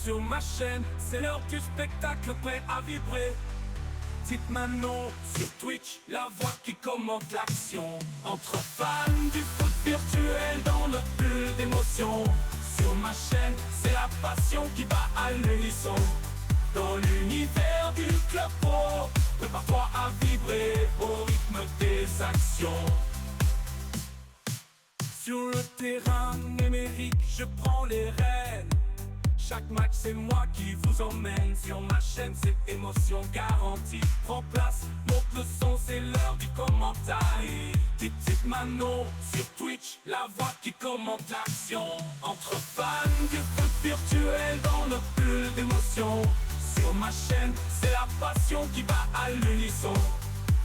Sur ma chaîne, c'est l'heure du spectacle prêt à vibrer. Dites Manon sur Twitch, la voix qui commente l'action. Entre fans du foot virtuel dans notre bulle d'émotion. Sur ma chaîne, c'est la passion qui bat à l'unisson. Dans l'univers du club pro, prépare-toi à vibrer au rythme des actions. Sur le terrain numérique, je prends les rênes. Chaque match c'est moi qui vous emmène. Sur ma chaîne c'est émotion garantie. Prends place, monte le son, c'est l'heure du commentaire. Dites Manon sur Twitch, la voix qui commente l'action. Entre fans du foot virtuel dans notre bulle d'émotion. Sur ma chaîne, c'est la passion qui bat à l'unisson.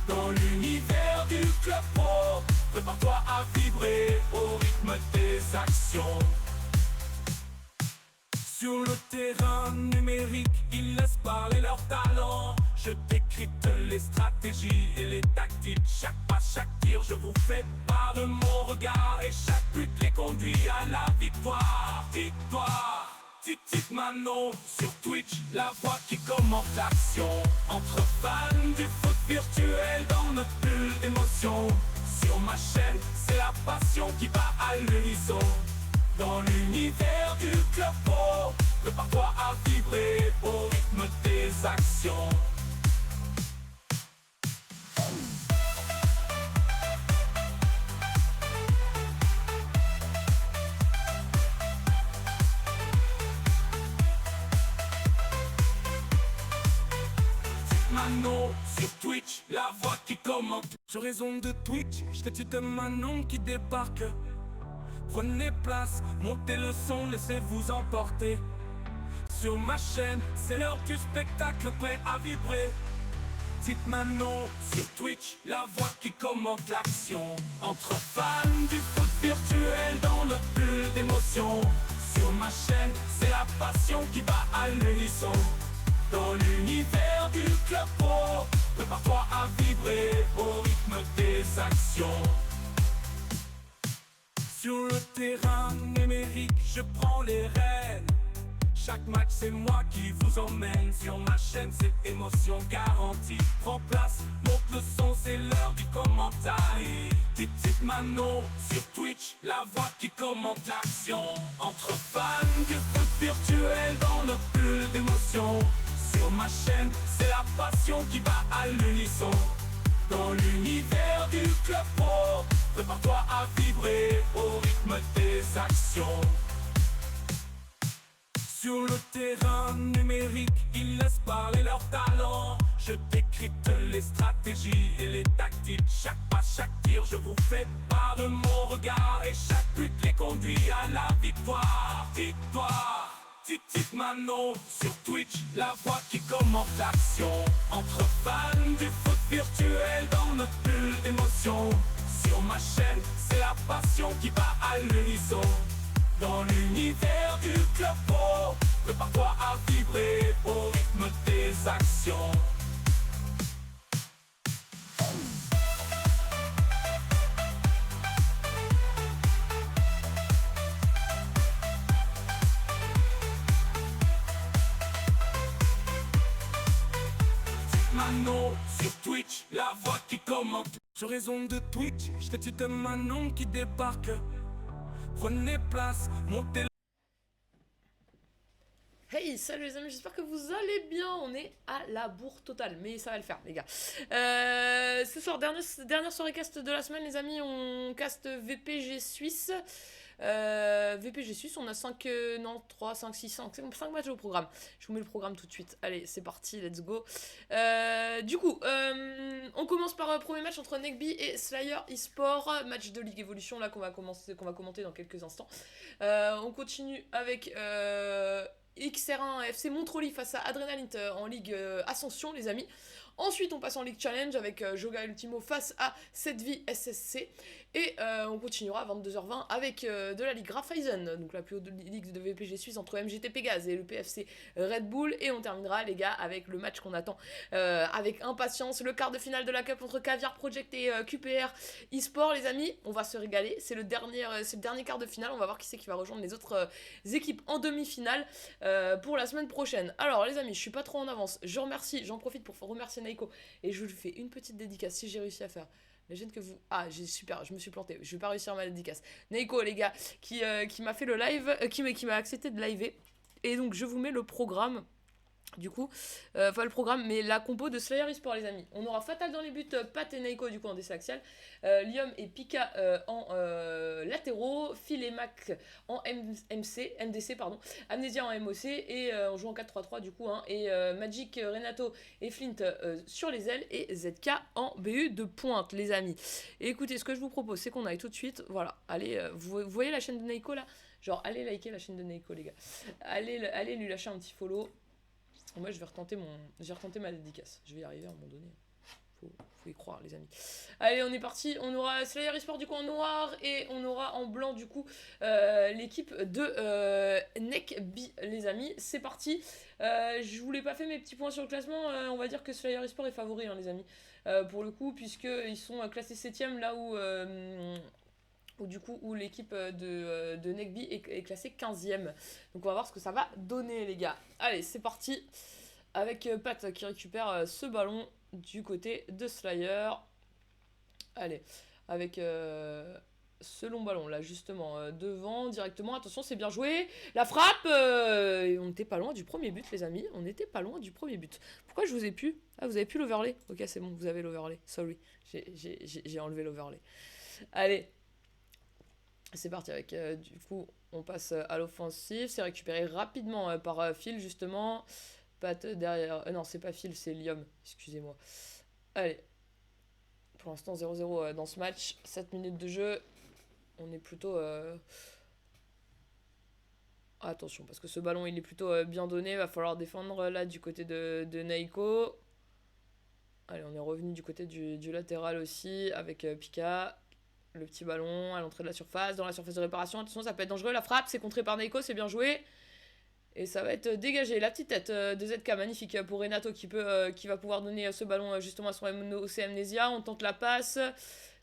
Dans l'univers du club pro, prépare-toi à vibrer au rythme des actions. Sur le terrain numérique, ils laissent parler leur talent. Je décrypte les stratégies et les tactiques. Chaque pas, chaque tir, je vous fais part de mon regard. Et chaque but les conduit à la victoire. Victoire. Dites Manon sur Twitch, la voix qui commente l'action. Entre fans du foot virtuel dans notre bulle d'émotion. Sur ma chaîne, c'est la passion qui bat à l'unisson. Dans l'univers du club pro, prépare-toi à vibrer au rythme des actions. Manon sur Twitch, la voix qui commente. Sur les ondes de Twitch, je te tue de Manon qui débarque. Prenez place, montez le son, laissez-vous emporter. Sur ma chaîne, c'est l'heure du spectacle prêt à vibrer. Dites Manon sur Twitch, la voix qui commente l'action. Entre fans du foot virtuel dans notre bulle d'émotion. Sur ma chaîne, c'est la passion qui bat à l'unisson. Dans l'univers du club pro, prépare-toi à vibrer au rythme des actions. Sur le terrain numérique, je prends les rênes. Chaque match c'est moi qui vous emmène. Sur ma chaîne c'est émotion garantie. Prends place, monte le son, c'est l'heure du commentaire. Dites Manon sur Twitch, la voix qui commente l'action. Entre fans du foot virtuel dans notre bulle d'émotion. Sur ma chaîne, c'est la passion qui bat à l'unisson. Dans l'univers du club pro, prépare-toi à vibrer au rythme des actions. Sur le terrain numérique, ils laissent parler leur talent. Je décrypte les stratégies et les tactiques. Chaque pas, chaque tir, je vous fais part de mon regard. Et chaque but les conduit à la victoire. Victoire. Dites Manon sur Twitch, la voix qui commente l'action. Entre fans du foot virtuel dans notre bulle d'émotion. Sur ma chaîne, c'est la passion qui bat à l'unisson. Dans l'univers du club pro, prépare-toi à vibrer au rythme des actions. Manon sur Twitch, la voix qui commente. Sur les ondes de Twitch, je te tue de Manon qui débarque. Prenez place, montez. Hey, salut les amis, j'espère que vous allez bien. On est à la bourre totale, mais ça va le faire les gars. Ce soir, dernière soirée cast de la semaine les amis, on cast VPG Suisse. VPG Suisse, on a 5 matchs au programme. Je vous mets le programme tout de suite. Allez, c'est parti, let's go. Du coup, on commence par premier match entre Nekby et Slayer eSport. Match de Ligue Evolution là qu'on va commenter dans quelques instants. On continue avec XR1 FC Montroli face à Adrenaline en Ligue Ascension les amis. Ensuite, on passe en League Challenge avec Joga Ultimo face à 7V SSC. Et on continuera à 22h20 avec de la Ligue Raiffeisen, donc la plus haute ligue de VPG suisse entre MGT Pégase et le PFC Red Bull. Et on terminera, les gars, avec le match qu'on attend avec impatience, le quart de finale de la Cup entre Caviar Project et QPR eSport, les amis. On va se régaler, c'est le dernier quart de finale, on va voir qui c'est qui va rejoindre les autres équipes en demi-finale pour la semaine prochaine. Alors les amis, je suis pas trop en avance, j'en profite pour remercier Naiko et je lui fais une petite dédicace si j'ai réussi à faire. Imagine que vous... Ah, super, je me suis planté. Je vais pas réussir ma dédicace. Naiko, les gars, qui m'a fait le live, qui m'a accepté de liver. Et donc, je vous mets le programme. Du coup, le programme, mais la compo de Slayer eSport, les amis. On aura Fatal dans les buts, Pat et Naiko, du coup, en décès axial. Liam et Pika en latéraux. Phil et Mac en MDC, pardon. Amnesia en MOC. Et on joue en 4-3-3, du coup. Hein, et Magic, Renato et Flint sur les ailes. Et ZK en BU de pointe, les amis. Et écoutez, ce que je vous propose, c'est qu'on aille tout de suite. Voilà, allez, vous voyez la chaîne de Naiko, là? Genre, allez liker la chaîne de Naiko, les gars. Allez lui lâcher un petit follow. Moi, je vais retenter ma dédicace. Je vais y arriver à un moment donné. Faut y croire, les amis. Allez, on est parti. On aura Slayer eSport du coup en noir et on aura en blanc du coup l'équipe de NECB, les amis. C'est parti. Je vous l'ai pas fait mes petits points sur le classement. On va dire que Slayer eSport est favori, hein, les amis. Pour le coup, puisqu'ils sont classés 7ème là où l'équipe de NECB est classée 15ème. Donc on va voir ce que ça va donner, les gars. Allez, c'est parti avec Pat qui récupère ce ballon du côté de Slayer. Allez, avec ce long ballon là, justement, devant, directement. Attention, c'est bien joué. La frappe on n'était pas loin du premier but, les amis. On n'était pas loin du premier but. Pourquoi je vous ai pu... Ah, vous avez pu l'overlay? Ok, c'est bon, vous avez l'overlay. Sorry, j'ai enlevé l'overlay. Allez. C'est parti avec, du coup, on passe à l'offensive. C'est récupéré rapidement par Phil, justement. Pat derrière... non, c'est pas Phil, c'est Liam. Excusez-moi. Allez. Pour l'instant, 0-0 dans ce match. 7 minutes de jeu. On est plutôt... Attention, parce que ce ballon, il est plutôt bien donné. Va falloir défendre, là, du côté de Naiko. Allez, on est revenu du côté du latéral aussi, avec Pika. Le petit ballon à l'entrée de la surface, dans la surface de réparation. Attention, ça peut être dangereux. La frappe, c'est contré par Naiko, c'est bien joué. Et ça va être dégagé. La petite tête de ZK, magnifique pour Renato qui va pouvoir donner ce ballon justement à son MOC Amnesia. On tente la passe.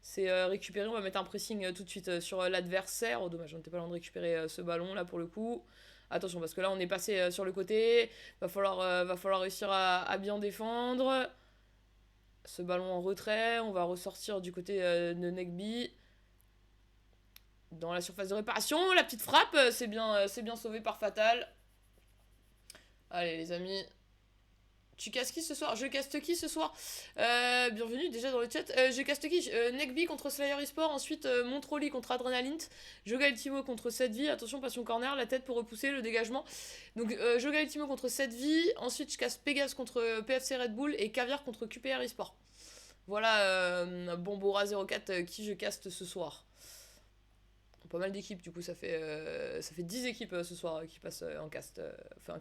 C'est récupéré. On va mettre un pressing tout de suite sur l'adversaire. Oh, dommage, on n'était pas loin de récupérer ce ballon là pour le coup. Attention, parce que là, on est passé sur le côté. Va falloir réussir à bien défendre. Ce ballon en retrait, on va ressortir du côté de NECB. Dans la surface de réparation, la petite frappe, c'est bien sauvé par Fatal. Allez les amis. Tu castes qui ce soir? Je caste qui ce soir? Bienvenue déjà dans le chat. Je caste qui? NECB contre Slayer eSport, ensuite Montroli contre Adrenaline, Joga Ultimo contre 7V, attention passion corner, la tête pour repousser le dégagement. Donc Joga Ultimo contre 7V, ensuite je casse Pégase contre PFC Red Bull et Caviar contre QPR eSport. Voilà Bombora04 qui je caste ce soir. Pas mal d'équipes, du coup ça fait 10 équipes ce soir qui passent en cast,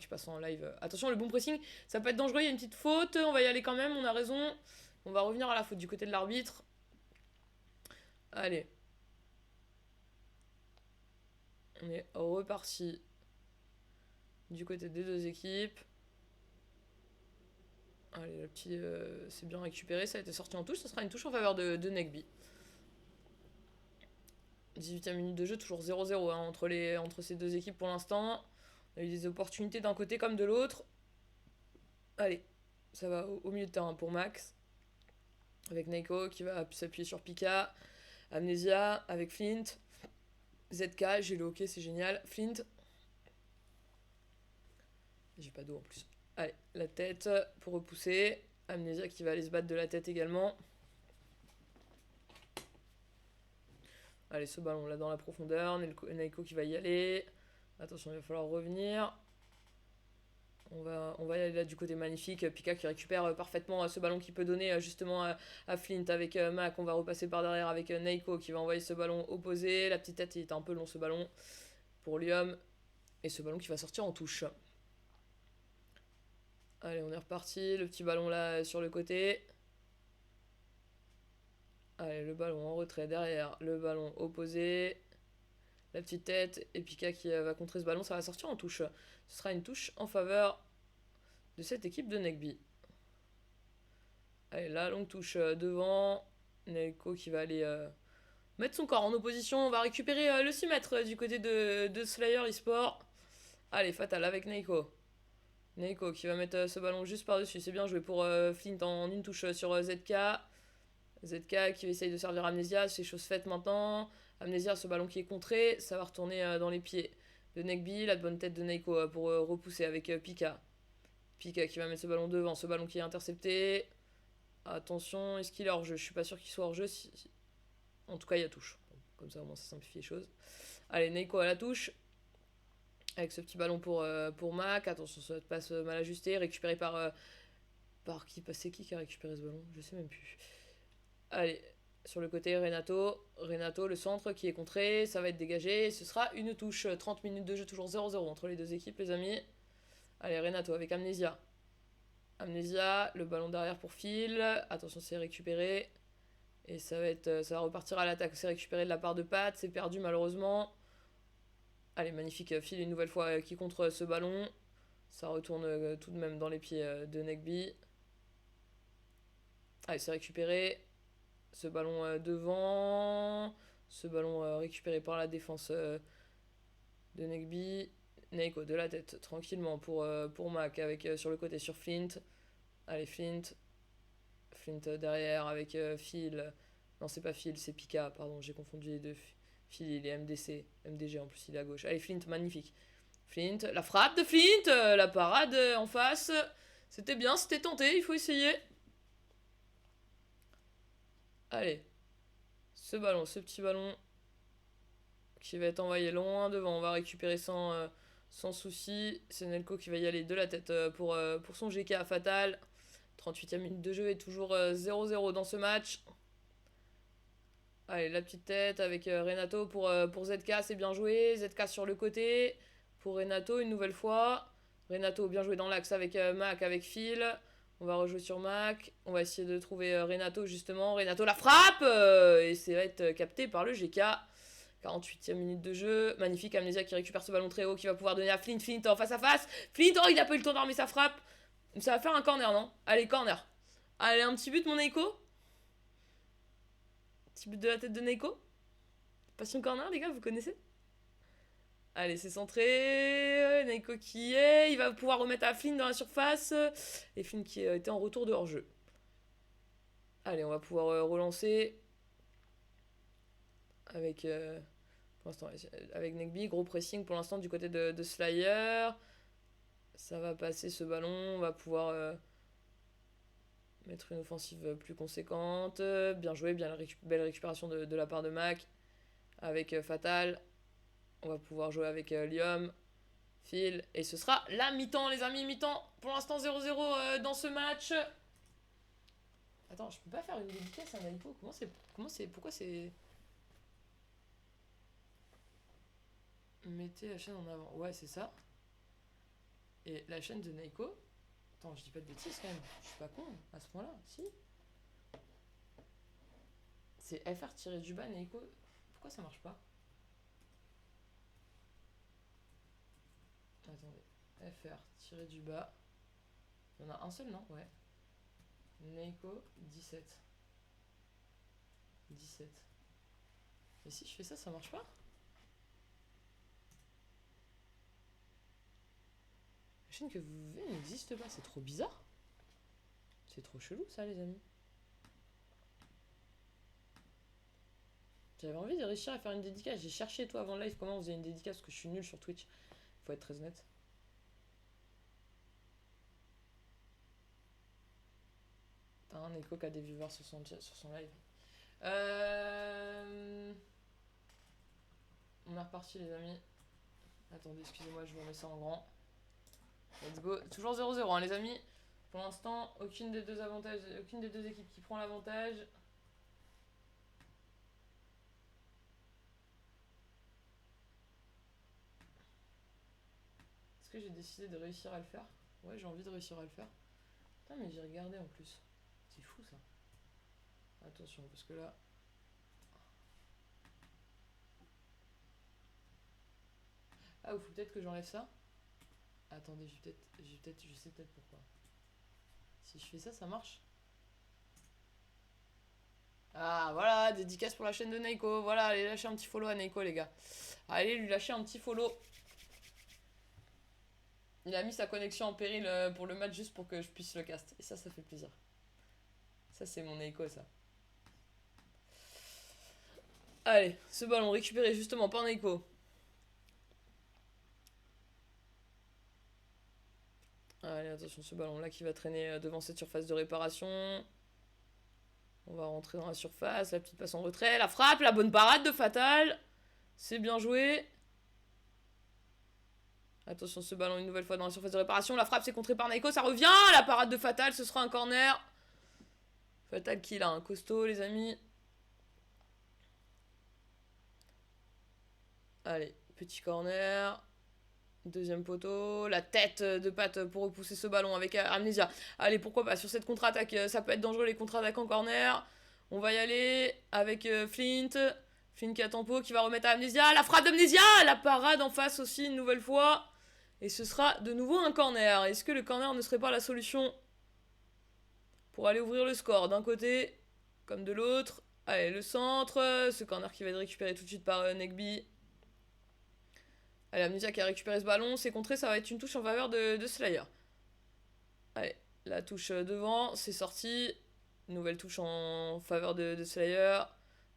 qui passent en live. Attention, le bon pressing, ça peut être dangereux, il y a une petite faute, on va y aller quand même, on a raison. On va revenir à la faute du côté de l'arbitre. Allez. On est reparti du côté des deux équipes. Allez, le petit, c'est bien récupéré, ça a été sorti en touche, ça sera une touche en faveur de NECB. 18e minute de jeu, toujours 0-0 hein, entre ces deux équipes pour l'instant. On a eu des opportunités d'un côté comme de l'autre. Allez, ça va au milieu de terrain pour Max. Avec Naiko qui va s'appuyer sur Pika. Amnesia avec Flint. ZK, j'ai le hockey, c'est génial. Flint. J'ai pas d'eau en plus. Allez, la tête pour repousser. Amnesia qui va aller se battre de la tête également. Allez, ce ballon là dans la profondeur. Naiko qui va y aller. Attention, il va falloir revenir. On va y aller là du côté magnifique. Pika qui récupère parfaitement ce ballon qui peut donner justement à Flint avec Mac. On va repasser par derrière avec Naiko qui va envoyer ce ballon opposé. La petite tête, il est un peu long ce ballon pour Liam. Et ce ballon qui va sortir en touche. Allez, on est reparti. Le petit ballon là sur le côté. Allez, le ballon en retrait derrière. Le ballon opposé. La petite tête. Et Pika qui va contrer ce ballon. Ça va sortir en touche. Ce sera une touche en faveur de cette équipe de Negby. Allez, la longue touche devant. Neiko qui va aller mettre son corps en opposition. On va récupérer le 6 mètres du côté de Slayer eSport. Allez, fatal avec Neiko. Neiko qui va mettre ce ballon juste par-dessus. C'est bien joué pour Flint en une touche sur ZK. ZK qui essaye de servir Amnesia. C'est chose faite maintenant. Amnesia, ce ballon qui est contré. Ça va retourner dans les pieds de Negby. La bonne tête de Neiko pour repousser avec Pika. Pika qui va mettre ce ballon devant. Ce ballon qui est intercepté. Attention, est-ce qu'il est hors-jeu? Je suis pas sûr qu'il soit hors-jeu. En tout cas, il y a touche. Comme ça, au moins, ça simplifie les choses. Allez, Neiko à la touche. Avec ce petit ballon pour Mac. Attention, ça passe mal ajusté. Récupéré par qui? C'est qui a récupéré ce ballon? Je sais même plus. Allez, sur le côté, Renato. Renato, le centre qui est contré. Ça va être dégagé. Ce sera une touche. 30 minutes de jeu, toujours 0-0 entre les deux équipes, les amis. Allez, Renato avec Amnesia. Amnesia, le ballon derrière pour Phil. Attention, c'est récupéré. Et ça va repartir à l'attaque. C'est récupéré de la part de Pat. C'est perdu malheureusement. Allez, magnifique Phil une nouvelle fois qui contre ce ballon. Ça retourne tout de même dans les pieds de Negby. Allez, c'est récupéré. Ce ballon devant. Ce ballon récupéré par la défense de Negby. Neiko de la tête tranquillement pour Mac avec sur le côté sur Flint. Allez, Flint. Flint derrière avec Phil. Non, c'est pas Phil, c'est Pika, pardon, j'ai confondu les deux. Phil, il est MDC, MDG en plus, il est à gauche. Allez, Flint, magnifique. Flint, la frappe de Flint, la parade en face. C'était bien, c'était tenté, il faut essayer. Allez. Ce ballon, ce petit ballon qui va être envoyé loin devant. On va récupérer sans souci. C'est Nelko qui va y aller de la tête pour son GK fatal. 38e minute de jeu et toujours 0-0 dans ce match. Allez, la petite tête avec Renato pour ZK, c'est bien joué. ZK sur le côté pour Renato une nouvelle fois. Renato bien joué dans l'axe avec Mac, avec Phil. On va rejouer sur Mac. On va essayer de trouver Renato justement. Renato la frappe et ça va être capté par le GK. 48e minute de jeu. Magnifique, Amnesia qui récupère ce ballon très haut qui va pouvoir donner à Flint. Flint en face à face. Flint, oh, il a pas eu le temps d'armer sa frappe. Ça va faire un corner, non? Allez, corner. Allez, un petit but, mon Neiko. Petit but de la tête de Neiko. Passion corner, les gars, vous connaissez? Allez, c'est centré. Neiko qui est. Il va pouvoir remettre à Flynn dans la surface. Et Flynn qui était en retour de hors-jeu. Allez, on va pouvoir relancer. Avec. Pour l'instant, avec Negby. Gros pressing pour l'instant du côté de Slayer. Ça va passer ce ballon. On va pouvoir. Mettre une offensive plus conséquente. Bien joué, belle récupération de la part de Mac. Avec Fatal. On va pouvoir jouer avec Liam. Phil. Et ce sera la mi-temps, les amis. Mi-temps. Pour l'instant, 0-0 dans ce match. Attends, je peux pas faire une dédicace à Naiko. Pourquoi c'est... Mettez la chaîne en avant. Ouais, c'est ça. Et la chaîne de Naiko... Attends, je dis pas de bêtises quand même. Je suis pas con à ce point-là, si. C'est FR-du-bas Neiko. Pourquoi ça marche pas? Attendez. FR-du-bas. Il y en a un seul, non? Ouais. Neiko 17. 17. Mais si je fais ça, ça marche pas? La chaîne que vous vivez n'existe pas, c'est trop bizarre. C'est trop chelou ça les amis. J'avais envie de réussir à faire une dédicace. J'ai cherché toi avant le live comment on faisait une dédicace parce que je suis nul sur Twitch. Faut être très honnête. T'as un écho qui a des viewers sur son live. On est reparti les amis. Attendez, excusez-moi, je vous remets ça en grand. Let's go. Toujours 0-0 hein, les amis. Pour l'instant, aucune des deux équipes qui prend l'avantage. Est-ce que j'ai décidé de réussir à le faire? Ouais, j'ai envie de réussir à le faire. Putain, mais j'ai regardé en plus. C'est fou ça. Attention, parce que là... Ah, il faut peut-être que j'enlève ça. Attendez, je sais peut-être pourquoi. Si je fais ça, ça marche. Ah, voilà, dédicace pour la chaîne de Neiko. Voilà, allez lâcher un petit follow à Neiko, les gars. Allez lui lâcher un petit follow. Il a mis sa connexion en péril pour le match juste pour que je puisse le cast. Et ça fait plaisir. Ça, c'est mon Neiko, ça. Allez, ce ballon récupéré justement par Neiko. Allez, attention, ce ballon-là qui va traîner devant cette surface de réparation. On va rentrer dans la surface, la petite passe en retrait, la frappe, la bonne parade de Fatal. C'est bien joué. Attention, ce ballon une nouvelle fois dans la surface de réparation. La frappe, c'est contré par Neiko, ça revient. La parade de Fatal, ce sera un corner. Fatal qui a un costaud, les amis. Allez, petit corner. Deuxième poteau, la tête de Pat pour repousser ce ballon avec Amnesia. Allez, pourquoi pas, sur cette contre-attaque, ça peut être dangereux les contre-attaques en corner. On va y aller avec Flint. Flint qui a tempo, qui va remettre à Amnesia. La frappe d'Amnesia, la parade en face aussi une nouvelle fois. Et ce sera de nouveau un corner. Est-ce que le corner ne serait pas la solution pour aller ouvrir le score d'un côté comme de l'autre? Allez, le centre, ce corner qui va être récupéré tout de suite par Negby. Allez, Amnesia qui a récupéré ce ballon, c'est contré, ça va être une touche en faveur de Slayer. Allez, la touche devant, c'est sorti. Nouvelle touche en faveur de Slayer.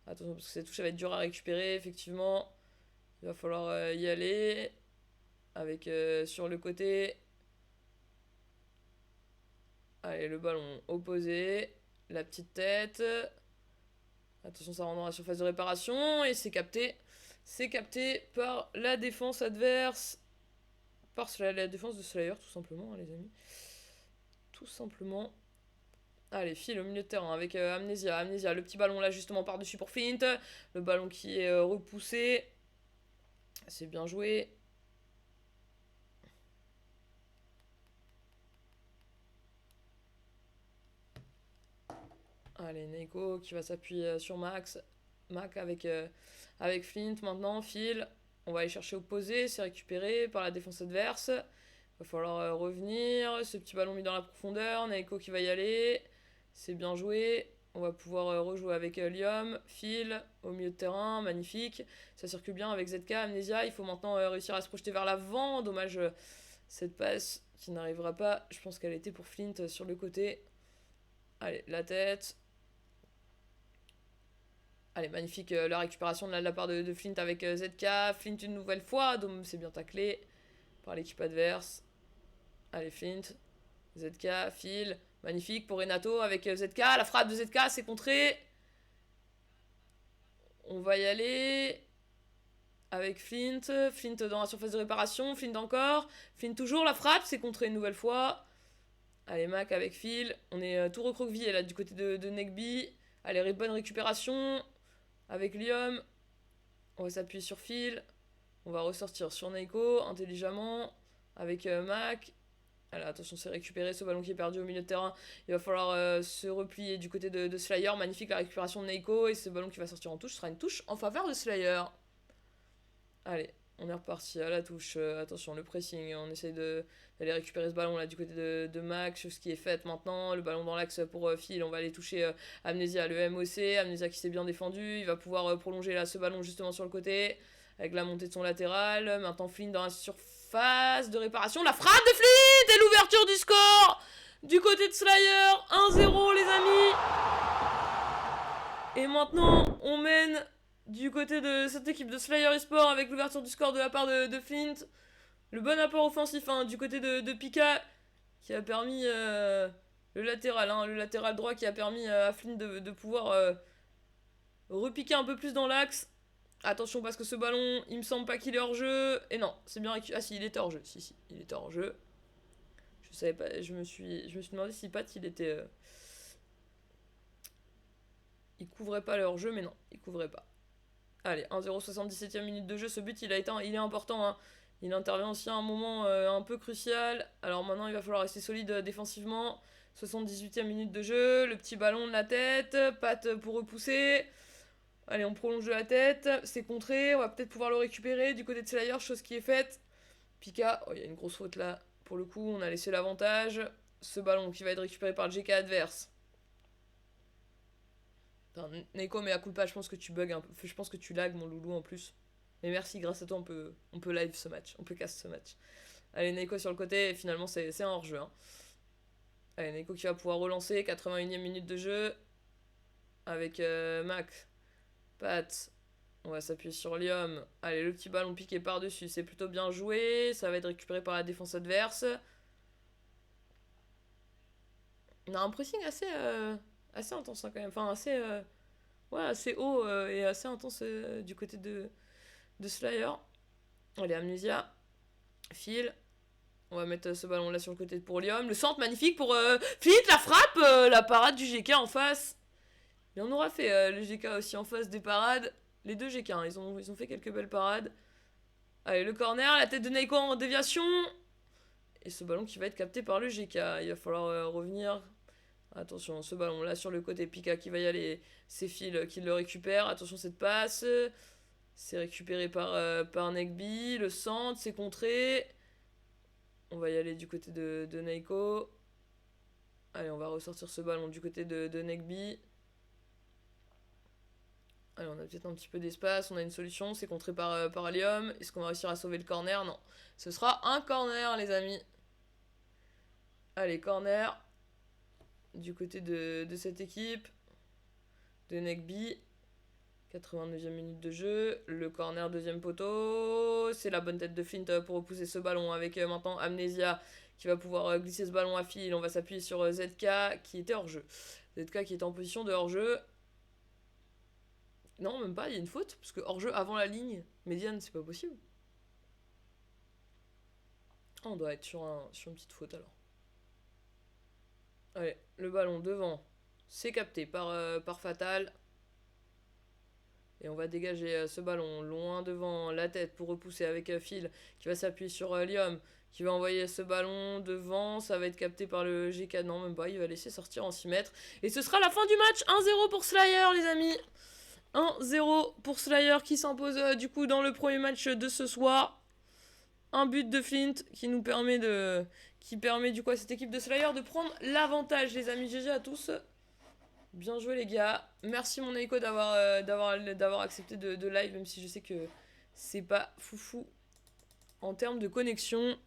Attention, parce que cette touche va être dure à récupérer, effectivement. Il va falloir y aller. Avec sur le côté. Allez, le ballon opposé. La petite tête. Attention, ça rentre dans la surface de réparation. Et c'est capté. C'est capté par la défense adverse. Par la défense de Slayer, tout simplement, hein, les amis. Tout simplement. Allez, file au milieu de terrain avec Amnesia. Amnesia, le petit ballon là, justement, par-dessus pour Flint. Le ballon qui est repoussé. C'est bien joué. Allez, Neiko qui va s'appuyer sur Max. Mac avec Flint maintenant. File. On va aller chercher opposé. C'est récupéré par la défense adverse. Il va falloir revenir. Ce petit ballon mis dans la profondeur. Neiko qui va y aller. C'est bien joué. On va pouvoir rejouer avec Liam. File au milieu de terrain. Magnifique. Ça circule bien avec ZK. Amnesia. Il faut maintenant réussir à se projeter vers l'avant. Dommage cette passe qui n'arrivera pas. Je pense qu'elle était pour Flint sur le côté. Allez, la tête. Allez, magnifique la récupération de la part de Flint avec ZK. Flint une nouvelle fois. Donc c'est bien taclé par l'équipe adverse. Allez, Flint. ZK, file. Magnifique pour Renato avec ZK. La frappe de ZK, c'est contré. On va y aller avec Flint. Flint dans la surface de réparation. Flint encore. Flint toujours. La frappe, c'est contré une nouvelle fois. Allez, Mac avec Phil. On est tout recroquevillé là du côté de Negby. Allez, bonne récupération avec Liam. On va s'appuyer sur Phil. On va ressortir sur Neiko intelligemment avec Mac. Allez, attention, c'est récupéré ce ballon qui est perdu au milieu de terrain. Il va falloir se replier du côté de Slayer. Magnifique la récupération de Neiko. Et ce ballon qui va sortir en touche sera une touche en faveur de Slayer. Allez, on est reparti à la touche. Attention, le pressing. On essaye d'aller récupérer ce ballon là du côté de Max. Ce qui est fait maintenant. Le ballon dans l'axe pour Phil. On va aller toucher Amnesia, le MOC. Amnesia qui s'est bien défendu. Il va pouvoir prolonger là ce ballon justement sur le côté. Avec la montée de son latéral. Maintenant, Flint dans la surface de réparation. La frappe de Flint et l'ouverture du score du côté de Slayer. 1-0 les amis. Et maintenant, on mène du côté de cette équipe de Slayer eSport avec l'ouverture du score de la part de Flint. Le bon apport offensif du côté de Pika qui a permis le latéral droit qui a permis à Flint de pouvoir repiquer un peu plus dans l'axe. Attention parce que ce ballon, il me semble pas qu'il est hors jeu. Et non, c'est bien récupéré. Ah si, il était hors jeu. Si, il était hors jeu. Je savais pas, je me suis demandé si Pat il était il couvrait pas le hors jeu, mais non, il couvrait pas. Allez, 1-0, 77e minute de jeu, ce but il est important, hein. Il intervient aussi à un moment un peu crucial. Alors maintenant, il va falloir rester solide défensivement. 78e minute de jeu, le petit ballon de la tête, patte pour repousser. Allez, on prolonge de la tête, c'est contré, on va peut-être pouvoir le récupérer du côté de Slayer, chose qui est faite. Pika, oh, il y a une grosse faute là. Pour le coup, on a laissé l'avantage. Ce ballon qui va être récupéré par le GK adverse. Putain, Neko, mais à coup de pas, je pense que tu bugs un peu. Je pense que tu lag, mon loulou, en plus. Mais merci, grâce à toi, on peut live ce match. On peut cast ce match. Allez, Neko sur le côté, et finalement, c'est un hors-jeu. Hein. Allez, Neko qui va pouvoir relancer. 81e minute de jeu. Avec Mac. Pat. On va s'appuyer sur Liam. Allez, le petit ballon piqué par-dessus. C'est plutôt bien joué. Ça va être récupéré par la défense adverse. On a un pressing assez intense hein, quand même. Enfin, assez haut et assez intense du côté de Slayer. Allez, Amnesia. Phil. On va mettre ce ballon là sur le côté pour Liam. Le centre magnifique pour Phil. La frappe. La parade du GK en face. Et on aura fait le GK aussi en face des parades. Les deux GK, hein, ils ont fait quelques belles parades. Allez, le corner, la tête de Naiko en déviation. Et ce ballon qui va être capté par le GK. Il va falloir revenir. Attention, ce ballon là sur le côté, Pika qui va y aller. C'est Phil qui le récupère. Attention, cette passe. C'est récupéré par Nekby. Le centre, c'est contré. On va y aller du côté de Naiko. Allez, on va ressortir ce ballon du côté de Nekby. Allez, on a peut-être un petit peu d'espace, on a une solution, c'est contré par Allium. Est-ce qu'on va réussir à sauver le corner? Non. Ce sera un corner, les amis. Allez, corner. Du côté de cette équipe. De Nekby. 89e minute de jeu. Le corner, deuxième poteau. C'est la bonne tête de Flint pour repousser ce ballon. Avec maintenant Amnesia qui va pouvoir glisser ce ballon à Phil. On va s'appuyer sur ZK qui était hors jeu. ZK qui était en position de hors jeu. Non, même pas, il y a une faute, parce que hors-jeu avant la ligne médiane, c'est pas possible. Oh, on doit être sur une petite faute alors. Allez, le ballon devant, c'est capté par Fatal. Et on va dégager ce ballon loin devant la tête pour repousser avec Phil, qui va s'appuyer sur Liam, qui va envoyer ce ballon devant. Ça va être capté par le GK, non, même pas, il va laisser sortir en 6 mètres. Et ce sera la fin du match, 1-0 pour Slayer, les amis. 1-0 pour Slayer qui s'impose du coup dans le premier match de ce soir. Un but de Flint qui nous permet qui permet du coup à cette équipe de Slayer de prendre l'avantage, les amis. GG à tous. Bien joué les gars. Merci mon Eiko d'avoir accepté de live, même si je sais que c'est pas foufou en termes de connexion. En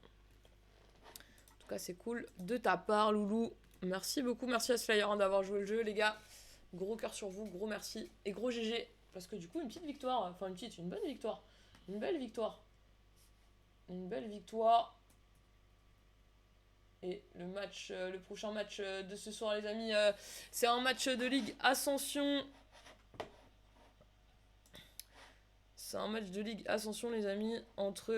tout cas c'est cool de ta part loulou. Merci beaucoup, merci à Slayer d'avoir joué le jeu les gars. Gros cœur sur vous, gros merci. Et gros GG. Parce que du coup, une petite victoire. Enfin, une bonne victoire. Une belle victoire. Une belle victoire. Et le prochain match de ce soir, les amis, c'est un match de Ligue Ascension. C'est un match de Ligue Ascension, les amis, entre...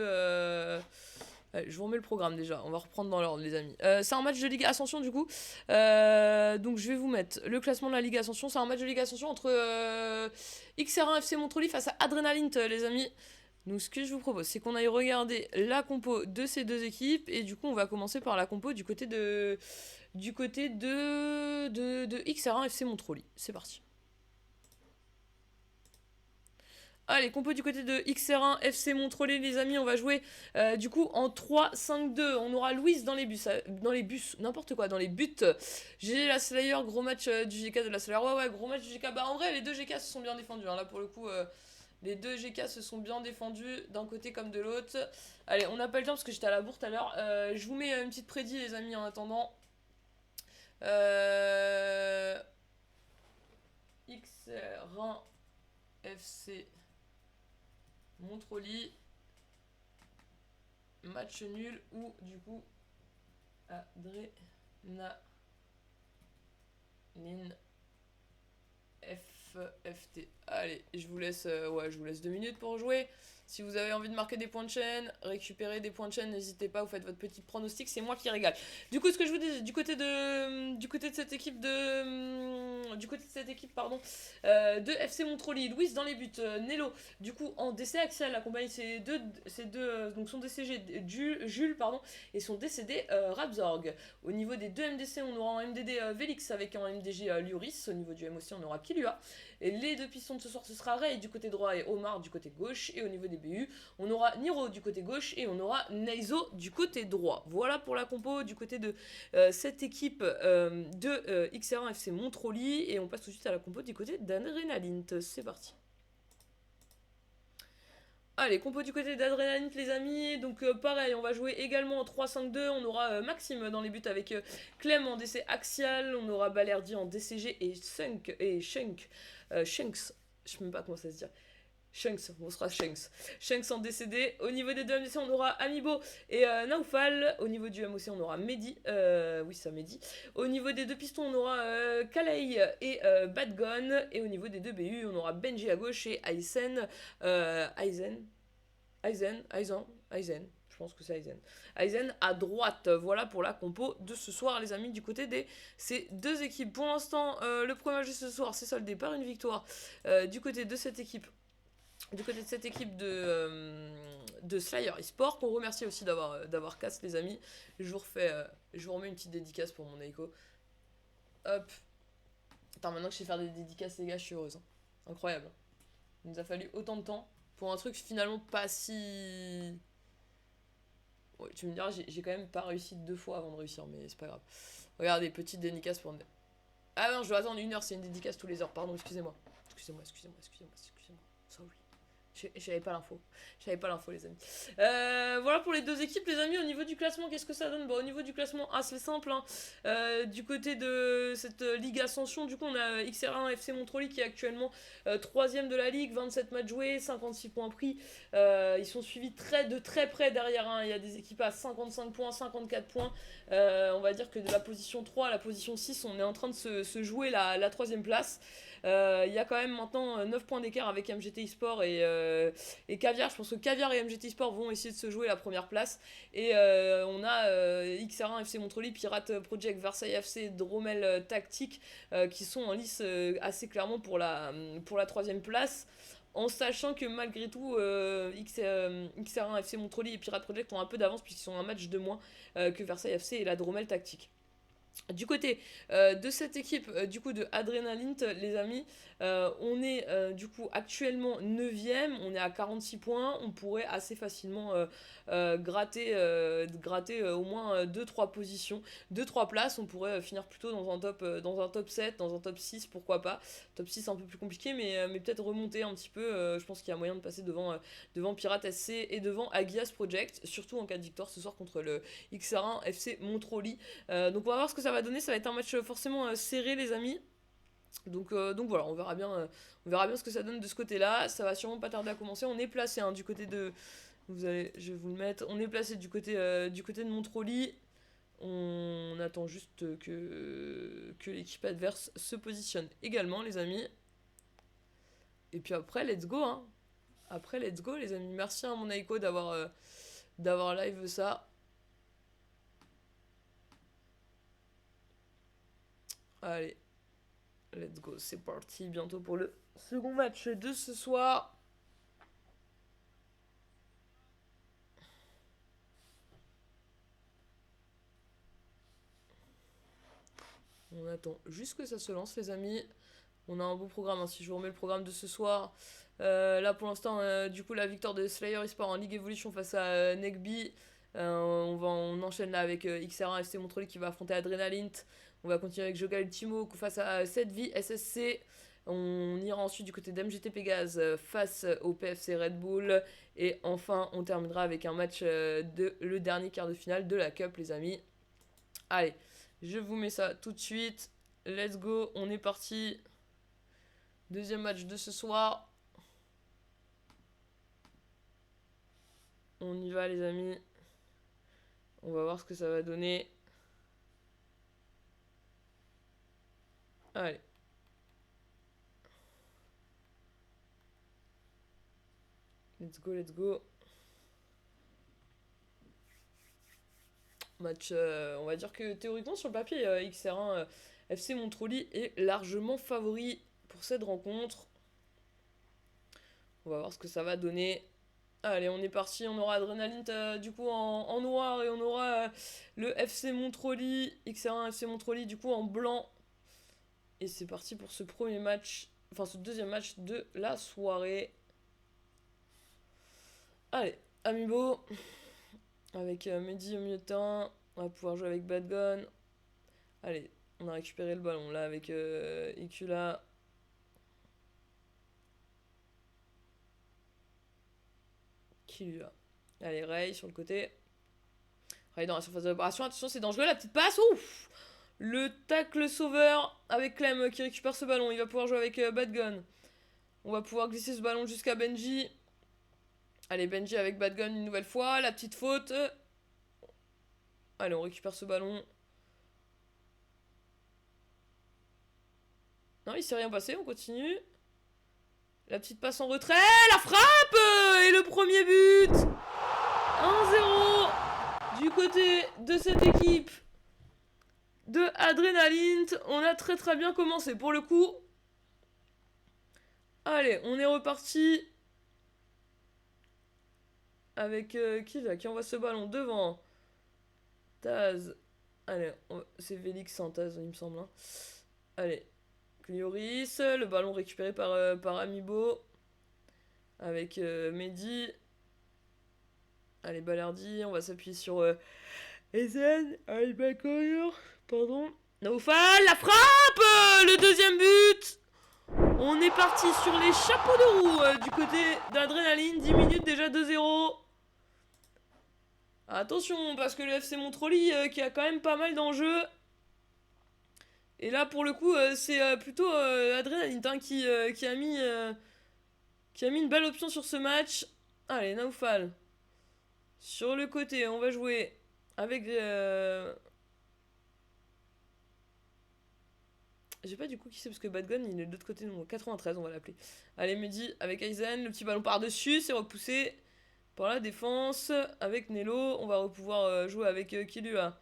Allez, je vous remets le programme déjà, on va reprendre dans l'ordre les amis. C'est un match de Ligue Ascension du coup. Donc je vais vous mettre le classement de la Ligue Ascension. C'est un match de Ligue Ascension entre XR1 FC Montroli face à Adrenalint les amis. Donc ce que je vous propose c'est qu'on aille regarder la compo de ces deux équipes. Et du coup on va commencer par la compo du côté de XR1 FC Montroli. C'est parti. Allez, compo du côté de XR1 FC Montrollet, les amis, on va jouer du coup en 3-5-2. On aura Louise dans les bus, n'importe quoi, dans les buts. GG la Slayer, gros match du GK de la Slayer. Ouais, gros match du GK. Bah en vrai, les deux GK se sont bien défendus. Hein. Là pour le coup, les deux GK se sont bien défendus d'un côté comme de l'autre. Allez, on n'a pas le temps parce que j'étais à la bourre tout à l'heure. Je vous mets une petite prédit, les amis, en attendant. XR1 FC Montroli, match nul ou du coup Adrénaline FFT. Allez, je vous laisse 2 minutes pour jouer. Si vous avez envie de marquer des points de chaîne, récupérer des points de chaîne, n'hésitez pas, vous faites votre petit pronostic, c'est moi qui régale. Du coup, ce que je vous dis, du côté de cette équipe pardon, de FC Montroli, Louis dans les buts, Nello, du coup en DC axial, accompagne donc son DCG Jules, pardon, et son DCD Rabzorg. Au niveau des deux MDC, on aura un MDD Velix avec un MDG Luris. Au niveau du MOC, on aura Kilua. Et les deux pistons de ce soir, ce sera Ray du côté droit et Omar du côté gauche. Et au niveau des BU, on aura Niro du côté gauche et on aura Neizo du côté droit. Voilà pour la compo du côté de cette équipe de XR1 FC Montroli. Et on passe tout de suite à la compo du côté d'Adrenalint. C'est parti. Allez, compo du côté d'Adrénaline, les amis. Donc, pareil, on va jouer également en 3-5-2. On aura Maxime dans les buts avec Clem en DC axial. On aura Balerdi en DCG et Shanks. Je sais même pas comment ça se dit. Shanks, on sera Shanks. Shanks en DCD. Au niveau des deux MDC, on aura Amiibo et Naufal. Au niveau du MOC, on aura Mehdi. Oui, c'est Mehdi. Au niveau des deux pistons, on aura Kalei et Badgon. Et au niveau des deux BU, on aura Benji à gauche et Aizen. Je pense que c'est Aizen. Aizen à droite. Voilà pour la compo de ce soir, les amis, du côté de ces deux équipes. Pour l'instant, le premier match de ce soir, c'est soldé par une victoire du côté de cette équipe. Du côté de cette équipe de Slayer eSport, qu'on remercie aussi d'avoir casse, les amis. Je vous remets une petite dédicace pour mon Aiko. Hop. Attends, maintenant que je sais faire des dédicaces, les gars, je suis heureuse. Hein. Incroyable. Il nous a fallu autant de temps pour un truc finalement pas si... Ouais, tu me diras, j'ai quand même pas réussi 2 fois avant de réussir, mais c'est pas grave. Regardez, petite dédicace pour... Ah non, je dois attendre 1 heure, c'est une dédicace tous les heures, pardon, excusez-moi. Excusez-moi. Sorry. J'avais pas l'info, les amis. Voilà pour les deux équipes, les amis. Au niveau du classement, qu'est-ce que ça donne? Au niveau du classement, assez simple. Hein. Du côté de cette Ligue Ascension, du coup, on a XR1 FC Montroli qui est actuellement 3ème de la Ligue, 27 matchs joués, 56 points pris. Ils sont suivis de très près derrière. Hein. Il y a des équipes à 55 points, 54 points. On va dire que de la position 3 à la position 6, on est en train de se jouer la 3ème place. Il y a quand même maintenant 9 points d'écart avec MGT eSport et Caviar. Je pense que Caviar et MGT eSport vont essayer de se jouer la première place. Et on a XR1 FC Montroli, Pirate Project, Versailles FC, Dromel Tactique qui sont en lice assez clairement pour la 3ème place. En sachant que malgré tout, XR1 FC Montroli et Pirate Project ont un peu d'avance puisqu'ils sont un match de moins que Versailles FC et la Dromel Tactique. Du côté de cette équipe du coup de Adrenalint, les amis, on est du coup actuellement 9ème, on est à 46 points, on pourrait assez facilement gratter au moins 2-3 positions, 2-3 places, on pourrait finir plutôt dans un top 7, dans un top 6, pourquoi pas. Top 6 un peu plus compliqué, mais peut-être remonter un petit peu, je pense qu'il y a moyen de passer devant Pirate SC et devant Agias Project, surtout en cas de victoire ce soir contre le XR1 FC Montroli. Donc on va voir ce que ça va donner, ça va être un match forcément serré, les amis. Donc voilà, on verra bien ce que ça donne de ce côté-là. Ça va sûrement pas tarder à commencer. On est placé du côté de... je vais vous le mettre. On est placé du côté de Montroli. On attend juste que l'équipe adverse se positionne également, les amis. Et puis après, let's go. Hein. Après, let's go, les amis. Merci à mon Aiko d'avoir live ça. Allez, let's go, c'est parti, bientôt pour le second match de ce soir. On attend juste que ça se lance, les amis. On a un beau programme, hein. Si je vous remets le programme de ce soir. Là, pour l'instant, du coup, la victoire de Slayer eSport en League Evolution face à Negby. On enchaîne là avec XR1 FC Montroli qui va affronter Adrenalint. On va continuer avec Joga Ultimo face à 7V SSC. On ira ensuite du côté d'MGT Pégase face au PFC Red Bull. Et enfin, on terminera avec un match le dernier quart de finale de la Cup, les amis. Allez, je vous mets ça tout de suite. Let's go, on est parti. Deuxième match de ce soir. On y va, les amis. On va voir ce que ça va donner. Allez. Let's go, let's go. Match, on va dire que théoriquement sur le papier, XR1 FC Montroli est largement favori pour cette rencontre. On va voir ce que ça va donner. Allez, on est parti, on aura Adrénaline du coup en noir et on aura le FC Montroli, XR1 FC Montroli du coup en blanc. Et c'est parti pour ce premier match, enfin ce deuxième match de la soirée. Allez, Amiibo, avec Mehdi au milieu de terrain, on va pouvoir jouer avec Badgun. Allez, on a récupéré le ballon là avec Ikula. Qui lui a. Allez, Ray sur le côté. Ray dans la surface de réparation. Attention, c'est dangereux la petite passe. Ouf! Le tacle sauveur avec Clem qui récupère ce ballon. Il va pouvoir jouer avec Badgun. On va pouvoir glisser ce ballon jusqu'à Benji. Allez, Benji avec Badgun une nouvelle fois. La petite faute. Allez, on récupère ce ballon. Non, il s'est rien passé, on continue. La petite passe en retrait, la frappe et le premier but. 1-0 du côté de cette équipe de Adrénaline. On a très très bien commencé pour le coup. Allez, on est reparti. Avec qui là qui envoie ce ballon devant Taz. Allez, c'est Vélix sans Taz, il me semble. Hein. Allez. Clioris, le ballon récupéré par Amiibo. Avec Mehdi. Allez, Balardi, on va s'appuyer sur Ezen. Allez, Bakour. Pardon. Naufal, la frappe. Le deuxième but. On est parti sur les chapeaux de roue du côté d'Adrénaline. 10 minutes déjà 2-0. Attention, parce que le FC Montroli qui a quand même pas mal d'enjeux. Et là, pour le coup, c'est plutôt Adrénaline hein, qui a mis une belle option sur ce match. Allez, Naufal. Sur le côté, on va jouer avec... J'ai pas du coup qui c'est parce que Badgun il est de l'autre côté, donc 93 on va l'appeler. Allez, Mehdi avec Aizen, le petit ballon par-dessus, c'est repoussé par la défense. Avec Nello, on va pouvoir jouer avec Kilua.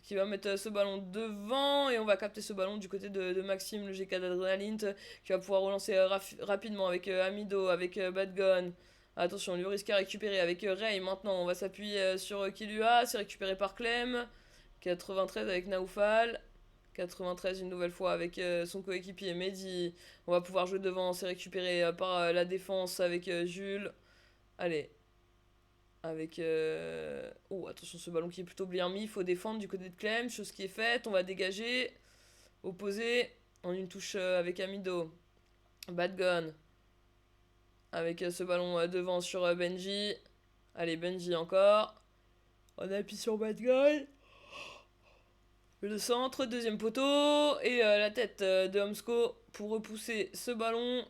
Qui va mettre ce ballon devant et on va capter ce ballon du côté de Maxime, le GK d'Adrénaline, qui va pouvoir relancer rapidement avec Amido, avec Badgun. Attention, lui risque à récupérer avec Ray. Maintenant, on va s'appuyer sur Kilua, c'est récupéré par Clem. 93 avec Naoufal. 93 une nouvelle fois avec son coéquipier Mehdi. On va pouvoir jouer devant, c'est récupéré par la défense avec Jules. Allez. Avec... Oh, attention, ce ballon qui est plutôt bien mis. Il faut défendre du côté de Clem. Chose qui est faite. On va dégager. Opposer. En une touche avec Amido. Badgun. Avec ce ballon devant sur Benji. Allez, Benji encore. On appuie sur Badgun. Le centre. Deuxième poteau. Et la tête de Homsko pour repousser ce ballon.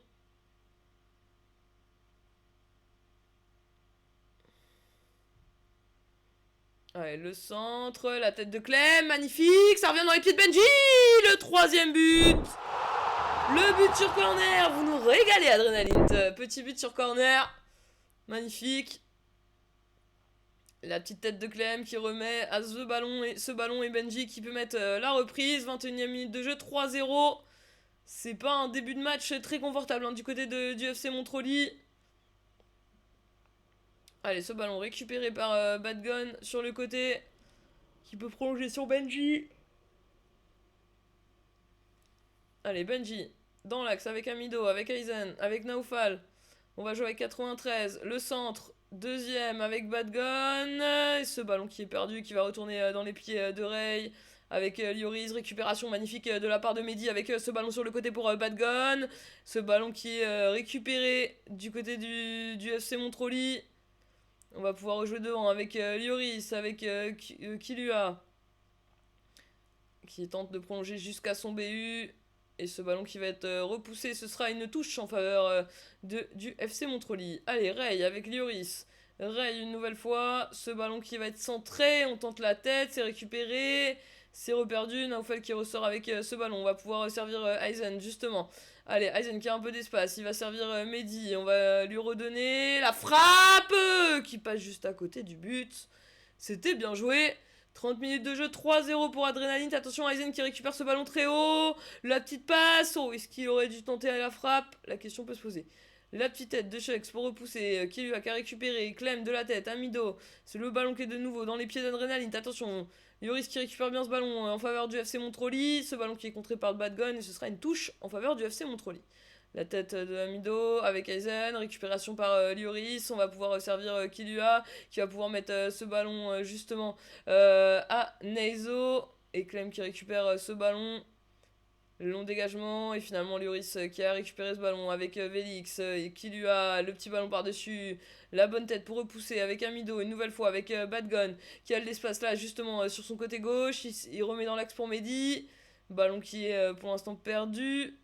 Allez, le centre, la tête de Clem, magnifique, ça revient dans les pieds de Benji, le troisième but. Le but sur corner, vous nous régalez Adrénaline, petit but sur corner, magnifique. La petite tête de Clem qui remet à ce ballon et Benji qui peut mettre la reprise, 21e minute de jeu, 3-0. C'est pas un début de match très confortable hein, du côté du FC Montroli. Allez, ce ballon récupéré par Badgun sur le côté. Qui peut prolonger sur Benji. Allez, Benji. Dans l'axe avec Amido, avec Aizen, avec Naufal. On va jouer avec 93. Le centre. Deuxième avec Badgun. Et ce ballon qui est perdu, qui va retourner dans les pieds de Ray. Avec Lloris. Récupération magnifique de la part de Mehdi. Avec ce ballon sur le côté pour Badgun. Ce ballon qui est récupéré du côté du FC Montroli. On va pouvoir rejouer devant avec Lloris, avec Kilua. Qui tente de prolonger jusqu'à son BU. Et ce ballon qui va être repoussé, ce sera une touche en faveur du FC Montroli. Allez, Ray avec Lloris. Ray une nouvelle fois. Ce ballon qui va être centré. On tente la tête, c'est récupéré. C'est reperdu. Naufel qui ressort avec ce ballon. On va pouvoir servir Aizen justement. Allez, Aizen qui a un peu d'espace, il va servir Mehdi, on va lui redonner la frappe qui passe juste à côté du but. C'était bien joué. 30 minutes de jeu, 3-0 pour Adrénaline. Attention, Aizen qui récupère ce ballon très haut. La petite passe. Oh, est-ce qu'il aurait dû tenter à la frappe? La question peut se poser. La petite tête de Shucks pour repousser. Qui lui a qu'à récupérer. Clem de la tête. Amido. C'est le ballon qui est de nouveau dans les pieds d'Adrénaline. Attention. Yoris qui récupère bien ce ballon en faveur du FC Montroli. Ce ballon qui est contré par le bad gun. Et ce sera une touche en faveur du FC Montroli. La tête de Amido avec Aizen, récupération par Lioris, on va pouvoir servir Kilua, qui va pouvoir mettre ce ballon justement à Neizo, et Clem qui récupère ce ballon, le long dégagement, et finalement Lioris qui a récupéré ce ballon avec Vélix, et Kilua, le petit ballon par-dessus, la bonne tête pour repousser avec Amido, une nouvelle fois avec Badgun, qui a de l'espace là justement sur son côté gauche, il remet dans l'axe pour Mehdi, ballon qui est pour l'instant perdu.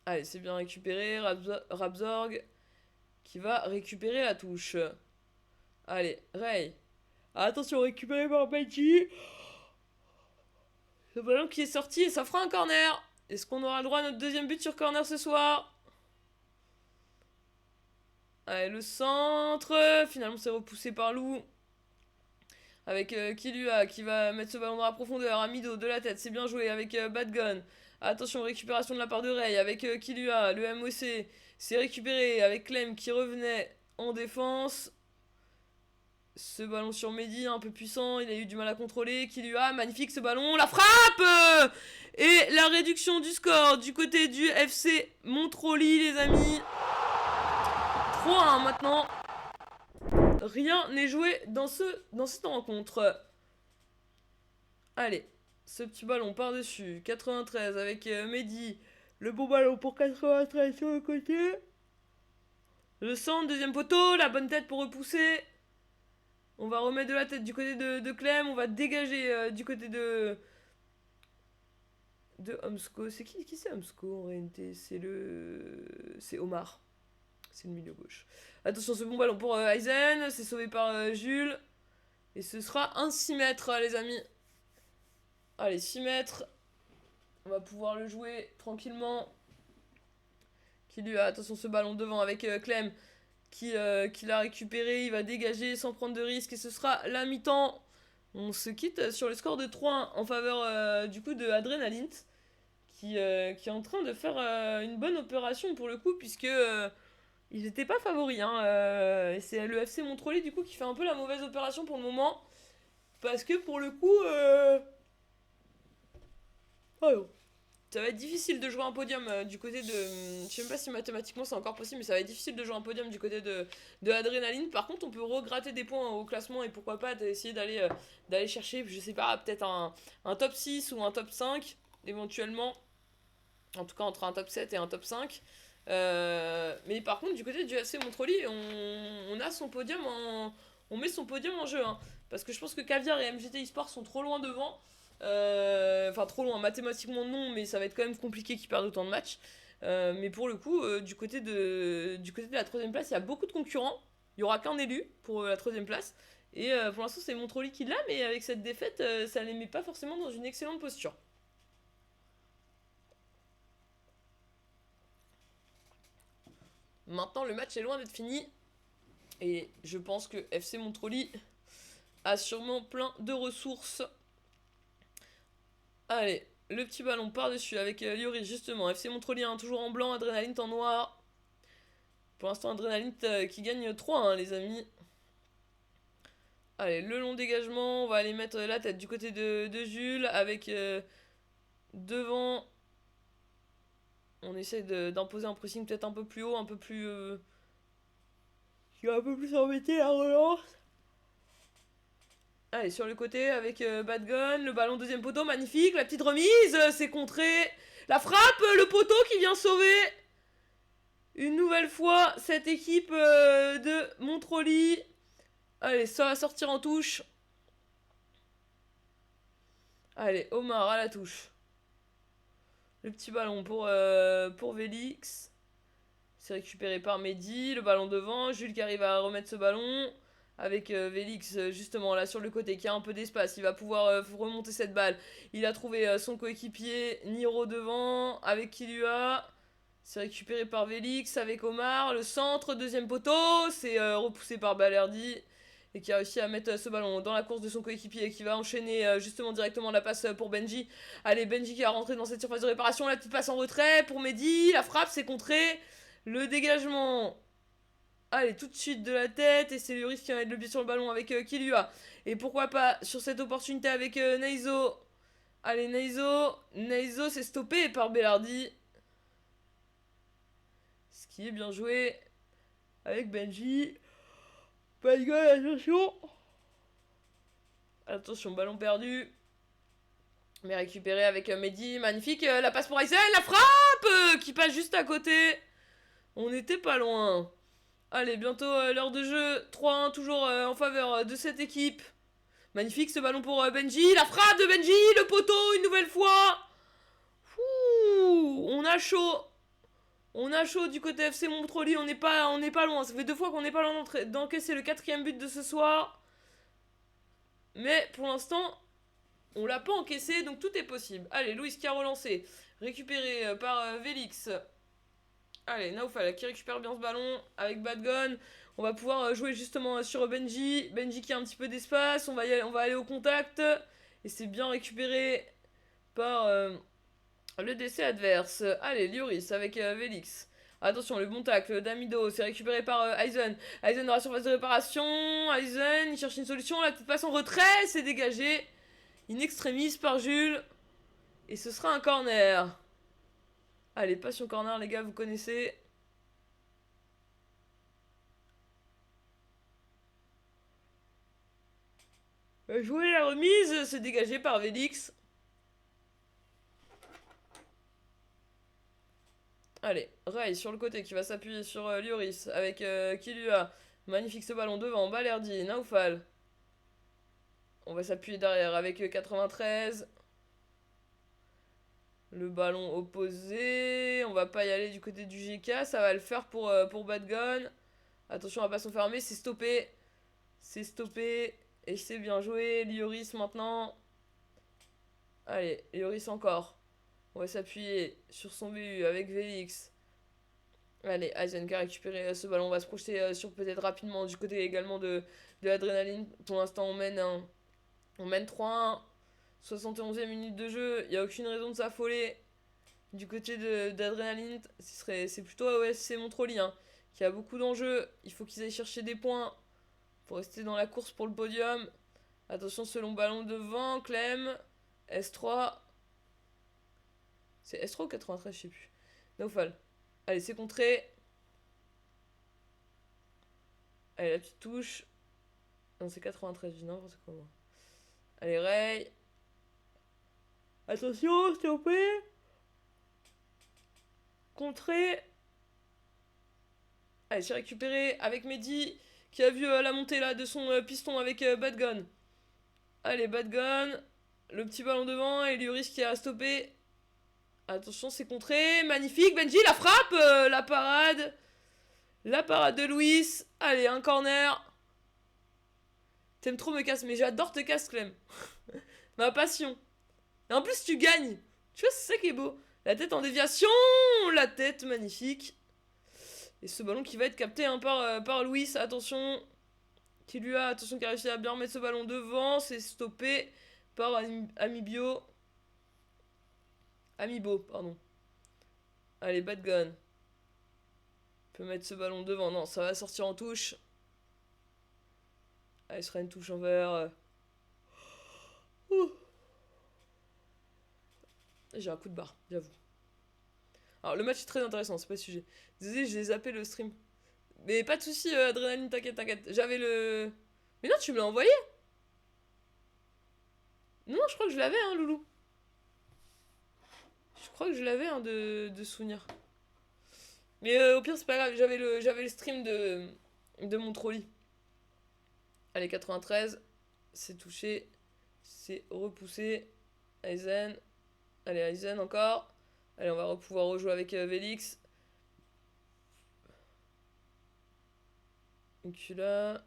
Allez, c'est bien récupéré. Rabzorg qui va récupérer la touche. Allez, Ray. Attention, récupéré par Benji. Le ballon qui est sorti et ça fera un corner. Est-ce qu'on aura le droit à notre deuxième but sur corner ce soir? Allez, le centre. Finalement, c'est repoussé par Lou. Avec Kilua qui va mettre ce ballon dans la profondeur. Amido de la tête, c'est bien joué avec Badgun. Attention, récupération de la part de Ray avec Kilua, le MOC. C'est récupéré avec Clem qui revenait en défense. Ce ballon sur Mehdi, un peu puissant, il a eu du mal à contrôler. Kilua, magnifique ce ballon, la frappe! Et la réduction du score du côté du FC Montroli, les amis. 3-1 maintenant. Rien n'est joué dans cette rencontre. Allez, ce petit ballon par-dessus. 93 avec Mehdi. Le bon ballon pour 93 sur le côté. Le centre, deuxième poteau. La bonne tête pour repousser. On va remettre de la tête du côté de Clem. On va dégager du côté de Omsko. C'est qui c'est Omsko en réalité? C'est Omar. C'est le milieu gauche. Attention, ce bon ballon pour Aizen. C'est sauvé par Jules. Et ce sera un 6 mètres, les amis. Allez, 6 mètres. On va pouvoir le jouer tranquillement. Qui lui a, attention, ce ballon devant avec Clem. Qui l'a récupéré. Il va dégager sans prendre de risque. Et ce sera la mi-temps. On se quitte sur le score de 3-1 en faveur du coup de Adrénaline. Qui est en train de faire une bonne opération pour le coup. Puisque... ils n'étaient pas favoris, et c'est le FC Montroli du coup qui fait un peu la mauvaise opération pour le moment. Parce que pour le coup, ça va être difficile de jouer un podium du côté de... Je sais même pas si mathématiquement c'est encore possible, mais ça va être difficile de jouer un podium du côté de Adrénaline. Par contre, on peut regratter des points au classement et pourquoi pas essayer d'aller chercher, je sais pas, peut-être un top 6 ou un top 5, éventuellement. En tout cas, entre un top 7 et un top 5. Mais par contre, du côté du FC Montroli, on a son podium on met son podium en jeu. Parce que je pense que Caviar et MGT Esport sont trop loin devant. Enfin, trop loin, mathématiquement non, mais ça va être quand même compliqué qu'ils perdent autant de matchs. Mais pour le coup, du côté de la troisième place, il y a beaucoup de concurrents. Il n'y aura qu'un élu pour la troisième place. Et pour l'instant, c'est Montroli qui l'a, mais avec cette défaite, ça ne les met pas forcément dans une excellente posture. Maintenant, le match est loin d'être fini. Et je pense que FC Montroli a sûrement plein de ressources. Allez, le petit ballon par-dessus avec Lioris, justement. FC Montroli toujours en blanc, Adrénaline en noir. Pour l'instant, Adrénaline qui gagne 3-1, les amis. Allez, le long dégagement. On va aller mettre la tête du côté de Jules avec devant... On essaie d'imposer un pressing peut-être un peu plus haut, un peu plus... qui va un peu plus embêter la relance. Allez, sur le côté avec Badgun, le ballon deuxième poteau, magnifique, la petite remise, c'est contré. La frappe, le poteau qui vient sauver. Une nouvelle fois, cette équipe de Montroli. Allez, ça va sortir en touche. Allez, Omar à la touche. Le petit ballon pour Vélix. C'est récupéré par Mehdi. Le ballon devant. Jules qui arrive à remettre ce ballon. avec Vélix, justement, là sur le côté, qui a un peu d'espace. Il va pouvoir remonter cette balle. Il a trouvé son coéquipier Niro devant, avec Killua. C'est récupéré par Vélix avec Omar. Le centre, deuxième poteau. C'est repoussé par Balerdi. Et qui a réussi à mettre ce ballon dans la course de son coéquipier. Qui va enchaîner justement directement la passe pour Benji. Allez, Benji qui a rentré dans cette surface de réparation. La petite passe en retrait pour Mehdi. La frappe, c'est contré. Le dégagement. Allez, tout de suite de la tête. Et c'est Lloris qui va mettre le pied sur le ballon avec Killua. Et pourquoi pas sur cette opportunité avec Neizo. Allez, Neizo. Neizo c'est stoppé par Belardi. Ce qui est bien joué. Avec Benji. Pas de gueule, attention. Attention, ballon perdu. Mais récupéré avec Mehdi. Magnifique. La passe pour Aizen. La frappe qui passe juste à côté. On n'était pas loin. Allez, bientôt l'heure de jeu. 3-1 toujours en faveur de cette équipe. Magnifique ce ballon pour Benji. La frappe de Benji. Le poteau une nouvelle fois. Ouh, on a chaud. On a chaud du côté FC Montroli. On n'est pas loin. Ça fait 2 fois qu'on n'est pas loin d'encaisser le 4e but de ce soir. Mais pour l'instant, on l'a pas encaissé. Donc tout est possible. Allez, Luis qui a relancé. Récupéré par Vélix. Allez, Naufal qui récupère bien ce ballon avec Badgun. On va pouvoir jouer justement sur Benji. Benji qui a un petit peu d'espace. On va aller au contact. Et c'est bien récupéré par le décès adverse. Allez, Lloris avec Vélix. Attention, le bon tacle d'Amido. C'est récupéré par Aizen. Aizen dans la surface de réparation. Aizen, il cherche une solution. La petite passe en retrait. C'est dégagé. In extremis par Jules. Et ce sera un corner. Allez, passion corner, les gars, vous connaissez. Jouer la remise, c'est dégagé par Vélix. Allez, Ray sur le côté qui va s'appuyer sur Lloris avec Killua. Magnifique ce ballon devant, Balerdi, Naufal. On va s'appuyer derrière avec 93. Le ballon opposé. On va pas y aller du côté du GK. Ça va le faire pour Badgun. Attention à pas s'enfermer. C'est stoppé. C'est stoppé. Et c'est bien joué. Lloris maintenant. Allez, Lloris encore. On va s'appuyer sur son BU avec Vélix. Allez, Aizen qui a récupéré ce ballon. On va se projeter sur peut-être rapidement du côté également de l'adrénaline. Pour l'instant, on mène 3-1. 71e minute de jeu, il n'y a aucune raison de s'affoler du côté d'Adrénaline. C'est plutôt AOSC Montroli qui a beaucoup d'enjeux. Il faut qu'ils aillent chercher des points pour rester dans la course pour le podium. Attention, ce long ballon devant, Clem. S3. C'est S3 ou 93, je sais plus. Naufal. Allez, c'est contré. Allez, la petite touche. Non, c'est 93, je dis n'importe quoi. Allez, Ray. Attention, s'il vous plaît. Contré. Allez, c'est récupéré avec Mehdi qui a vu la montée là de son piston avec Badgun. Allez, Badgun. Le petit ballon devant et Lloris qui a stoppé. Attention, c'est contré. Magnifique, Benji, la frappe. La parade. La parade de Luis. Allez, un corner. T'aimes trop me casser, mais j'adore te casser, Clem. Ma passion. Et en plus, tu gagnes. Tu vois, c'est ça qui est beau. La tête en déviation. La tête, magnifique. Et ce ballon qui va être capté par Luis. Attention. Attention, qui a réussi à bien remettre ce ballon devant. C'est stoppé par Amibo, pardon. Allez, Badgun. Peut mettre ce ballon devant. Non, ça va sortir en touche. Allez, ce sera une touche envers. J'ai un coup de barre, j'avoue. Alors, le match est très intéressant, c'est pas le sujet. Désolé, j'ai zappé le stream. Mais pas de soucis, Adrénaline, t'inquiète. J'avais le... Mais non, tu me l'as envoyé? Non, je crois que je l'avais, loulou. Je crois que je l'avais, de souvenir. Mais au pire, c'est pas grave, j'avais le stream de mon trolley. Allez, 93. C'est touché. C'est repoussé. Aizen. Allez, Aizen encore. Allez, on va pouvoir rejouer avec Vélix. Incula.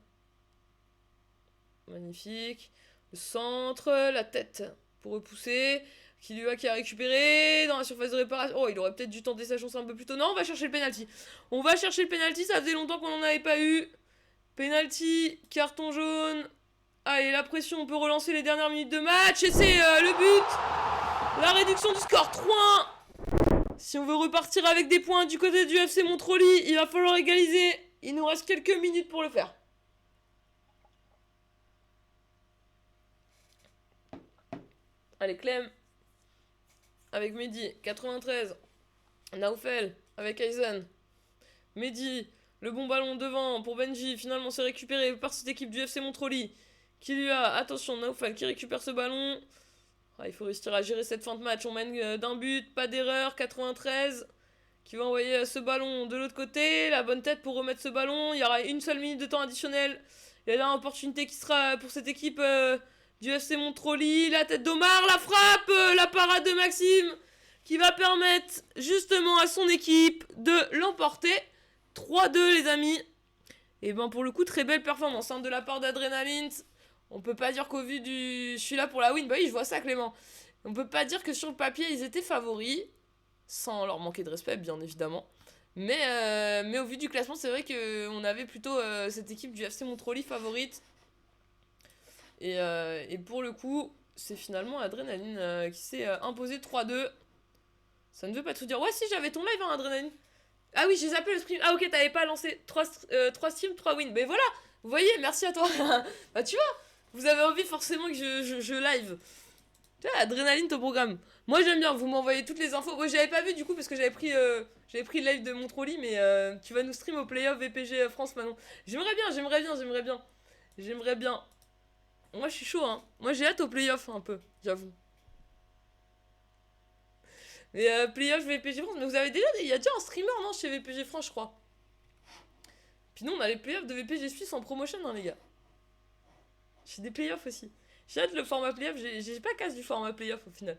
magnifique. Le centre, la tête pour repousser. Killua qui a récupéré dans la surface de réparation. Oh, il aurait peut-être dû tenter sa chance un peu plus tôt. Non, on va chercher le penalty. On va chercher le penalty, ça faisait longtemps qu'on n'en avait pas eu. Penalty, carton jaune. Allez, la pression, on peut relancer les dernières minutes de match. Et c'est le but. La réduction du score, 3-1. Si on veut repartir avec des points du côté du FC Montroli, il va falloir égaliser. Il nous reste quelques minutes pour le faire. Allez, Clem. Avec Mehdi, 93. Naoufel, avec Aizen. Mehdi, le bon ballon devant pour Benji. Finalement, c'est récupéré par cette équipe du FC Montroli. Qui lui a, attention, Naoufel qui récupère ce ballon. Ah, il faut réussir à gérer cette fin de match. On mène d'un but, pas d'erreur. 93 qui va envoyer ce ballon de l'autre côté. La bonne tête pour remettre ce ballon. Il y aura une seule minute de temps additionnel. Il y a là une opportunité qui sera pour cette équipe du FC Montroli. La tête d'Omar, la frappe, la parade de Maxime qui va permettre justement à son équipe de l'emporter. 3-2 les amis. Et ben pour le coup, très belle performance de la part d'Adrenaline. On peut pas dire qu'au vu du... Je suis là pour la win. Bah oui, je vois ça, Clément. On peut pas dire que sur le papier, ils étaient favoris. Sans leur manquer de respect, bien évidemment. Mais au vu du classement, c'est vrai qu'on avait plutôt cette équipe du FC Montroli favorite. Et pour le coup, c'est finalement Adrenaline qui s'est imposé 3-2. Ça ne veut pas tout dire. Ouais, si, j'avais ton live, Adrenaline. Ah oui, j'ai zappé le stream. Ah ok, t'avais pas lancé 3 streams, 3 wins. Mais voilà, vous voyez, merci à toi. Bah tu vois, vous avez envie forcément que je live. Tu vois, Adrénaline ton programme. Moi j'aime bien, vous m'envoyez toutes les infos. Moi j'avais pas vu du coup parce que j'avais pris le live de Montroli, mais tu vas nous stream au playoff VPG France maintenant. J'aimerais bien. Moi je suis chaud, hein. Moi j'ai hâte au playoff un peu, j'avoue. Mais playoff VPG France, mais vous avez déjà... Il y a déjà un streamer, non, chez VPG France, je crois. Puis nous, on a les playoffs de VPG Suisse en promotion, hein, les gars. J'ai des playoffs aussi. J'ai hâte le format playoff, j'ai pas casse du format playoff au final.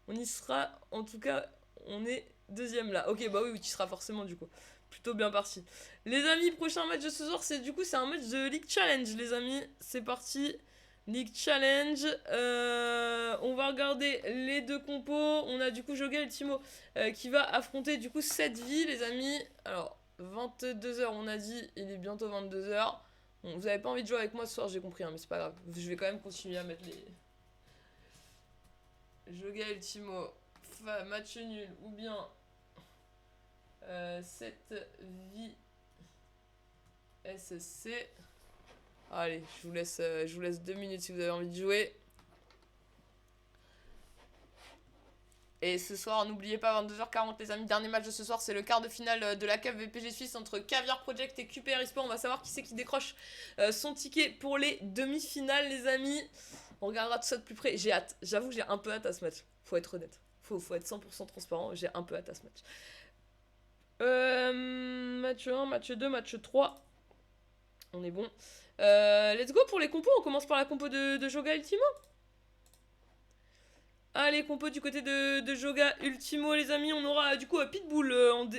On y sera, en tout cas, on est deuxième là. Ok, bah oui, tu seras forcément du coup. Plutôt bien parti. Les amis, prochain match de ce soir, c'est un match de League Challenge, les amis. C'est parti. League Challenge, on va regarder les deux compos. On a du coup Joga Ultimo qui va affronter du coup cette vie les amis. Alors 22h on a dit, il est bientôt 22h. Bon, vous avez pas envie de jouer avec moi ce soir, j'ai compris, hein, mais c'est pas grave. Je vais quand même continuer à mettre les... Joga Ultimo, match nul ou bien cette vie SSC. Allez, je vous laisse 2 minutes si vous avez envie de jouer. Et ce soir, n'oubliez pas, 22h40 les amis, dernier match de ce soir, c'est le quart de finale de la CAF VPG Suisse entre Caviar Project et QPR eSport. On va savoir qui c'est qui décroche son ticket pour les demi-finales les amis. On regardera tout ça de plus près. J'ai hâte, j'avoue que j'ai un peu hâte à ce match. Faut être honnête, faut être 100% transparent, j'ai un peu hâte à ce match. Match 1, match 2, match 3. On est bon. Let's go pour les compos. On commence par la compo de Joga Ultimo. Allez, compo du côté de Joga Ultimo, les amis. On aura du coup Pitbull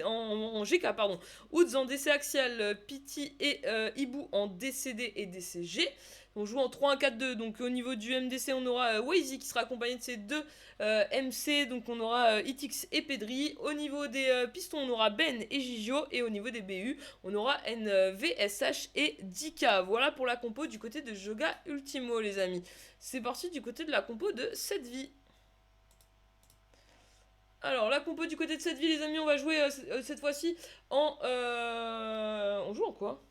en GK, pardon. Woods en DC axial, Pity et Ibu en DCD et DCG. On joue en 3-1-4-2. Donc au niveau du MDC, on aura Wazy qui sera accompagné de ses deux MC. Donc on aura Itix et Pedri. Au niveau des pistons, on aura Ben et Gigio. Et au niveau des BU, on aura NVSH et Dika. Voilà pour la compo du côté de Joga Ultimo, les amis. C'est parti du côté de la compo de cette vie. Alors, la compo du côté de cette vie, les amis, on va jouer cette fois-ci en... On joue en quoi?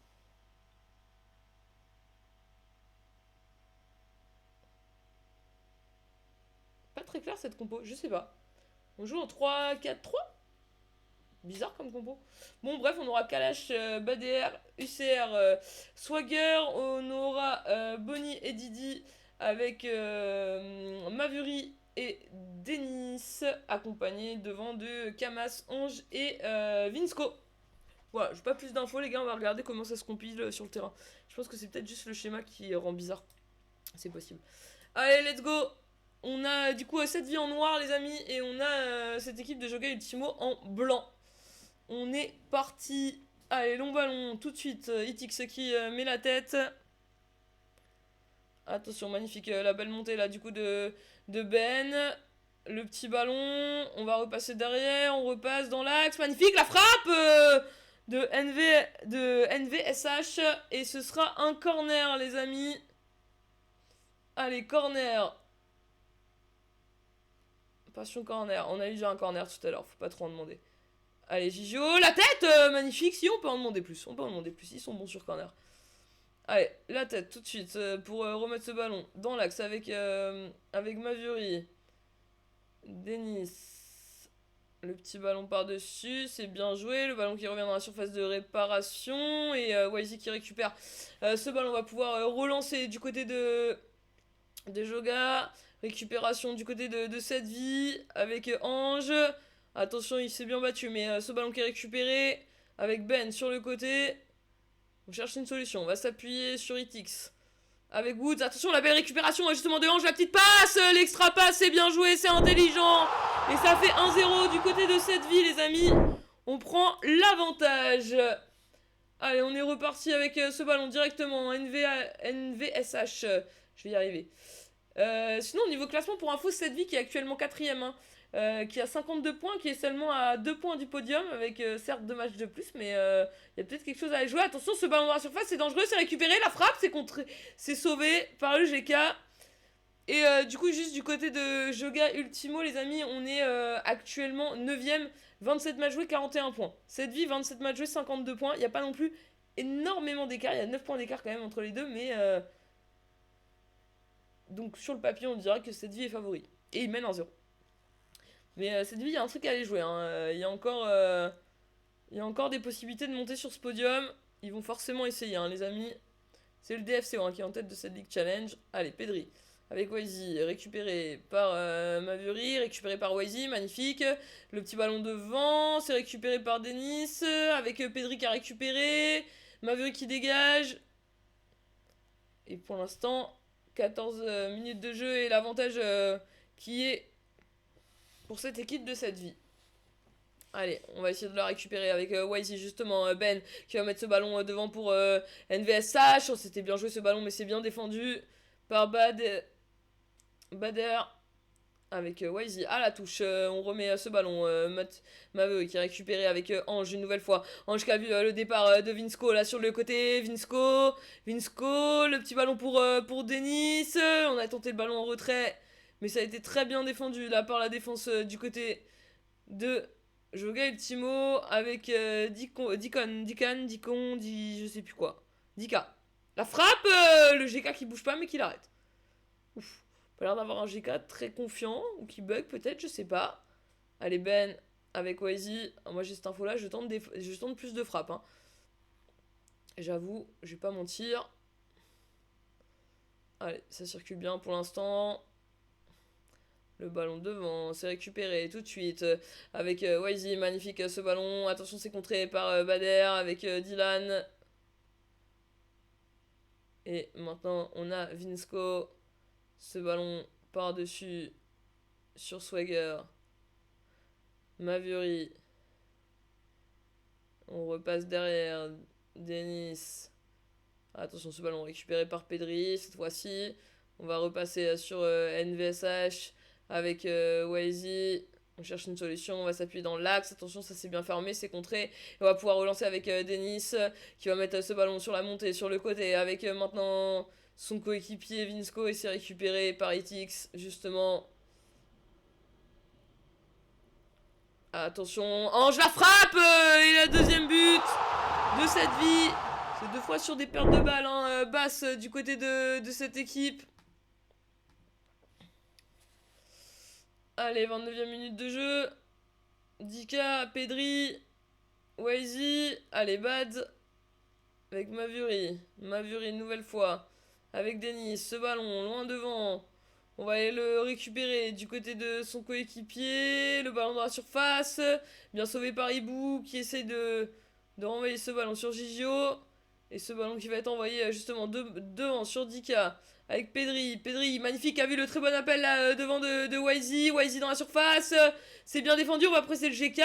Pas très clair cette compo, je sais pas. On joue en 3-4-3? Bizarre comme compo. Bon, bref, on aura Kalash, Bader, UCR, Swagger. On aura Bonnie et Didi avec Mavuri et Denis, accompagné devant de Kamas, Ange et Vinsco. Voilà, j'ai pas plus d'infos les gars, on va regarder comment ça se compile sur le terrain. Je pense que c'est peut-être juste le schéma qui rend bizarre. C'est possible. Allez, let's go. On a du coup cette vie en noir les amis, et on a cette équipe de Joga Ultimo en blanc. On est parti. Allez, long ballon, tout de suite. Itix qui met la tête. Attention, magnifique, la belle montée là du coup de Ben. Le petit ballon, on va repasser derrière, on repasse dans l'axe, magnifique, la frappe de NVSH, et ce sera un corner les amis. Allez, corner. Passion corner, on a eu déjà un corner tout à l'heure, faut pas trop en demander. Allez, Gigio, la tête, magnifique, si on peut en demander plus, ils sont bons sur corner. Allez, la tête tout de suite pour remettre ce ballon dans l'axe avec Mavuri. Denis. Le petit ballon par-dessus, c'est bien joué. Le ballon qui revient dans la surface de réparation. Et Waizy qui récupère ce ballon. On va pouvoir relancer du côté de Joga. Récupération du côté de cette vie avec Ange. Attention, il s'est bien battu. Mais ce ballon qui est récupéré avec Ben sur le côté. On cherche une solution. On va s'appuyer sur Itix. Avec Woods, attention la belle récupération justement de Ange, la petite passe, l'extra passe, c'est bien joué, c'est intelligent. Et ça fait 1-0 du côté de cette vie les amis. On prend l'avantage. Allez, on est reparti avec ce ballon directement, NVSH, je vais y arriver. Sinon au niveau classement pour info, cette vie qui est actuellement 4ème, hein, qui a 52 points, qui est seulement à 2 points du podium, avec certes 2 matchs de plus, mais il y a peut-être quelque chose à aller jouer. Attention, ce ballon dans la surface, c'est dangereux, c'est récupéré, la frappe, c'est sauvé par le GK. Et du coup, juste du côté de Joga Ultimo, les amis, on est actuellement 9ème, 27 matchs joués, 41 points. Cette vie, 27 matchs joués, 52 points. Il n'y a pas non plus énormément d'écart, il y a 9 points d'écart quand même entre les deux, mais donc sur le papier, on dirait que cette vie est favori. Et il mène 1-0. Mais cette vie, il y a un truc à aller jouer. Hein. Il y a encore des possibilités de monter sur ce podium. Ils vont forcément essayer, hein, les amis. C'est le DFCO hein, qui est en tête de cette League Challenge. Allez, Pedri. Avec Waizy, récupéré par Mavuri, récupéré par Waizy, magnifique. Le petit ballon devant, c'est récupéré par Denis. Avec Pedri qui a récupéré. Mavuri qui dégage. Et pour l'instant, 14 minutes de jeu et l'avantage qui est pour cette équipe de cette vie. Allez, on va essayer de la récupérer avec Waizy justement. Ben qui va mettre ce ballon devant pour NVSH. Oh, c'était bien joué ce ballon, mais c'est bien défendu par Bader. Avec Waizy à la touche. On remet ce ballon. Maveux qui est récupéré avec Ange une nouvelle fois. Ange qui a vu le départ de Vinsco là sur le côté. Vinsco, le petit ballon pour Denis. On a tenté le ballon en retrait. Mais ça a été très bien défendu là par la défense du côté de Joga Ultimo avec je sais plus quoi. Dika. La frappe, le GK qui bouge pas mais qui l'arrête. Ouf. Pas l'air d'avoir un GK très confiant ou qui bug peut-être, je sais pas. Allez Ben avec Waizy. Moi j'ai cette info là, je tente plus de frappes. Hein. J'avoue, je vais pas mentir. Allez, ça circule bien pour l'instant. Le ballon devant, c'est récupéré tout de suite avec Waizy, magnifique ce ballon. Attention, c'est contré par Bader avec Dylan. Et maintenant, on a Vinsco. Ce ballon par-dessus sur Swagger. Mavuri. On repasse derrière. Denis. Attention, ce ballon récupéré par Pedri cette fois-ci. On va repasser sur NVSH. Avec Waizy, on cherche une solution, on va s'appuyer dans l'axe, attention ça c'est bien fermé, c'est contré, et on va pouvoir relancer avec Denis qui va mettre ce ballon sur la montée, sur le côté, avec maintenant son coéquipier Vinsco et c'est récupéré par Itix justement. Attention, Ange la frappe et la deuxième but de cette vie, c'est 2 fois sur des pertes de balles hein, basses du côté de cette équipe. Allez, 29e minute de jeu. Dika, Pedri, Waizy. Allez, Bad. Avec Mavuri. Mavuri une nouvelle fois. Avec Denis. Ce ballon, loin devant. On va aller le récupérer du côté de son coéquipier. Le ballon dans la surface. Bien sauvé par Ibou qui essaye de renvoyer ce ballon sur Gigio. Et ce ballon qui va être envoyé justement devant sur Dika. Avec Pedri, magnifique, a vu le très bon appel là devant de Waizy. Waizy dans la surface, c'est bien défendu, on va presser le GK.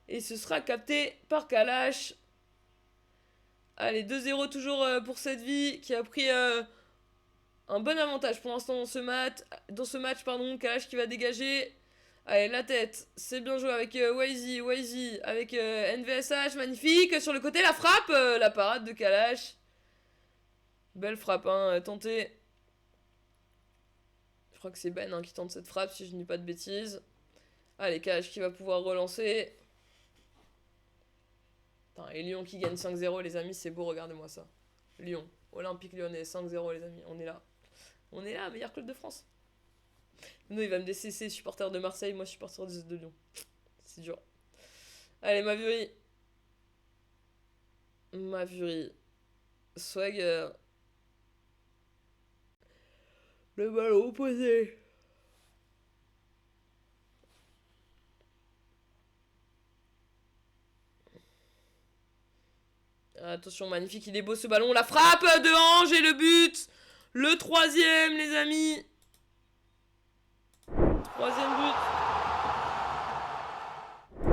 Et ce sera capté par Kalash. Allez, 2-0 toujours pour cette vie qui a pris un bon avantage pour l'instant dans ce match, pardon. Kalash qui va dégager. Allez, la tête, c'est bien joué avec Wise, avec NVSH, magnifique. Sur le côté, la frappe, la parade de Kalash. Belle frappe, hein, tentée. Je crois que c'est Ben qui tente cette frappe, si je ne dis pas de bêtises. Allez, Kalash qui va pouvoir relancer. Putain, et Lyon qui gagne 5-0, les amis, c'est beau, regardez-moi ça. Lyon, Olympique Lyonnais, 5-0, les amis, on est là. On est là, meilleur club de France. Nous, il va me décesser, supporter de Marseille, moi, supporter de Lyon. C'est dur. Allez, Mavurie. Swagger. Le ballon opposé. Attention, magnifique, il est beau ce ballon. La frappe de Ange et le but. Le troisième, les amis.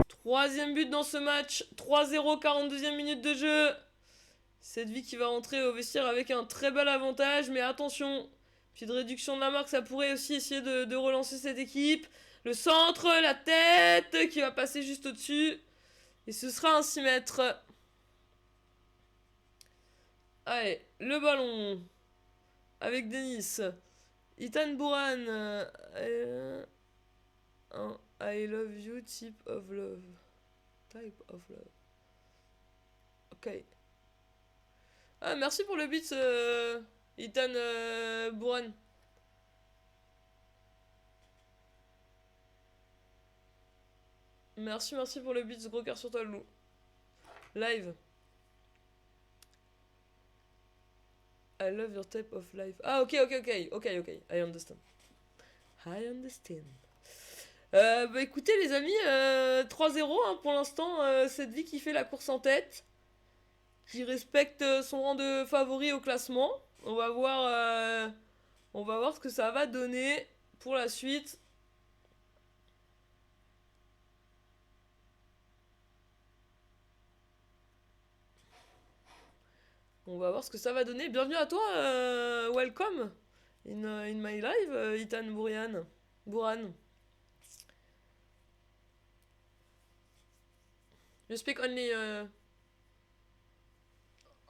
Troisième but dans ce match. 3-0, 42e minute de jeu. Cette vie qui va rentrer au vestiaire avec un très bel avantage. Mais attention, petite réduction de la marque, ça pourrait aussi essayer de relancer cette équipe. Le centre, la tête qui va passer juste au-dessus. Et ce sera un 6 mètres. Allez, le ballon. Avec Denis. Ethan Bouran. I love you, type of love. Type of love. Ok. Ah, merci pour le beat, Ethan Bouran. Merci pour le beat, gros cœur sur toi, le loup. Live. I love your type of life. Ah, ok. I understand. Bah écoutez les amis, 3-0 hein, pour l'instant, cette vie qui fait la course en tête, qui respecte son rang de favori au classement. On va voir ce que ça va donner pour la suite. On va voir ce que ça va donner. Bienvenue à toi, welcome in my live, Ethan Bouran. You speak only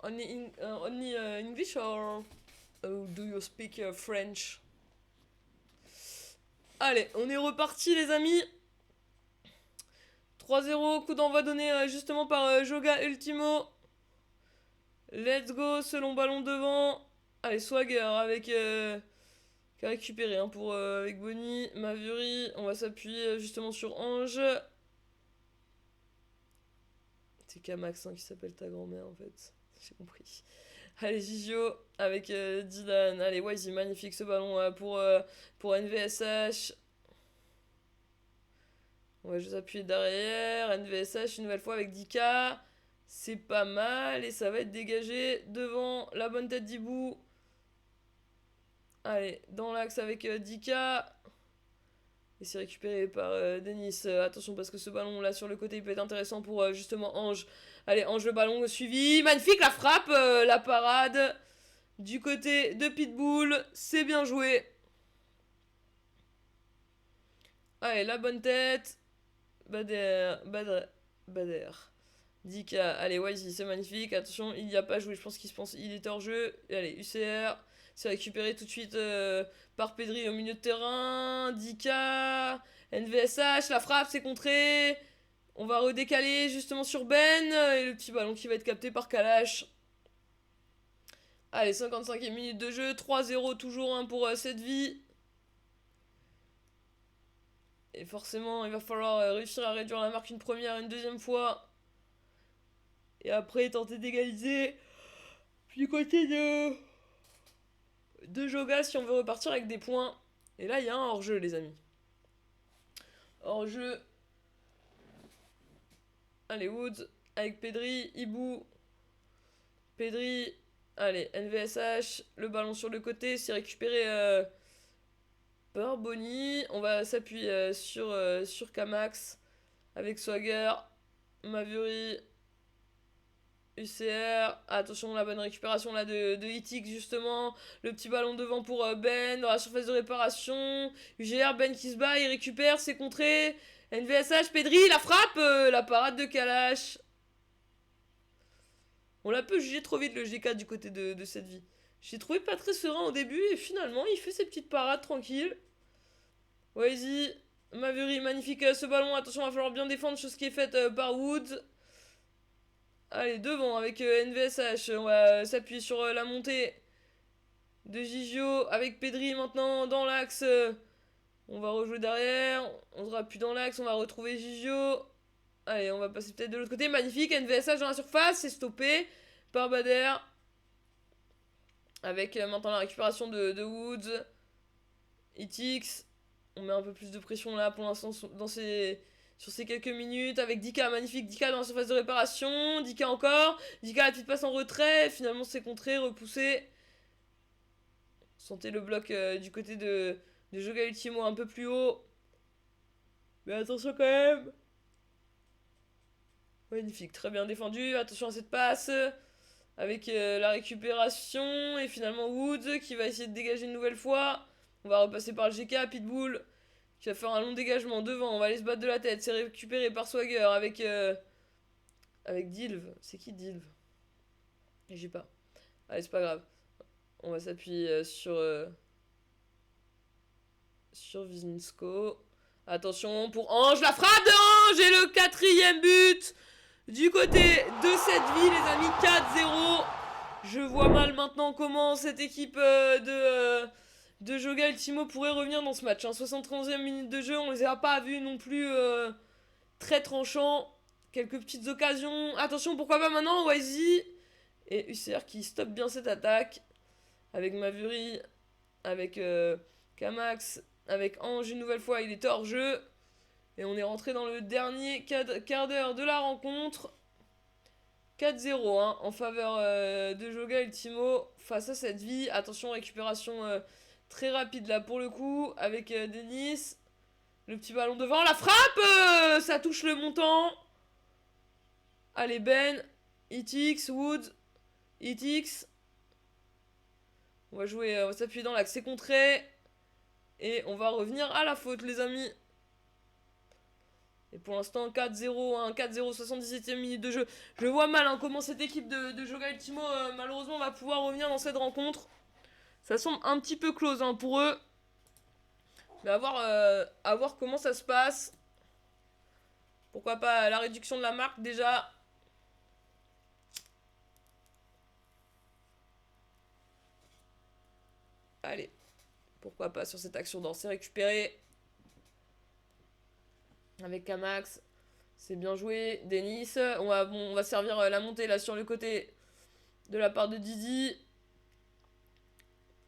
English or do you speak French? Allez, on est reparti les amis. 3-0, coup d'envoi donné justement par Joga Ultimo. Let's go, selon ballon devant. Allez, Swagger avec qui a récupéré hein, avec Bonnie, Mavurie. On va s'appuyer justement sur Ange. C'est Kamax hein, qui s'appelle ta grand-mère en fait. J'ai compris. Allez, Gigio avec Dylan. Allez, Wise, magnifique ce ballon pour NVSH. On va juste appuyer derrière. NVSH une nouvelle fois avec Dika. C'est pas mal. Et ça va être dégagé devant la bonne tête d'Ibou. Allez, dans l'axe avec Dika. Et c'est récupéré par Denis. Attention parce que ce ballon là sur le côté il peut être intéressant pour justement Ange. Allez, Ange le ballon suivi. Magnifique la frappe, la parade. Du côté de Pitbull. C'est bien joué. Allez, la bonne tête. Bader. Dika. Allez, Wise, c'est magnifique. Attention, il n'y a pas joué. Je pense qu'il était hors jeu. Allez, UCR. C'est récupéré tout de suite par Pedri au milieu de terrain. Dika. NVSH. La frappe, c'est contré. On va redécaler justement sur Ben. Et le petit ballon qui va être capté par Kalash. Allez, 55e minute de jeu. 3-0 toujours hein, pour cette vie. Et forcément, il va falloir réussir à réduire la marque une première, une deuxième fois. Et après, tenter d'égaliser. Puis du côté de Joga, si on veut repartir avec des points. Et là, il y a un hors-jeu, les amis. Hors-jeu. Allez, Woods avec Pedri, Ibou. Pedri. Allez, NVSH. Le ballon sur le côté, c'est récupéré par Bonnie. On va s'appuyer sur Kamax avec Swagger, Mavurie UCR, attention la bonne récupération là de Itix justement, le petit ballon devant pour Ben dans la surface de réparation, UGR, Ben qui se bat, il récupère, c'est contré, NVSH, Pedri, la frappe, la parade de Kalash. On l'a peu jugé trop vite le GK du côté de cette vie. J'ai trouvé pas très serein au début et finalement il fait ses petites parades tranquilles. Waizy, Mavery, magnifique ce ballon, attention il va falloir bien défendre, chose qui est faite par Woods. Allez, devant avec NVSH, on va s'appuyer sur la montée de Gigio avec Pedri maintenant dans l'axe. On va rejouer derrière, on sera plus dans l'axe, on va retrouver Gigio. Allez, on va passer peut-être de l'autre côté, magnifique, NVSH dans la surface, c'est stoppé par Bader. Avec maintenant la récupération de Woods, Itix. On met un peu plus de pression là pour l'instant sur ces quelques minutes avec Dika, magnifique Dika dans la surface de réparation, Dika encore, Dika la petite passe en retrait, finalement c'est contré, repoussé. Sentez le bloc du côté de Joga Ultimo un peu plus haut. Mais attention quand même. Magnifique, très bien défendu, attention à cette passe. Avec la récupération et finalement Woods qui va essayer de dégager une nouvelle fois. On va repasser par le GK, Pitbull qui va faire un long dégagement devant, on va aller se battre de la tête, c'est récupéré par Swagger avec Dilv. C'est qui Dilv? J'ai pas. Allez, c'est pas grave. On va s'appuyer sur Vizinsko. Attention pour Ange, la frappe de Ange et le 4e but du côté de cette vie, les amis, 4-0. Je vois mal maintenant comment cette équipe de Joga Ultimo pourrait revenir dans ce match. 71e minute de jeu, on les a pas vus non plus très tranchants. Quelques petites occasions. Attention, pourquoi pas maintenant, Waizy et UCR qui stoppe bien cette attaque. Avec Mavery, avec Kamax, avec Ange une nouvelle fois, il est hors jeu. Et on est rentré dans le dernier quart d'heure de la rencontre. 4-0 en faveur de Joga Ultimo face à cette vie. Attention, récupération très rapide là pour le coup. Avec Denis. Le petit ballon devant. La frappe ça touche le montant. Allez, Ben. Itix, Wood. Itix. On va jouer, on va s'appuyer dans l'axe contré. Et on va revenir à la faute, les amis. Et pour l'instant, 4-0, 4-0, 77e minute de jeu. Je vois mal comment cette équipe de Joga Ultimo, malheureusement, va pouvoir revenir dans cette rencontre. Ça semble un petit peu close pour eux. Mais à voir comment ça se passe. Pourquoi pas la réduction de la marque déjà. Allez, pourquoi pas sur cette action d'or, c'est récupéré. Avec Kamax, c'est bien joué. Denis, on va servir la montée là sur le côté de la part de Didi.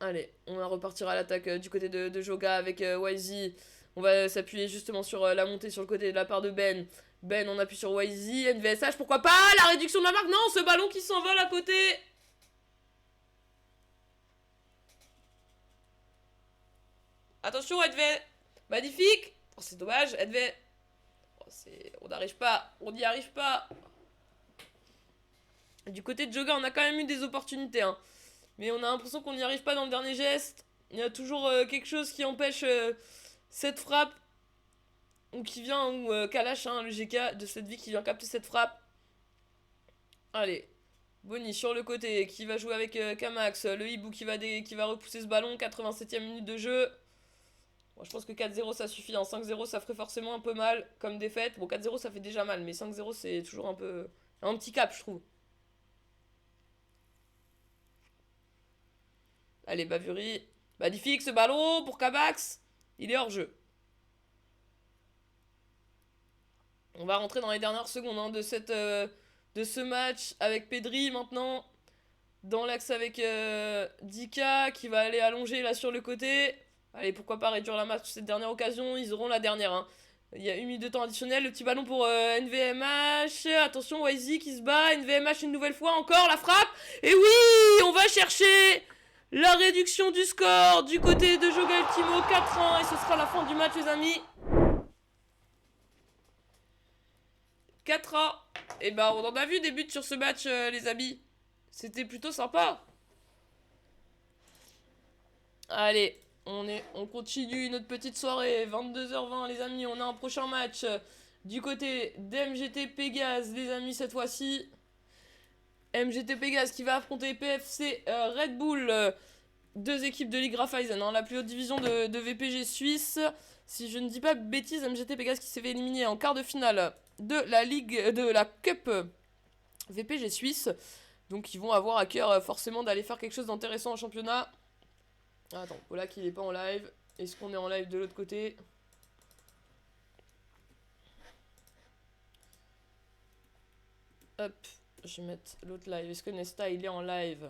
Allez, on va repartir à l'attaque du côté de Joga avec Waizy. On va s'appuyer justement sur la montée sur le côté de la part de Ben. Ben, on appuie sur Waizy, NVSH, pourquoi pas. La réduction de la marque, non, ce ballon qui s'envole à côté. Attention, Edve. Magnifique. Oh, c'est dommage, Edve. On n'arrive pas, on n'y arrive pas. Du côté de Joga, on a quand même eu des opportunités. Mais on a l'impression qu'on n'y arrive pas dans le dernier geste. Il y a toujours quelque chose qui empêche cette frappe. Ou qui vient, ou Kalash, le GK de cette vie qui vient capter cette frappe. Allez. Bonnie sur le côté qui va jouer avec Kamax. Le hibou qui va repousser ce ballon. 87e minute de jeu. Bon, je pense que 4-0 ça suffit. 5-0 ça ferait forcément un peu mal comme défaite. Bon, 4-0 ça fait déjà mal. Mais 5-0 c'est toujours un petit cap, je trouve. Allez, Bavuri. Magnifique ce ballon pour Kamax. Il est hors jeu. On va rentrer dans les dernières secondes de ce match avec Pedri maintenant. Dans l'axe avec Dika qui va aller allonger là sur le côté. Allez, pourquoi pas réduire la match cette dernière occasion. Ils auront la dernière. Il y a 1 minute de temps additionnel. Le petit ballon pour NVMH. Attention, Waizy qui se bat. NVMH une nouvelle fois. Encore la frappe. Et oui, on va chercher la réduction du score du côté de Joga Ultimo. 4-1 et ce sera la fin du match, les amis. 4-1. Et bah on en a vu des buts sur ce match les amis. C'était plutôt sympa. Allez, on continue notre petite soirée. 22h20 les amis, on a un prochain match du côté d'MGT Pégase les amis cette fois-ci. MGT Pégase qui va affronter PFC Red Bull. Deux équipes de Ligue Raiffeisen, hein, la plus haute division de VPG suisse. Si je ne dis pas bêtises, MGT Pégase qui s'est fait éliminer en quart de finale de la Cup VPG suisse. Donc ils vont avoir à cœur forcément d'aller faire quelque chose d'intéressant en championnat. Attends, Polak il est pas en live. Est-ce qu'on est en live de l'autre côté? Hop, je vais mettre l'autre live. Est-ce que Nesta il est en live?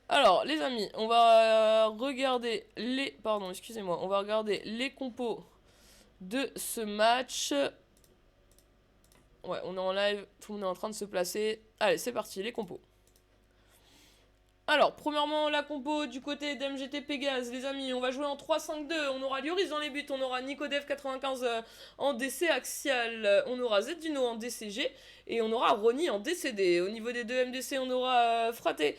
Alors, les amis, on va regarder les... Pardon, excusez-moi. On va regarder les compos de ce match. Ouais, on est en live. Tout le monde est en train de se placer. Allez, c'est parti, les compos. Alors, premièrement, la compo du côté d'MGT Pégase, les amis, on va jouer en 3-5-2, on aura Lloris dans les buts, on aura Nicodev95 en DC axial, on aura Zdino en DCG, et on aura Ronny en DCD. Au niveau des deux MDC, on aura Fraté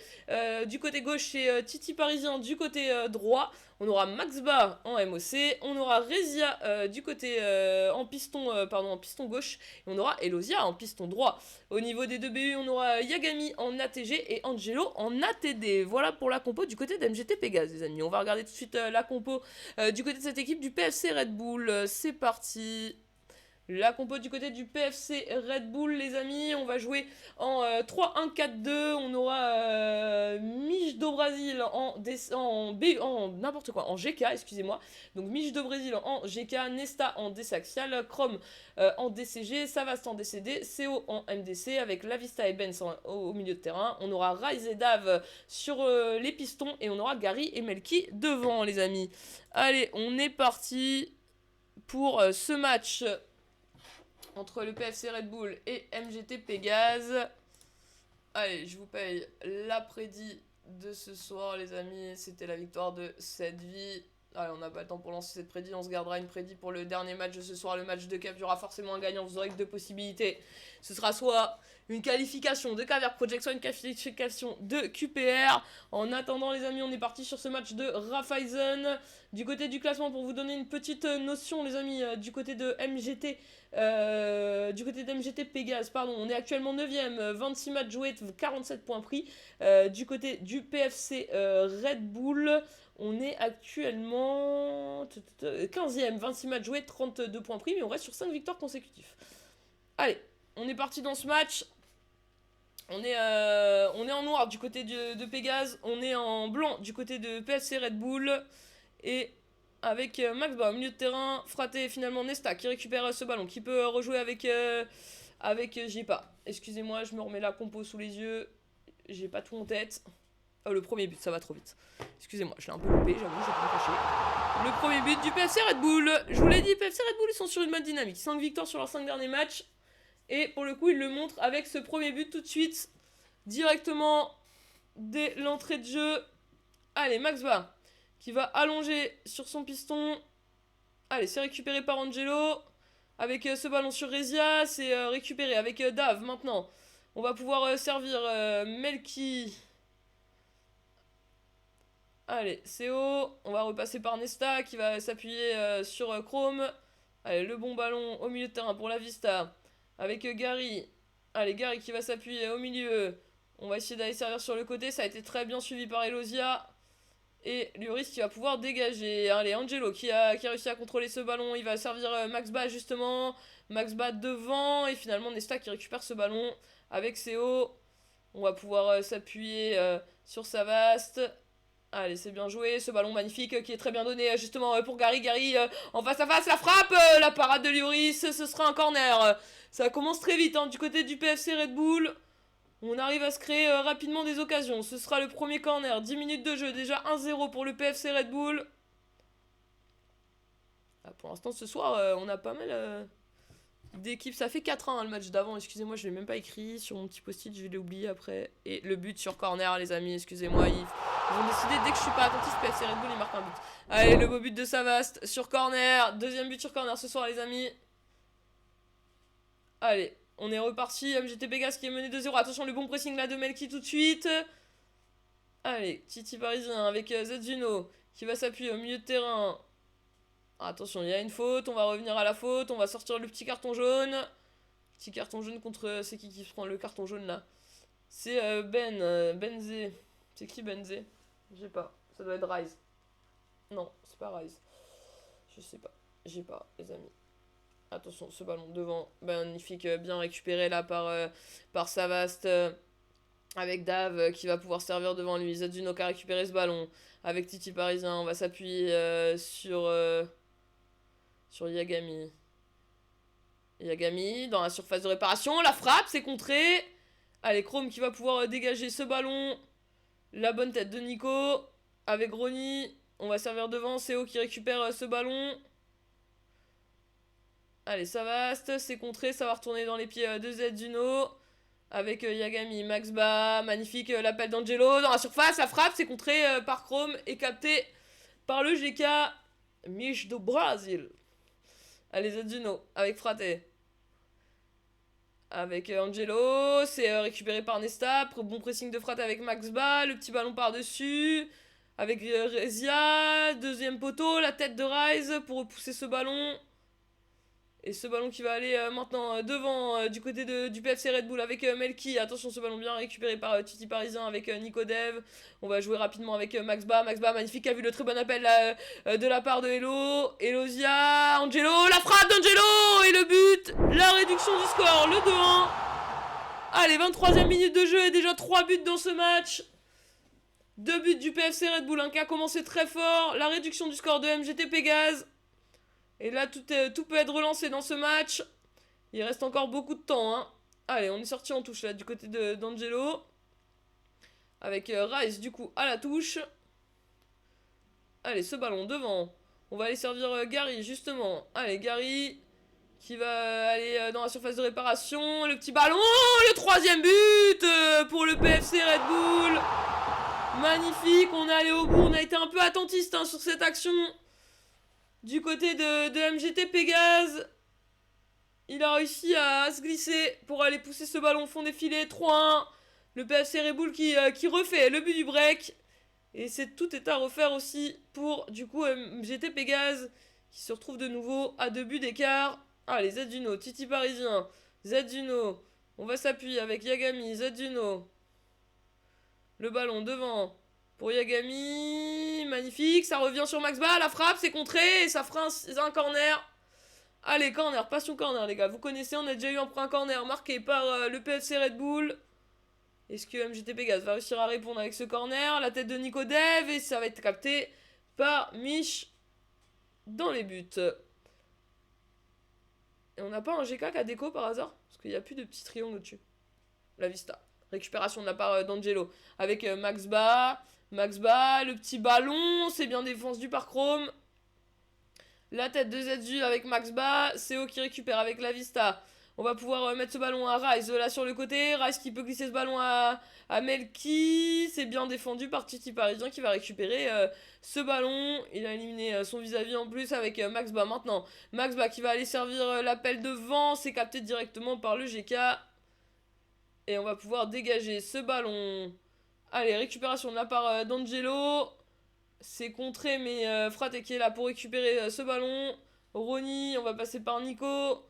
du côté gauche et Titi Parisien du côté droit. On aura Maxba en MOC, on aura Rezia du côté en piston gauche, et on aura Elosia en piston droit. Au niveau des deux BU, on aura Yagami en ATG et Angelo en ATD. Voilà pour la compo du côté d'MGT Pégase, les amis. On va regarder tout de suite la compo du côté de cette équipe du PFC Red Bull. C'est parti. La compo du côté du PFC Red Bull, les amis, on va jouer en 3-1-4-2. On aura Mich do Brasil en GK, excusez-moi. Donc Mich do Brasil en GK, Nesta en DC axial, Chrome en DCG, Savast en DCD, CO en MDC avec Lavista et Benz au milieu de terrain. On aura Rise et Dave sur les pistons et on aura Gary et Melky devant, les amis. Allez, on est parti pour ce match entre le PFC Red Bull et MGT Pégase. Allez, je vous paye la prédit de ce soir, les amis. C'était la victoire de cette vie. Allez, on n'a pas le temps pour lancer cette prédit. On se gardera une prédit pour le dernier match de ce soir, le match de Cap. Il y aura forcément un gagnant. Vous aurez que deux possibilités. Ce sera soit une qualification de Caviar Project, soit une qualification de QPR. En attendant, les amis, on est parti sur ce match de Raiffeisen. Du côté du classement, pour vous donner une petite notion, les amis, du côté de MGT, du côté d'MGT Pégase, pardon, on est actuellement 9ème, 26 matchs joués, 47 points pris. Du côté du PFC Red Bull, on est actuellement 15ème, 26 matchs joués, 32 points pris, mais on reste sur 5 victoires consécutives. Allez, on est parti dans ce match. On est en noir du côté de Pégase, on est en blanc du côté de PFC Red Bull. Et avec Maxba au milieu de terrain, Fraté et finalement Nesta qui récupère ce ballon, qui peut rejouer avec j'ai pas. Excusez-moi, je me remets la compo sous les yeux. J'ai pas tout en tête. Oh, le premier but, ça va trop vite. Excusez-moi, je l'ai un peu loupé, j'avoue, j'ai pas caché. Le premier but du PFC Red Bull. Je vous l'ai dit, PFC Red Bull, ils sont sur une bonne dynamique. 5 victoires sur leurs 5 derniers matchs. Et pour le coup, ils le montrent avec ce premier but tout de suite. Directement dès l'entrée de jeu. Allez, Maxba qui va allonger sur son piston. Allez, c'est récupéré par Angelo. Avec ce ballon sur Rezia, c'est récupéré avec Dave maintenant. On va pouvoir servir Melky. Allez, CO. On va repasser par Nesta qui va s'appuyer sur Chrome. Allez, le bon ballon au milieu de terrain pour la Vista. Avec Gary. Allez, Gary qui va s'appuyer au milieu. On va essayer d'aller servir sur le côté. Ça a été très bien suivi par Elosia. Et Lloris qui va pouvoir dégager. Allez, Angelo qui a réussi à contrôler ce ballon. Il va servir Maxba justement. Maxba devant. Et finalement Nesta qui récupère ce ballon avec CO. On va pouvoir s'appuyer sur Savast. Allez, c'est bien joué. Ce ballon magnifique qui est très bien donné justement pour Gary. Gary en face à face. La frappe. La parade de Lloris. Ce sera un corner. Ça commence très vite du côté du PFC Red Bull. On arrive à se créer rapidement des occasions. Ce sera le premier corner. 10 minutes de jeu. Déjà 1-0 pour le PFC Red Bull. Pour l'instant, ce soir, on a pas mal d'équipes. Ça fait 4-1 le match d'avant. Excusez-moi, je ne l'ai même pas écrit sur mon petit post-it. Je vais l'oublier après. Et le but sur corner, les amis. Excusez-moi, ils ont décidé, dès que je suis pas attentif, PFC Red Bull, ils marquent un but. Allez, le beau but de Savast sur corner. Deuxième but sur corner ce soir, les amis. Allez, on est reparti. MGT Pégase qui est mené 2-0. Attention, le bon pressing là de Melki tout de suite. Allez, Titi Parisien avec Zetsuno qui va s'appuyer au milieu de terrain. Attention, il y a une faute. On va revenir à la faute. On va sortir le petit carton jaune. Petit carton jaune contre... C'est qui se prend le carton jaune là? C'est Benzé. C'est qui Benzé? Je sais pas. Ça doit être Rise. Non, c'est pas Rise. Je sais pas. J'ai pas, les amis. Attention, ce ballon devant. Magnifique, bien récupéré là par Savast. Avec Dave qui va pouvoir servir devant lui. Zetsuno qui a récupéré ce ballon. Avec Titi Parisien, on va s'appuyer sur Yagami. Yagami dans la surface de réparation. La frappe, c'est contré. Allez, Chrome qui va pouvoir dégager ce ballon. La bonne tête de Nico. Avec Ronnie. On va servir devant. Seo qui récupère ce ballon. Allez, Savast, c'est contré. Ça va retourner dans les pieds de Zetsuno. Avec Yagami, Maxba. Magnifique, l'appel d'Angelo. Dans la surface, la frappe, c'est contré par Chrome. Et capté par le GK. Mich do Brasil. Allez, Zetsuno. Avec Frate. Avec Angelo, c'est récupéré par Nesta, bon pressing de Frate avec Maxba, le petit ballon par-dessus, avec Rezia, deuxième poteau, la tête de Rise pour repousser ce ballon. Et ce ballon qui va aller maintenant devant du côté du PFC Red Bull avec Melki. Attention, ce ballon bien récupéré par Titi Parisien avec Nico Dev. On va jouer rapidement avec Maxba. Maxba, magnifique, a vu le très bon appel de la part de Hello. Elosia, Angelo, la frappe d'Angelo et le but. La réduction du score, le 2-1. Allez, 23e minute de jeu et déjà 3 buts dans ce match. 2 buts du PFC Red Bull, qui a commencé très fort. La réduction du score de MGT Pégase. Et là, tout peut être relancé dans ce match. Il reste encore beaucoup de temps. Hein. Allez, on est sorti en touche là, du côté d'Angelo. Avec Rice, du coup, à la touche. Allez, ce ballon devant. On va aller servir Gary, justement. Allez, Gary qui va aller dans la surface de réparation. Le petit ballon, le 3e but pour le PFC Red Bull. Magnifique, on est allé au bout. On a été un peu attentiste sur cette action. Du côté de MGT Pégase, il a réussi à se glisser pour aller pousser ce ballon au fond des filets. 3-1. Le PFC Red Bull qui refait le but du break. Et tout est à refaire aussi pour du coup MGT Pégase qui se retrouve de nouveau à 2 buts d'écart. Allez, Zetsuno, Titi Parisien, Zetsuno. On va s'appuyer avec Yagami, Zetsuno. Le ballon devant. Pour Yagami, magnifique, ça revient sur Maxba, la frappe, c'est contré, et ça fera un corner. Allez, corner, passion corner les gars, vous connaissez, on a déjà eu un corner marqué par le PFC Red Bull. Est-ce que MGT Pégase va réussir à répondre avec ce corner? La tête de Nico Dev, et ça va être capté par Mich dans les buts. Et on n'a pas un GK qui a déco par hasard? Parce qu'il n'y a plus de petits triangles au-dessus. La Vista. Récupération de la part d'Angelo. Avec Maxba, le petit ballon, c'est bien défendu par Chrome. La tête de Zetsu avec Maxba, Seo qui récupère avec la Vista. On va pouvoir mettre ce ballon à Rise là sur le côté. Rise qui peut glisser ce ballon à Melki. C'est bien défendu par Titi Parisien qui va récupérer ce ballon. Il a éliminé son vis-à-vis en plus avec Maxba maintenant. Maxba qui va aller servir l'appel devant. C'est capté directement par le GK. Et on va pouvoir dégager ce ballon. Allez, récupération de la part d'Angelo. C'est contré, mais Frate qui est là pour récupérer ce ballon. Ronnie, on va passer par Nico.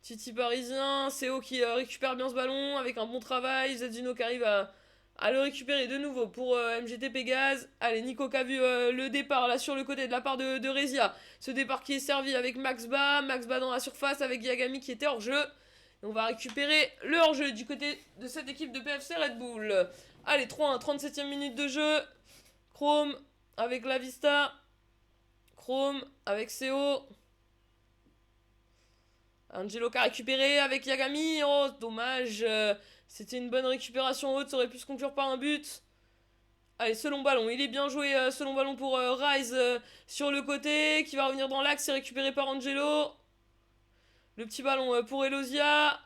Titi Parisien. Seo qui récupère bien ce ballon avec un bon travail. Zetsuno qui arrive à le récupérer de nouveau pour MGT Pégase. Allez, Nico qui a vu le départ là sur le côté de la part de Rezia. Ce départ qui est servi avec Maxba. Maxba dans la surface avec Yagami qui était hors jeu. Et on va récupérer le hors-jeu du côté de cette équipe de PFC Red Bull. Allez, 3-1, 37e minute de jeu. Chrome avec la Vista. Chrome avec Seo. Angelo qui a récupéré avec Yagami. Oh, dommage. C'était une bonne récupération haute. Ça aurait pu se conclure par un but. Allez, ce long ballon. Il est bien joué, ce long ballon pour Rise sur le côté. Qui va revenir dans l'axe. C'est récupéré par Angelo. Le petit ballon pour Elosia.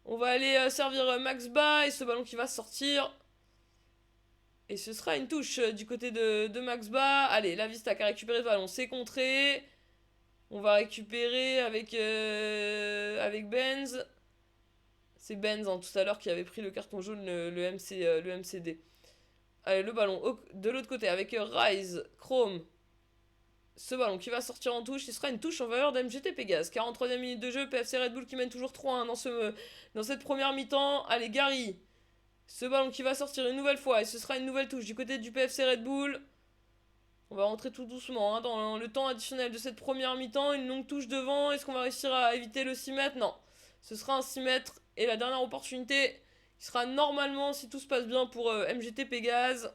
On va aller servir Maxba. Et ce ballon qui va sortir. Et ce sera une touche du côté de Maxba. Allez, la Vista qui a récupéré ce ballon. C'est contré. On va récupérer avec Benz. C'est Benz hein, tout à l'heure qui avait pris le carton jaune, le MCD. Allez, le ballon de l'autre côté avec Rise, Chrome. Ce ballon qui va sortir en touche, ce sera une touche en faveur d'MGT Pégase. 43e minute de jeu, PFC Red Bull qui mène toujours 3-1 dans cette première mi-temps. Allez, Gary. Ce ballon qui va sortir une nouvelle fois et ce sera une nouvelle touche du côté du PFC Red Bull. On va rentrer tout doucement hein, dans le temps additionnel de cette première mi-temps. Une longue touche devant. Est-ce qu'on va réussir à éviter le 6 mètres? Non. Ce sera un 6 mètres. Et la dernière opportunité qui sera normalement, si tout se passe bien, pour MGT Pégase.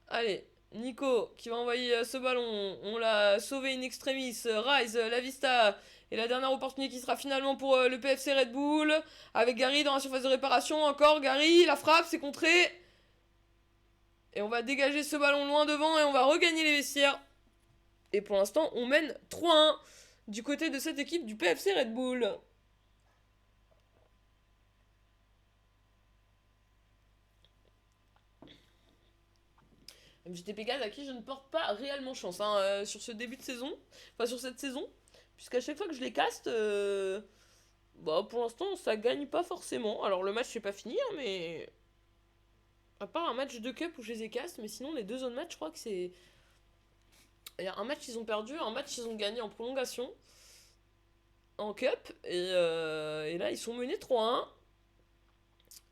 Allez, Nico qui va envoyer ce ballon. On l'a sauvé in extremis. Rise, la Vista. Et la dernière opportunité qui sera finalement pour le PFC Red Bull. Avec Gary dans la surface de réparation. Encore Gary, la frappe, c'est contré. Et on va dégager ce ballon loin devant et on va regagner les vestiaires. Et pour l'instant, on mène 3-1 du côté de cette équipe du PFC Red Bull. MGT Pégase à qui je ne porte pas réellement chance hein, sur ce début de saison. Enfin, sur cette saison. Puisqu'à chaque fois que je les caste, bah, pour l'instant, ça gagne pas forcément. Alors, le match, c'est pas fini, hein, mais... À part un match de cup où je les ai cast, mais sinon, les deux autres matchs, je crois que c'est... Il y a un match, ils ont perdu, un match, ils ont gagné en prolongation. En cup. Et là, ils sont menés 3-1.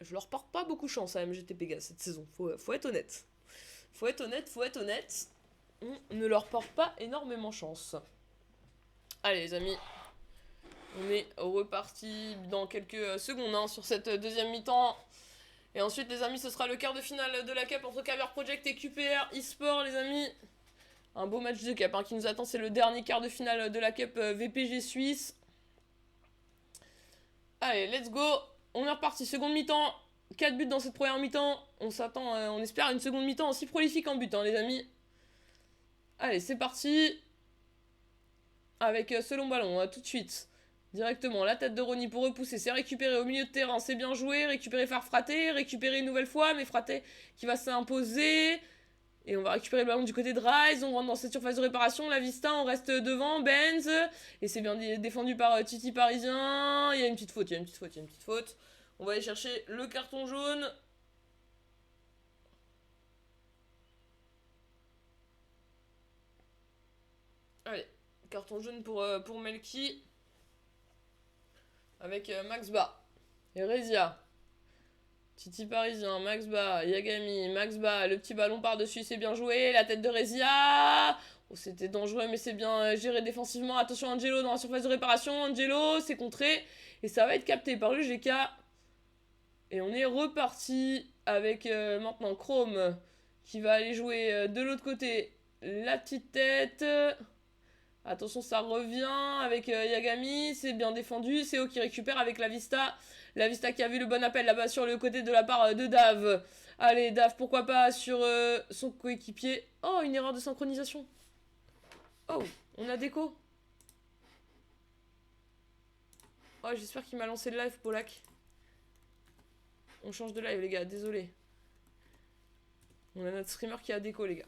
Je leur porte pas beaucoup chance à MGT Pégase cette saison. Faut être honnête. Faut être honnête. On ne leur porte pas énormément chance. Allez, les amis. On est reparti dans quelques secondes hein, sur cette deuxième mi-temps. Et ensuite, les amis, ce sera le quart de finale de la Cup entre Caviar Project et QPR eSport, les amis. Un beau match de Cup hein, qui nous attend. C'est le dernier quart de finale de la Cup VPG Suisse. Allez, let's go. On est reparti. Seconde mi-temps. 4 buts dans cette première mi-temps. On s'attend, on espère une seconde mi-temps aussi prolifique en but, hein, les amis. Allez, c'est parti. Avec ce long ballon, tout de suite. Directement, la tête de Ronny pour repousser, c'est récupéré au milieu de terrain, c'est bien joué, récupérer par Fraté, récupérer une nouvelle fois, mais Fraté qui va s'imposer. Et on va récupérer le ballon du côté de Rise, on rentre dans cette surface de réparation, la Vista, on reste devant, Benz. Et c'est bien défendu par Titi Parisien, il y a une petite faute. On va aller chercher le carton jaune. Allez, carton jaune pour Melki. Avec Max Ba, Erezia, Titi Parisien, Max Ba, Yagami, Max Ba, le petit ballon par-dessus, c'est bien joué, la tête de Rezia. Oh, c'était dangereux, mais c'est bien géré défensivement. Attention, Angelo dans la surface de réparation. Angelo, c'est contré. Et ça va être capté par le GK. Et on est reparti avec maintenant Chrome qui va aller jouer de l'autre côté la petite tête. Attention, ça revient avec Yagami, c'est bien défendu, c'est O qui récupère avec la Vista. La Vista qui a vu le bon appel là-bas sur le côté de la part de Dave. Allez, Dave, pourquoi pas sur son coéquipier. Oh, une erreur de synchronisation. Oh, on a déco. Oh, j'espère qu'il m'a lancé le live, Polak. On change de live, les gars, désolé. On a notre streamer qui a déco, les gars.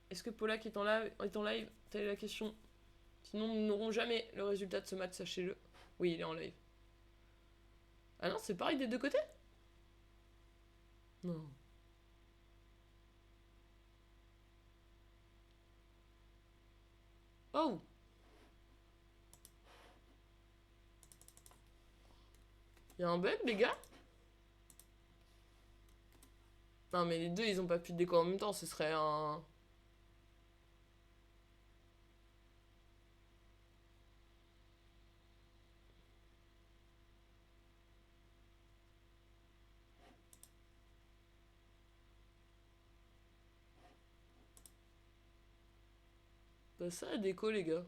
Est-ce que Polak est en live? Telle est la question. Sinon, nous n'aurons jamais le résultat de ce match, sachez-le. Oui, il est en live. Ah non, c'est pareil des deux côtés? Non. Oh! Il y a un bug, les gars? Non, mais les deux, ils ont pas pu déco en même temps, ce serait un... Bah ça, la déco, les gars.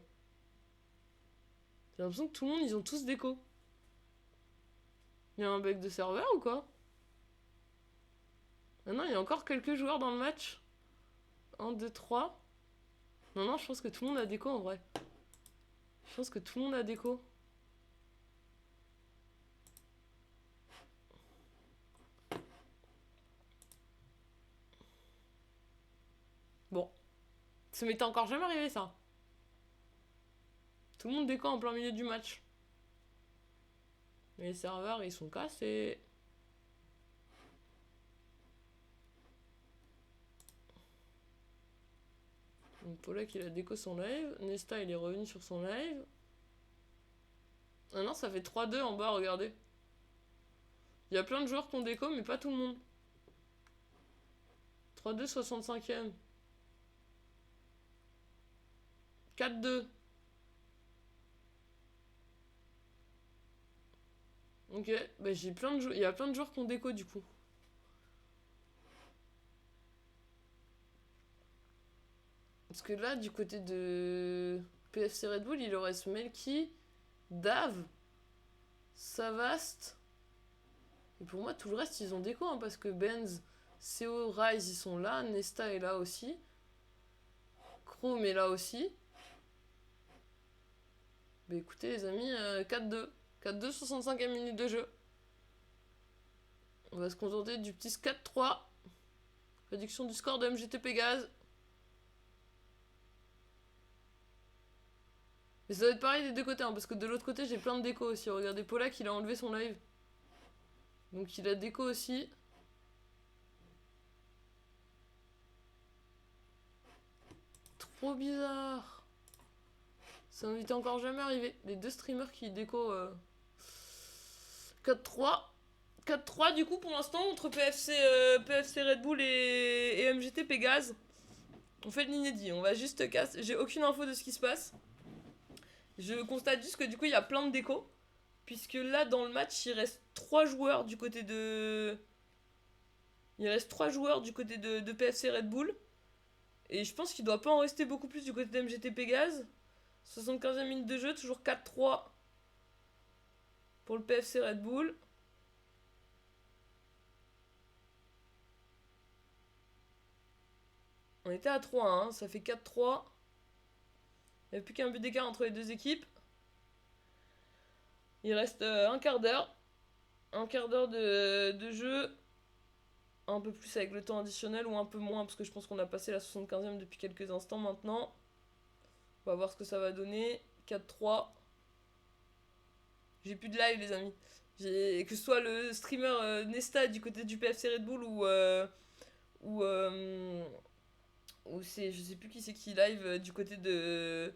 J'ai l'impression que tout le monde, ils ont tous déco. Il y a un bug de serveur ou quoi? Ah non, il y a encore quelques joueurs dans le match. 1, 2, 3. Non, je pense que tout le monde a déco en vrai. Je pense que tout le monde a déco. Bon. Ça m'était encore jamais arrivé ça. Tout le monde déco en plein milieu du match. Les serveurs, ils sont cassés. Donc Polak, il a déco son live. Nesta, il est revenu sur son live. Ah non, ça fait 3-2 en bas, regardez. Il y a plein de joueurs qui ont déco, mais pas tout le monde. 3-2, 65e. 4-2. Ok, bah j'ai plein de joueurs. Il y a plein de joueurs qui ont déco du coup. Parce que là, du côté de PFC Red Bull, il leur reste Melky, Dave, Savast. Et pour moi, tout le reste, ils ont déco, hein, parce que Benz, CO, Rise, ils sont là. Nesta est là aussi. Chrome est là aussi. Bah écoutez, les amis, 4-2. 4-2, 65e minute de jeu. On va se contenter du petit 4-3. Réduction du score de MGT Pégase. Mais ça doit être pareil des deux côtés, hein, parce que de l'autre côté, j'ai plein de déco aussi. Regardez, Polak, il a enlevé son live. Donc il a déco aussi. Trop bizarre. Ça m'était encore jamais arrivé. Les deux streamers qui déco 4-3. 4-3 du coup pour l'instant entre PFC Red Bull et MGT Pégase. On fait de l'inédit. On va juste casser. J'ai aucune info de ce qui se passe. Je constate juste que du coup il y a plein de déco. Puisque là dans le match il reste 3 joueurs du côté de... Il reste 3 joueurs du côté de PFC Red Bull. Et je pense qu'il doit pas en rester beaucoup plus du côté de MGT Pégase. 75e minute de jeu, toujours 4-3 pour le PFC Red Bull. On était à 3, hein, ça fait 4-3. Il n'y a plus qu'un but d'écart entre les deux équipes. Il reste un quart d'heure. Un quart d'heure de jeu. Un peu plus avec le temps additionnel ou un peu moins parce que je pense qu'on a passé la 75e depuis quelques instants maintenant. On va voir ce que ça va donner. 4-3. J'ai plus de live les amis. Que ce soit le streamer Nesta du côté du PFC Red Bull ou c'est je sais plus qui c'est qui live du côté de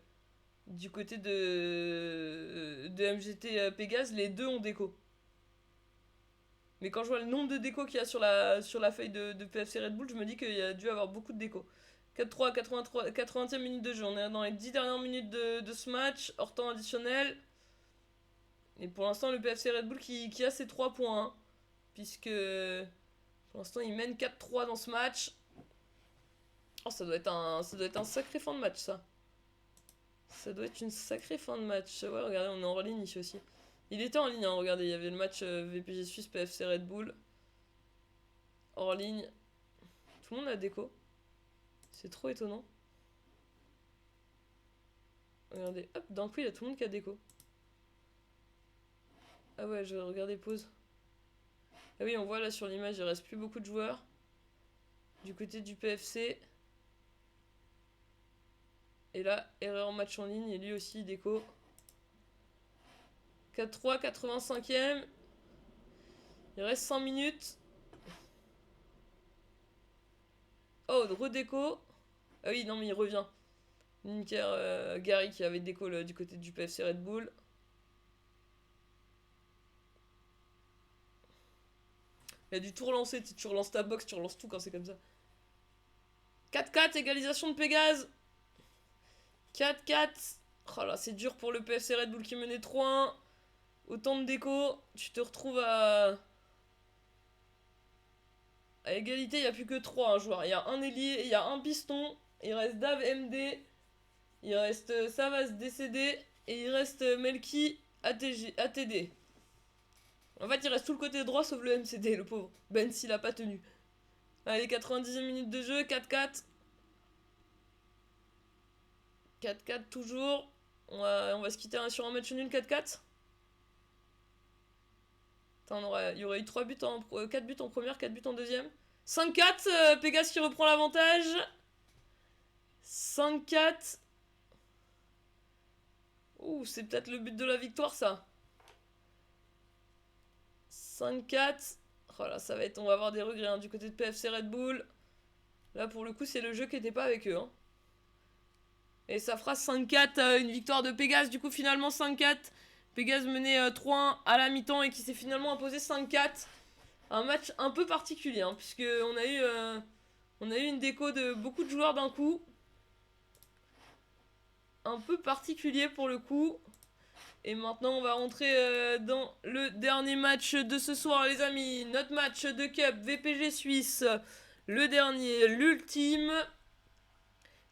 MGT Pégase, les deux ont déco. Mais quand je vois le nombre de déco qu'il y a sur la feuille de PFC Red Bull, je me dis qu'il y a dû avoir beaucoup de déco. 4-3, 80e minute de jeu. On est dans les 10 dernières minutes de ce match, hors temps additionnel. Et pour l'instant, le PFC Red Bull qui a ses 3 points. Hein, puisque pour l'instant, il mène 4-3 dans ce match. Oh, ça doit être un sacré fin de match, ça. Ça doit être une sacrée fin de match. Ouais, regardez, on est en ligne ici aussi. Il était en ligne, hein, regardez, il y avait le match VPG Suisse, PFC Red Bull. Hors ligne. Tout le monde a déco. C'est trop étonnant. Regardez, hop, d'un coup, il y a tout le monde qui a déco. Ah ouais, je vais regarder pause. Ah oui, on voit là sur l'image, il reste plus beaucoup de joueurs. Du côté du PFC. Et là, erreur en match en ligne, et lui aussi, déco. 4-3, 85e. Il reste 5 minutes. Oh, redéco. Ah oui, non, mais il revient. Linker, Gary qui avait déco là, du côté du PFC Red Bull. Il a dû tout relancer. Tu relances ta box, tu relances tout quand c'est comme ça. 4-4, égalisation de Pégase. 4-4. Oh là, c'est dur pour le PFC Red Bull qui menait 3-1. Autant de déco. Tu te retrouves à égalité, il n'y a plus que 3 joueurs. Il y a un ailier, il y a un piston. Il reste Dave MD. Il reste Savas DCD. Et il reste Melky ATD. En fait, il reste tout le côté droit sauf le MCD, le pauvre. Ben, s'il a pas tenu. Allez, 90e minute de jeu, 4-4. 4-4 toujours. On va se quitter sur un match nul 4-4. Il y aurait eu 4 buts en première, 4 buts en deuxième. 5-4, Pégase qui reprend l'avantage. 5-4. Ouh, c'est peut-être le but de la victoire, ça. 5-4. Oh là, ça va être... On va avoir des regrets hein, du côté de PFC Red Bull. Là, pour le coup, c'est le jeu qui n'était pas avec eux. Hein. Et ça fera 5-4, une victoire de Pégase. Du coup, finalement, 5-4. Pégase menait 3-1 à la mi-temps et qui s'est finalement imposé 5-4. Un match un peu particulier, hein, puisque on a eu une déco de beaucoup de joueurs d'un coup. Un peu particulier pour le coup. Et maintenant, on va rentrer dans le dernier match de ce soir, les amis. Notre match de Cup VPG Suisse. Le dernier, l'ultime.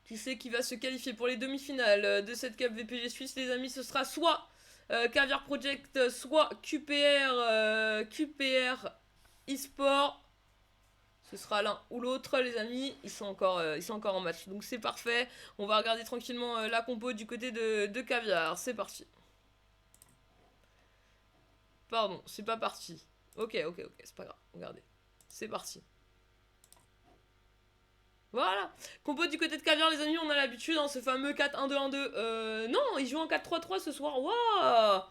Qui c'est qui va se qualifier pour les demi-finales de cette Cup VPG Suisse, les amis? Ce sera soit Caviar Project, soit QPR eSport. Ce sera l'un ou l'autre, les amis. Ils sont encore en match. Donc c'est parfait. On va regarder tranquillement la compo du côté de Caviar. C'est parti. Pardon, c'est pas parti. Ok, c'est pas grave. Regardez. C'est parti. Voilà. Compo du côté de Caviar, les amis, on a l'habitude, hein, ce fameux 4-1-2-1-2. Non, ils jouent en 4-3-3 ce soir. Waouh.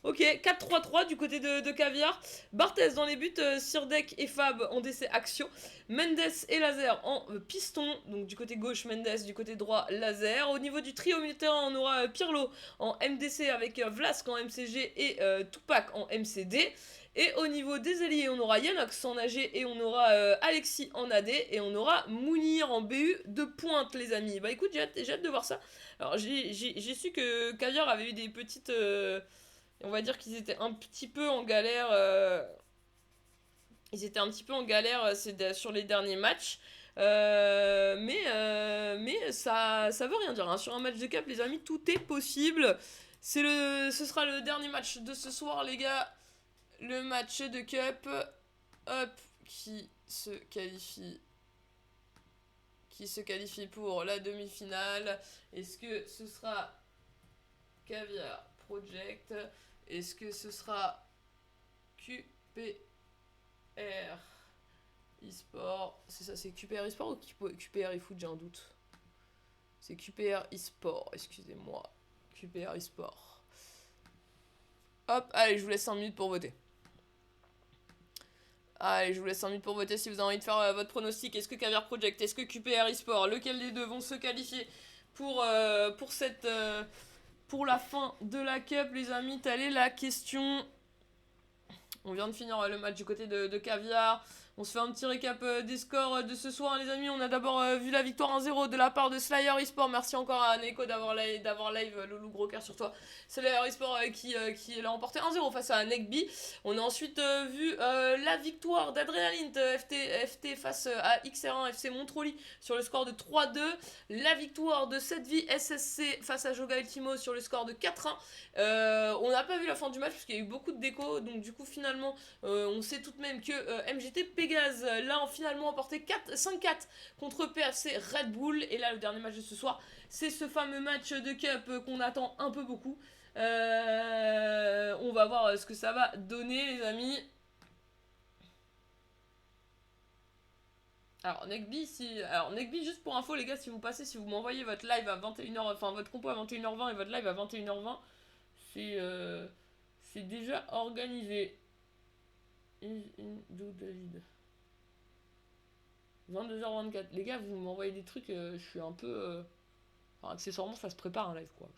Ok, 4-3-3 du côté de Caviar. Barthez dans les buts, Sirdek et Fab en DC Action. Mendes et Laser en piston. Donc du côté gauche, Mendes, du côté droit, Laser. Au niveau du trio milieu de terrain, on aura Pirlo en MDC avec Vlask en MCG et Tupac en MCD. Et au niveau des alliés, on aura Yanox en AG et on aura Alexis en AD et on aura Mounir en BU de pointe, les amis. Bah écoute, j'ai hâte de voir ça. Alors j'ai su que Caviar avait eu des petites... on va dire qu'ils étaient un petit peu en galère. Ils étaient un petit peu en galère sur les derniers matchs. Mais ça veut rien dire. Hein. Sur un match de cap, les amis, tout est possible. Ce sera le dernier match de ce soir, les gars. Le match de cup. Hop, qui se qualifie pour la demi-finale. Est-ce que ce sera Caviar Project? Est-ce que ce sera QPR eSport? C'est ça, c'est QPR eSport ou QPR eFoot? J'ai un doute. C'est QPR eSport, excusez-moi. QPR eSport. Hop, allez, je vous laisse 5 minutes pour voter. Allez, je vous laisse 5 minutes pour voter si vous avez envie de faire votre pronostic. Est-ce que Caviar Project, est-ce que QPR eSport, lequel des deux vont se qualifier pour la fin de la Cup, les amis? Telle est la question. On vient de finir le match du côté de Caviar. On se fait un petit récap des scores de ce soir, les amis. On a d'abord vu la victoire 1-0 de la part de Slayer eSport. Merci encore à Neko d'avoir live Loulou gros cœur sur toi. Slayer eSport qui l'a emporté 1-0 face à Nekbi. On a ensuite vu la victoire d'Adrenaline FT face à XR1 FC Montroli sur le score de 3-2. La victoire de 7V SSC face à Joga Ultimo sur le score de 4-1. On n'a pas vu la fin du match parce qu'il y a eu beaucoup de déco. Donc du coup finalement on sait tout de même que MGT Pégase là finalement emporté 5-4 contre PFC Red Bull. Et là le dernier match de ce soir, c'est ce fameux match de Cup qu'on attend un peu beaucoup. On va voir ce que ça va donner, les amis. Alors Nekbi, juste pour info les gars, si vous m'envoyez votre live à 21h, enfin votre compo à 21h20 et votre live à 21h20, c'est déjà organisé. D'où David 22h24. Les gars, vous m'envoyez des trucs, je suis un peu... Enfin, accessoirement, ça se prépare un live, quoi.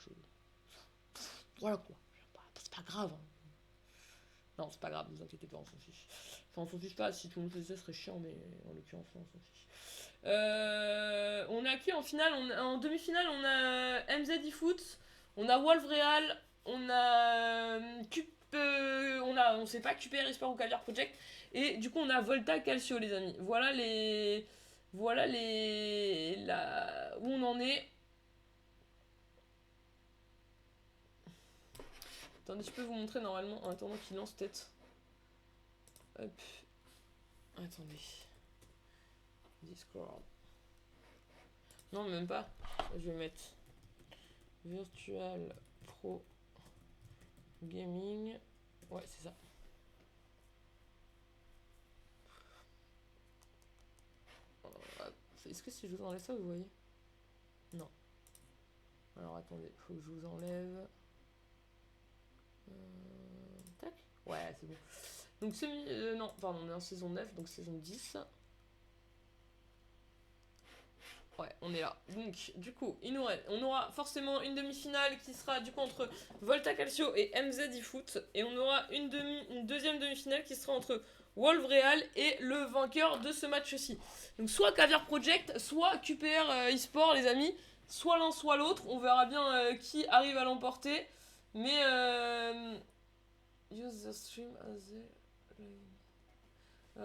Voilà, quoi. C'est pas grave. Hein. Non, c'est pas grave, ne vous inquiétez pas, on s'en fiche. Enfin, on s'en fiche pas, si tout le monde faisait ça, ce serait chiant, mais en l'occurrence, on s'en fiche. On a qui en finale? En demi-finale, on a MZ eFoot, on a Wolf Real, on a on sait pas QPR eSport ou Caviar Project, et du coup on a Volta Calcio, les amis. Voilà où on en est. Attendez, je peux vous montrer normalement en attendant qu'il lance tête. Hop. Attendez. Discord. Non, même pas. Je vais mettre Virtual Pro Gaming. Ouais, c'est ça. Est-ce que si je vous enlève ça, vous voyez? Non. Alors attendez, faut que je vous enlève. Tac. Ouais, c'est bon. Donc non, pardon, on est en saison 9, donc saison 10. Ouais, on est là. Donc, du coup, on aura forcément une demi-finale qui sera du coup entre Volta Calcio et MZ eFoot. Et on aura une deuxième demi-finale qui sera entre Wolves Real et le vainqueur de ce match-ci. Donc, soit Caviar Project, soit QPR eSport, les amis. Soit l'un, soit l'autre. On verra bien qui arrive à l'emporter. Mais, use the stream as a...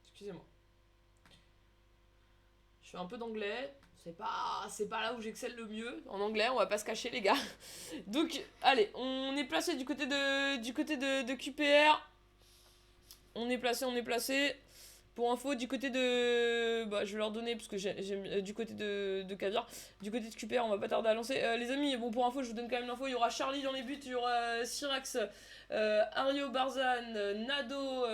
Excusez-moi. Je fais un peu d'anglais. C'est pas là où j'excelle le mieux. En anglais, on va pas se cacher, les gars. Donc, allez, on est placé du côté de QPR. On est placé. Pour info, du côté de... Bah, je vais leur donner, parce que j'aime du côté de Caviar. Du côté de QPR, on va pas tarder à lancer. Les amis, bon, pour info, je vous donne quand même l'info. Il y aura Charlie dans les buts, il y aura Syrax, Ario Barzan, Nado,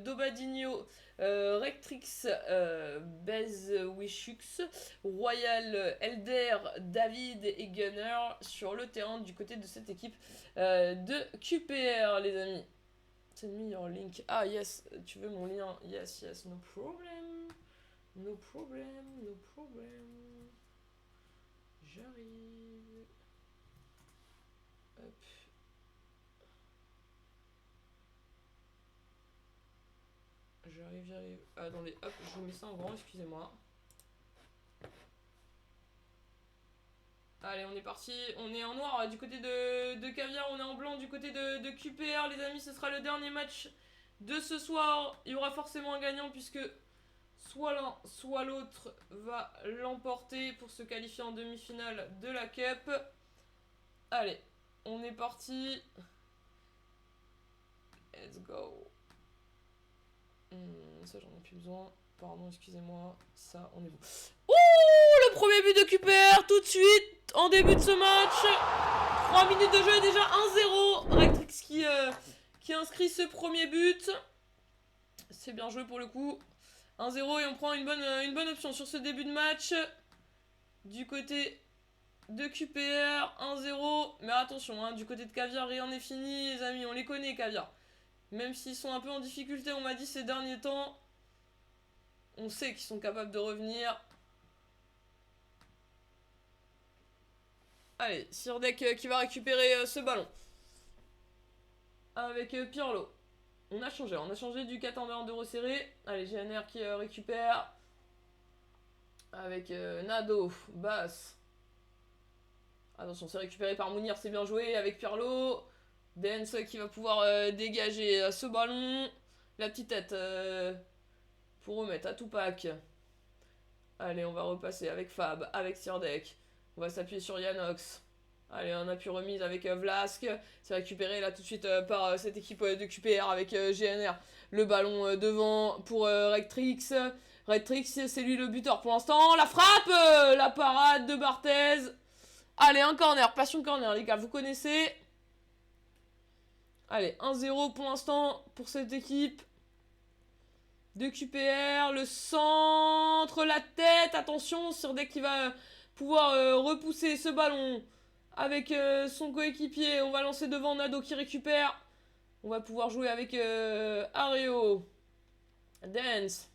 Dobadinho, Rectrix, Bezwishux, Royal, Elder, David et Gunner sur le terrain du côté de cette équipe de QPR, les amis. Send me your link. Ah, yes, tu veux mon lien? Yes, no problem. No problem. J'arrive. Hop. J'arrive. Attendez, hop, je vous mets ça en grand, excusez-moi. Allez, on est parti. On est en noir du côté de Caviar, on est en blanc du côté de QPR, les amis. Ce sera le dernier match de ce soir. Il y aura forcément un gagnant puisque soit l'un, soit l'autre va l'emporter pour se qualifier en demi-finale de la Cup. Allez, on est parti. Let's go. Ça, j'en ai plus besoin. Pardon, excusez-moi. Ça, on est bon. Ouh, le premier but de QPR tout de suite en début de ce match. 3 minutes de jeu et déjà 1-0. Rectrix qui inscrit ce premier but. C'est bien joué pour le coup. 1-0 et on prend une bonne option sur ce début de match. Du côté de QPR, 1-0. Mais attention, hein, du côté de Caviar, rien n'est fini, les amis. On les connaît, Caviar. Même s'ils sont un peu en difficulté, on m'a dit ces derniers temps. On sait qu'ils sont capables de revenir. Allez, Sirdek qui va récupérer ce ballon. Avec Pirlo. On a changé du 4 en de resserré. Allez, GNR qui récupère. Avec Nado, Bass. Attention, c'est récupéré par Mounir, c'est bien joué avec Pirlo. Dance qui va pouvoir dégager ce ballon. La petite tête pour remettre à Tupac. Allez, on va repasser avec Fab, avec Sirdek. On va s'appuyer sur Yanox. Allez, on appuie remise avec Vlask. C'est récupéré là tout de suite par cette équipe de QPR avec GNR. Le ballon devant pour Rectrix. Rectrix, c'est lui le buteur pour l'instant. La frappe, la parade de Barthez. Allez, un corner, passion corner les gars, vous connaissez. Allez, 1-0 pour l'instant pour cette équipe de QPR. Le centre, la tête, attention, Sirdek qui va pouvoir repousser ce ballon avec son coéquipier. On va lancer devant Nado qui récupère. On va pouvoir jouer avec Areo. Dance.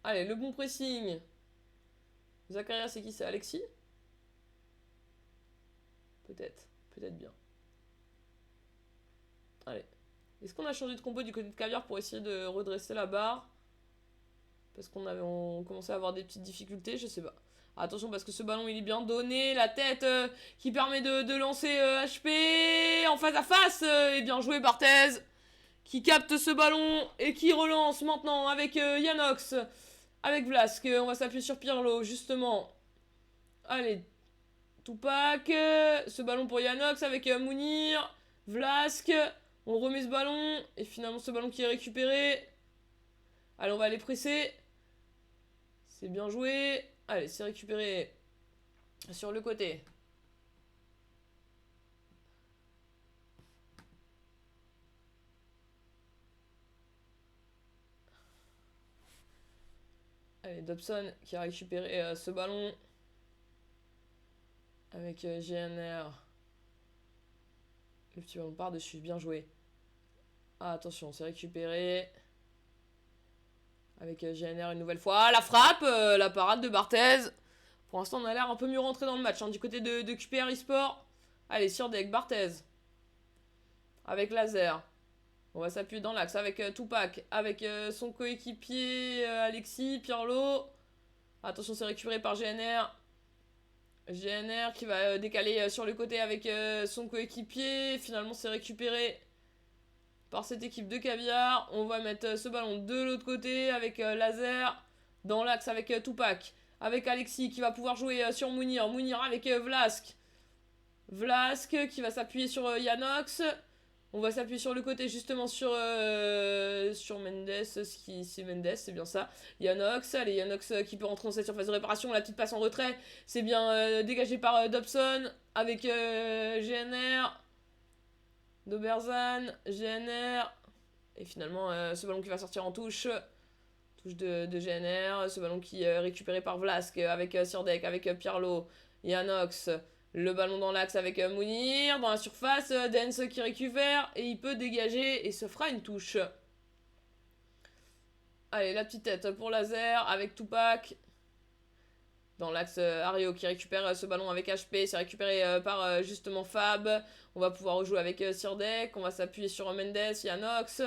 Allez, le bon pressing. Zakaria, c'est qui? C'est Alexis? Peut-être bien. Allez. Est-ce qu'on a changé de compo du côté de Caviar pour essayer de redresser la barre? Parce on commençait à avoir des petites difficultés, je sais pas. Attention parce que ce ballon il est bien donné. La tête qui permet de lancer HP en face à face. Et bien joué Barthez. Qui capte ce ballon et qui relance maintenant avec Yanox. Avec Vlask. On va s'appuyer sur Pirlo justement. Allez. Tupac. Ce ballon pour Yanox avec Mounir. Vlask. On remet ce ballon. Et finalement ce ballon qui est récupéré. Allez, on va aller presser. C'est bien joué. Allez, c'est récupéré sur le côté. Allez, Dobson qui a récupéré ce ballon. Avec GNR. Le petit ballon par-dessus, bien joué. Ah, attention, c'est récupéré. Avec GNR une nouvelle fois. La frappe, la parade de Barthez. Pour l'instant, on a l'air un peu mieux rentré dans le match. Hein, du côté de QPR eSport. Allez, sur deck, Barthez. Avec Laser. On va s'appuyer dans l'axe avec Tupac. Avec son coéquipier Alexis, Pirlo. Attention, c'est récupéré par GNR. GNR qui va décaler sur le côté avec son coéquipier. Finalement, c'est récupéré par cette équipe de Caviar. On va mettre ce ballon de l'autre côté avec Laser. Dans l'axe avec Tupac. Avec Alexis qui va pouvoir jouer sur Mounir. Mounir avec Vlask. Vlask qui va s'appuyer sur Yanox. On va s'appuyer sur le côté justement sur Mendes. C'est Mendes, c'est bien ça. Yanox, allez, Yanox qui peut rentrer dans cette surface de réparation. La petite passe en retrait, c'est bien dégagé par Dobson avec GNR. Doberzan, GNR. Et finalement, ce ballon qui va sortir en touche. Touche de GNR. Ce ballon qui est récupéré par Vlask avec Surdek, avec Pirlo. Yanox. Le ballon dans l'axe avec Mounir. Dans la surface, Dance qui récupère. Et il peut dégager et se fera une touche. Allez, la petite tête pour Laser avec Tupac. Dans l'axe, Ario qui récupère ce ballon avec HP. C'est récupéré par justement Fab. On va pouvoir rejouer avec Surdek. On va s'appuyer sur Mendes, Yanox.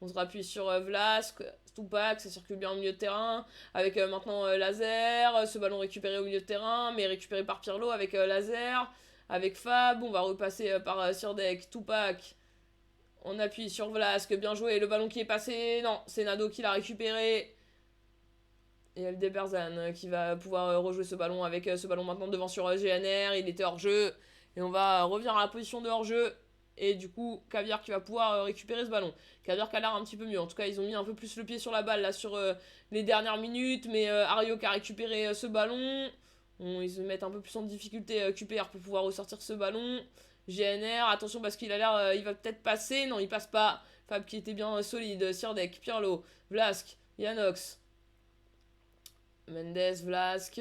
On se rappuie sur Vlask, Tupac, ça circule bien au milieu de terrain. Avec maintenant Laser, ce ballon récupéré au milieu de terrain, mais récupéré par Pirlo avec Laser. Avec Fab, on va repasser par Surdek, Tupac. On appuie sur Vlask, bien joué. Le ballon qui est passé, non, c'est Nado qui l'a récupéré. Et Eldeberzan qui va pouvoir rejouer ce ballon avec ce ballon maintenant devant sur GNR. Il était hors jeu. Et on va revenir à la position de hors jeu. Et du coup, Caviar qui va pouvoir récupérer ce ballon. Caviar qui a l'air un petit peu mieux. En tout cas, ils ont mis un peu plus le pied sur la balle là sur les dernières minutes. Mais Ario qui a récupéré ce ballon. Ils se mettent un peu plus en difficulté QPR pour pouvoir ressortir ce ballon. GNR, attention parce qu'il a l'air. Il va peut-être passer. Non, il passe pas. Fab qui était bien solide. Sirdek, Pirlo, Vlask, Yanox. Mendes, Vlask,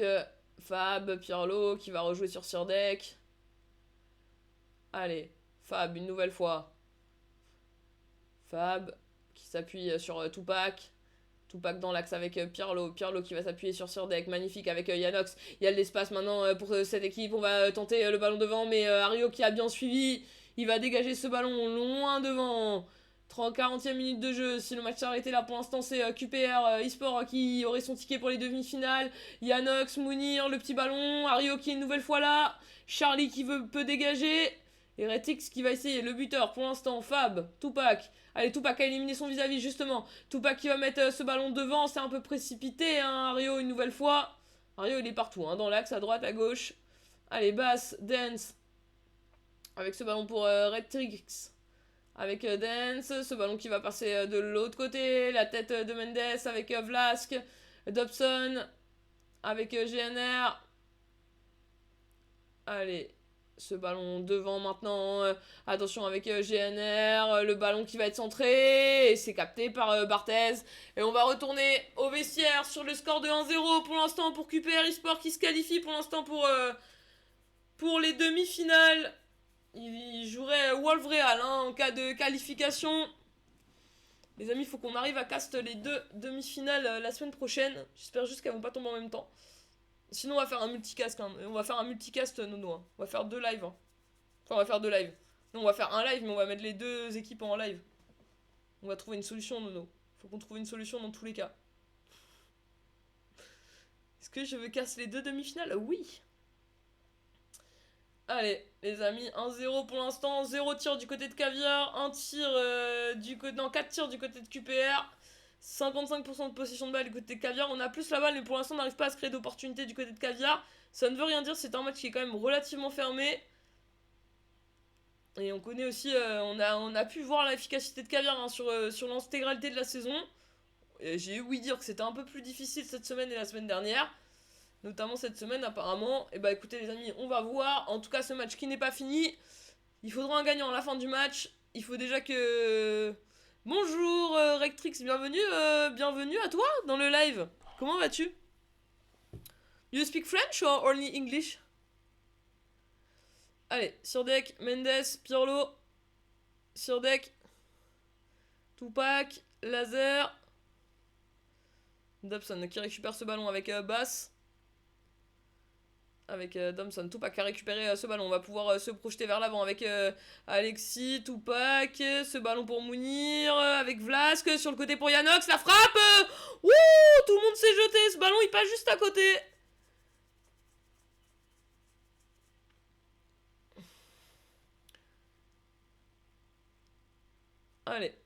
Fab, Pirlo qui va rejouer sur Sirdek. Allez. Fab, une nouvelle fois. Fab, qui s'appuie sur Tupac. Tupac dans l'axe avec Pirlo. Pirlo qui va s'appuyer sur Surdek. Magnifique avec Yanox. Il y a de l'espace maintenant pour cette équipe. On va tenter le ballon devant. Mais Ario qui a bien suivi. Il va dégager ce ballon loin devant. 40e minute de jeu. Si le match s'arrêtait là pour l'instant, c'est QPR eSport qui aurait son ticket pour les demi-finales. Yanox, Mounir, le petit ballon. Ario qui est une nouvelle fois là. Charlie qui peut dégager. Et Retix qui va essayer le buteur pour l'instant. Fab, Tupac. Allez, Tupac a éliminé son vis-à-vis justement. Tupac qui va mettre ce ballon devant. C'est un peu précipité, hein. Ario une nouvelle fois. Ario il est partout, hein, dans l'axe, à droite, à gauche. Allez, Bass, Dance. Avec ce ballon pour Retix. Avec Dance. Ce ballon qui va passer de l'autre côté. La tête de Mendes avec Vlask. Dobson. Avec GNR. Allez. Ce ballon devant maintenant. Attention avec GNR. Le ballon qui va être centré. Et c'est capté par Barthez. Et on va retourner au vestiaire sur le score de 1-0 pour l'instant pour QPR eSport qui se qualifie pour l'instant pour les demi-finales. Il jouerait Wolverhampton en cas de qualification. Les amis, il faut qu'on arrive à cast les deux demi-finales la semaine prochaine. J'espère juste qu'elles vont pas tomber en même temps. Sinon, on va faire un multicast. Hein. On va faire un multicast, Nono. Hein. On va faire 2 lives. Hein. Enfin, on va faire 2 lives. Non, on va faire un live, mais on va mettre les 2 équipes en live. On va trouver une solution, Nono. Faut qu'on trouve une solution dans tous les cas. Est-ce que je veux casser les 2 demi-finales? Oui. Allez, les amis, 1-0 pour l'instant. 0 tir du côté de Caviar. 1 tir Non, 4 tirs du côté de QPR. 55% de possession de balle du côté de Caviar. On a plus la balle, mais pour l'instant, on n'arrive pas à se créer d'opportunités du côté de Caviar. Ça ne veut rien dire, c'est un match qui est quand même relativement fermé. Et on connaît aussi, on a pu voir l'efficacité de Caviar hein, sur l'intégralité de la saison. j'ai ouï dire que c'était un peu plus difficile cette semaine et la semaine dernière. Notamment cette semaine apparemment. Et bah écoutez les amis, on va voir. En tout cas ce match qui n'est pas fini. Il faudra un gagnant à la fin du match. Il faut déjà que... Bonjour Rectrix, bienvenue à toi dans le live. Comment vas-tu? You speak French or only English? Allez, sur deck, Mendes, Pirlo. Sur deck, Tupac, Laser. Dobson qui récupère ce ballon avec Bass. Avec Dobson, Tupac a récupéré ce ballon. On va pouvoir se projeter vers l'avant avec Alexis, Tupac. Ce ballon pour Mounir. Avec Vlask sur le côté pour Yanox. La frappe. Ouh, tout le monde s'est jeté. Ce ballon il passe juste à côté. Allez.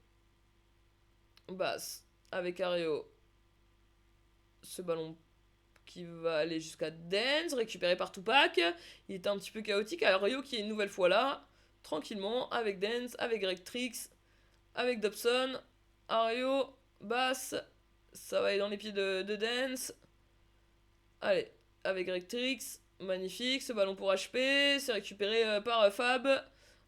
Bass avec Ario. Ce ballon qui va aller jusqu'à Dance, récupéré par Tupac. Il était un petit peu chaotique. Ario qui est une nouvelle fois là, tranquillement, avec Dance, avec Rectrix, avec Dobson. Ario, Bass, ça va aller dans les pieds de Dance. Allez, avec Rectrix, magnifique. Ce ballon pour HP, c'est récupéré par Fab.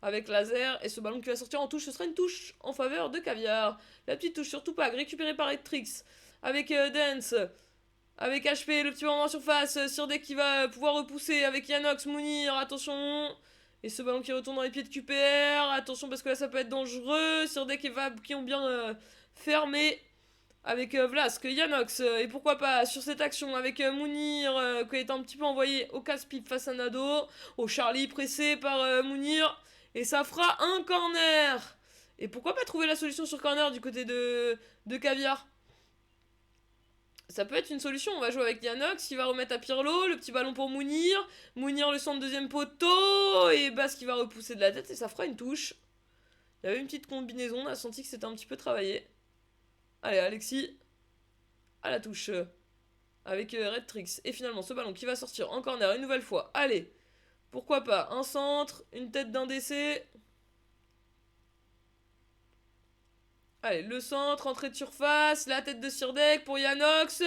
Avec Laser, et ce ballon qui va sortir en touche, ce sera une touche en faveur de Caviar. La petite touche sur Tupac, récupérée par Rectrix. Avec Dance. Avec HP, le petit ballon en surface. Sur deck qui va pouvoir repousser. Avec Yanox, Mounir, attention. Et ce ballon qui retourne dans les pieds de QPR. Attention parce que là ça peut être dangereux. Sur deck et Fab qui ont bien fermé. Avec Vlask, Yanox. Et pourquoi pas sur cette action avec Mounir. Qui est un petit peu envoyé au casse-pipe face à Nado. Au Charlie pressé par Mounir. Et ça fera un corner. Et pourquoi pas trouver la solution sur corner du côté de Caviar? Ça peut être une solution. On va jouer avec Yanox qui va remettre à Pirlo. Le petit ballon pour Mounir. Mounir le centre deuxième poteau. Et Bass qui va repousser de la tête. Et ça fera une touche. Il y avait une petite combinaison. On a senti que c'était un petit peu travaillé. Allez, Alexis. À la touche. Avec Redtrix. Et finalement, ce ballon qui va sortir en corner une nouvelle fois. Allez. Pourquoi pas? Un centre, une tête d'un décès. Allez, le centre, entrée de surface, la tête de Sirdek pour Yanox.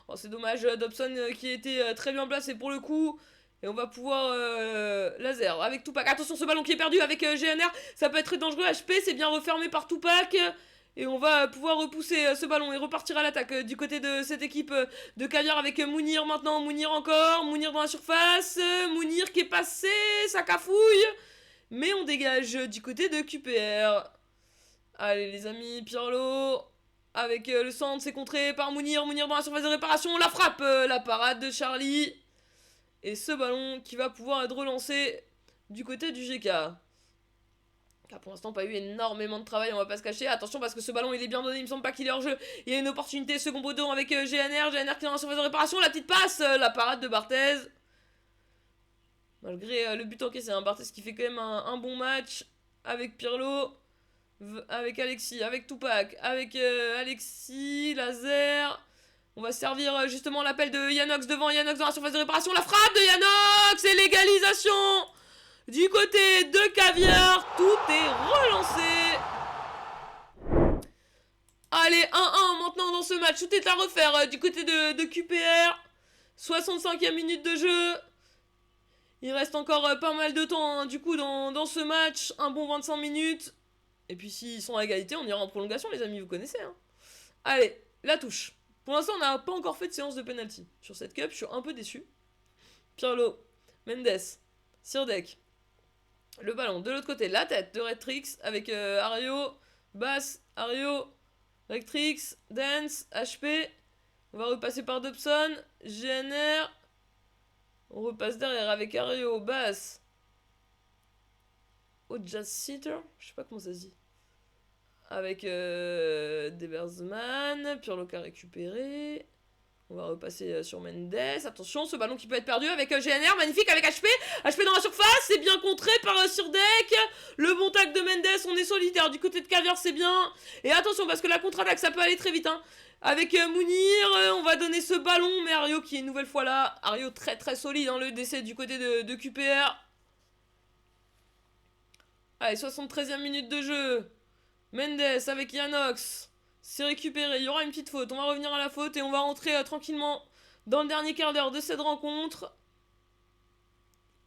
Oh, c'est dommage, Dobson qui était très bien placé pour le coup. Et on va pouvoir laser avec Tupac. Attention, ce ballon qui est perdu avec GNR. Ça peut être très dangereux. HP, c'est bien refermé par Tupac. Et on va pouvoir repousser ce ballon et repartir à l'attaque du côté de cette équipe de Caviar avec Mounir maintenant. Mounir encore. Mounir dans la surface. Mounir qui est passé. Ça cafouille. Mais on dégage du côté de QPR. Allez les amis. Pirlo. Avec le centre. C'est contré par Mounir. Mounir dans la surface de réparation. La frappe. La parade de Charlie. Et ce ballon qui va pouvoir être relancé du côté du GK. Qui a pour l'instant pas eu énormément de travail, on va pas se cacher. Attention parce que ce ballon il est bien donné, il me semble pas qu'il est hors jeu. Il y a une opportunité, second poteau avec GNR qui est dans la surface de réparation. La petite passe, la parade de Barthez. Malgré le but encaissé, c'est Barthez qui fait quand même un bon match. Avec Pirlo, avec Alexis, avec Tupac, avec Alexis, Laser. On va servir justement l'appel de Yanox devant, Yanox dans la surface de réparation. La frappe de Yanox et l'égalisation du côté de Caviar. Tout est relancé. Allez, 1-1 maintenant dans ce match. Tout est à refaire du côté de QPR. 65e minute de jeu. Il reste encore pas mal de temps du coup dans ce match. Un bon 25 minutes. Et puis s'ils sont à égalité, on ira en prolongation les amis, vous connaissez. Allez, la touche. Pour l'instant, on n'a pas encore fait de séance de penalty sur cette cup. Je suis un peu déçu. Pirlo, Mendes, Sirdek. Le ballon de l'autre côté, la tête de Rectrix avec Ario, Bass, Ario, Rectrix, Dance, HP. On va repasser par Dobson, GNR. On repasse derrière avec Ario, Bass. Jazz Sitter, je sais pas comment ça se dit. Avec Debersman, Pirlo qui a récupéré. On va repasser sur Mendes. Attention, ce ballon qui peut être perdu avec GNR. Magnifique avec HP. HP dans la surface. C'est bien contré par Sirdek. Le bon tac de Mendes. On est solitaire. Du côté de Caviar, c'est bien. Et attention, parce que la contre-attaque, ça peut aller très vite. Avec Mounir, on va donner ce ballon. Mais Ario qui est une nouvelle fois là. Ario très très solide. Le décès du côté de QPR. Allez, 73e minute de jeu. Mendes avec Yanox. C'est récupéré, il y aura une petite faute. On va revenir à la faute et on va rentrer tranquillement dans le dernier quart d'heure de cette rencontre.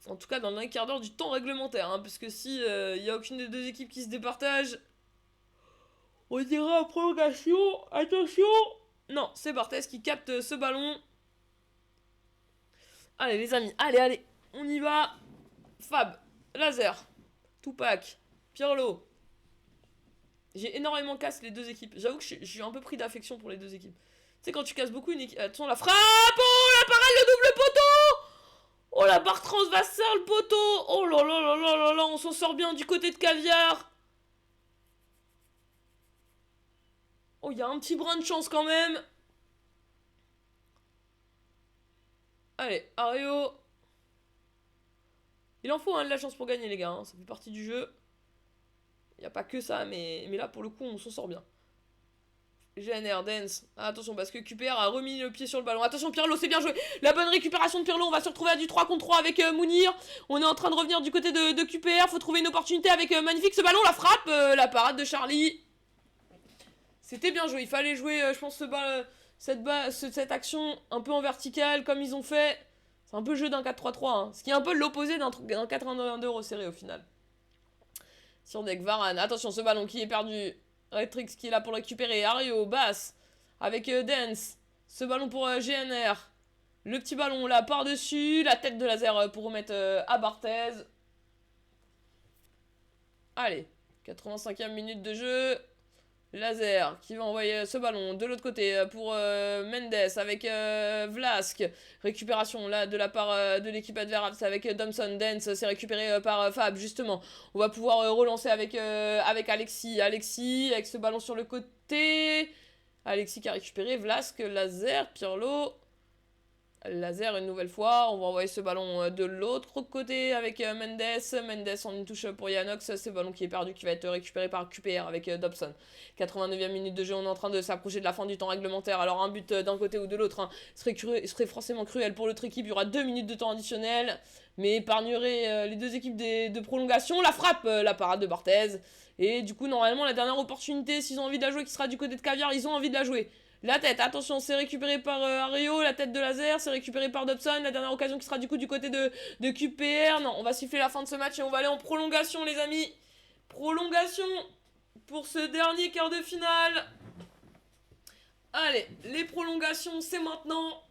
En tout cas, dans le dernier quart d'heure du temps réglementaire. Hein, parce que si il n'y a aucune des deux équipes qui se départage, on ira en prolongation. Attention! Non, c'est Barthez qui capte ce ballon. Allez, les amis, allez, on y va. Fab, Laser, Tupac, Pirlo. J'ai énormément cassé les deux équipes. J'avoue que je suis un peu pris d'affection pour les deux équipes. Tu sais, quand tu casses beaucoup une équipe. Attention, la frappe! Oh, la parade, le double poteau! Oh, la barre transversale, le poteau! Oh là là là là là là, on s'en sort bien du côté de Caviar. Oh, il y a un petit brin de chance quand même. Allez, Ario. Il en faut de la chance pour gagner, les gars. Hein. Ça fait partie du jeu. Il n'y a pas que ça, mais là, pour le coup, on s'en sort bien. GNR, Dance. Ah, attention, parce que QPR a remis le pied sur le ballon. Attention, Pirlo, c'est bien joué. La bonne récupération de Pirlo. On va se retrouver à du 3 contre 3 avec Mounir. On est en train de revenir du côté de QPR. Faut trouver une opportunité avec magnifique ce ballon. La frappe, la parade de Charlie. C'était bien joué. Il fallait jouer, je pense, cette action un peu en verticale, comme ils ont fait. C'est un peu le jeu d'un 4-3-3. Hein. Ce qui est un peu l'opposé d'un 4-1-2 resserré au final. Sur deck, Varane. Attention, ce ballon qui est perdu. Retrix qui est là pour le récupérer. Ario, Bass. Avec Dance. Ce ballon pour GNR. Le petit ballon là par-dessus. La tête de Laser pour remettre à Barthez. Allez. 85e minute de jeu. Laser qui va envoyer ce ballon de l'autre côté pour Mendes avec Vlask. Récupération là de la part de l'équipe adverse avec Thompson. Dance, c'est récupéré par Fab justement. On va pouvoir relancer avec Alexis. Alexis avec ce ballon sur le côté. Alexis qui a récupéré Vlask, Laser, Pirlo. Laser une nouvelle fois, on va envoyer ce ballon de l'autre côté avec Mendes. Mendes en une touche pour Yanox, c'est le ballon qui est perdu qui va être récupéré par QPR avec Dobson. 89e minute de jeu, on est en train de s'approcher de la fin du temps réglementaire. Alors un but d'un côté ou de l'autre hein, serait forcément cruel pour l'autre équipe. Il y aura 2 minutes de temps additionnel, mais épargnerait les deux équipes de prolongation. La frappe, la parade de Barthez. Et du coup normalement la dernière opportunité, s'ils ont envie de la jouer, qui sera du côté de Caviar, ils ont envie de la jouer. La tête, attention, c'est récupéré par Ario, la tête de Laser, c'est récupéré par Dobson, la dernière occasion qui sera du coup du côté de QPR. Non, on va siffler la fin de ce match et on va aller en prolongation, les amis. Prolongation pour ce dernier quart de finale. Allez, les prolongations, c'est maintenant.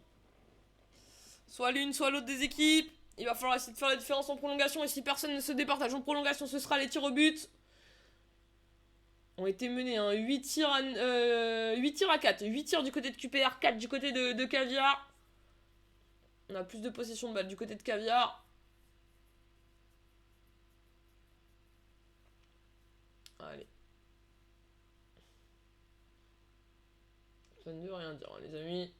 Soit l'une, soit l'autre des équipes. Il va falloir essayer de faire la différence en prolongation et si personne ne se départage en prolongation, ce sera les tirs au but. Ont été menés, hein, 8 tirs à 4. 8 tirs du côté de QPR, 4 du côté de Caviar. On a plus de possession de balle du côté de Caviar. Allez. Ça ne veut rien dire, hein, les amis.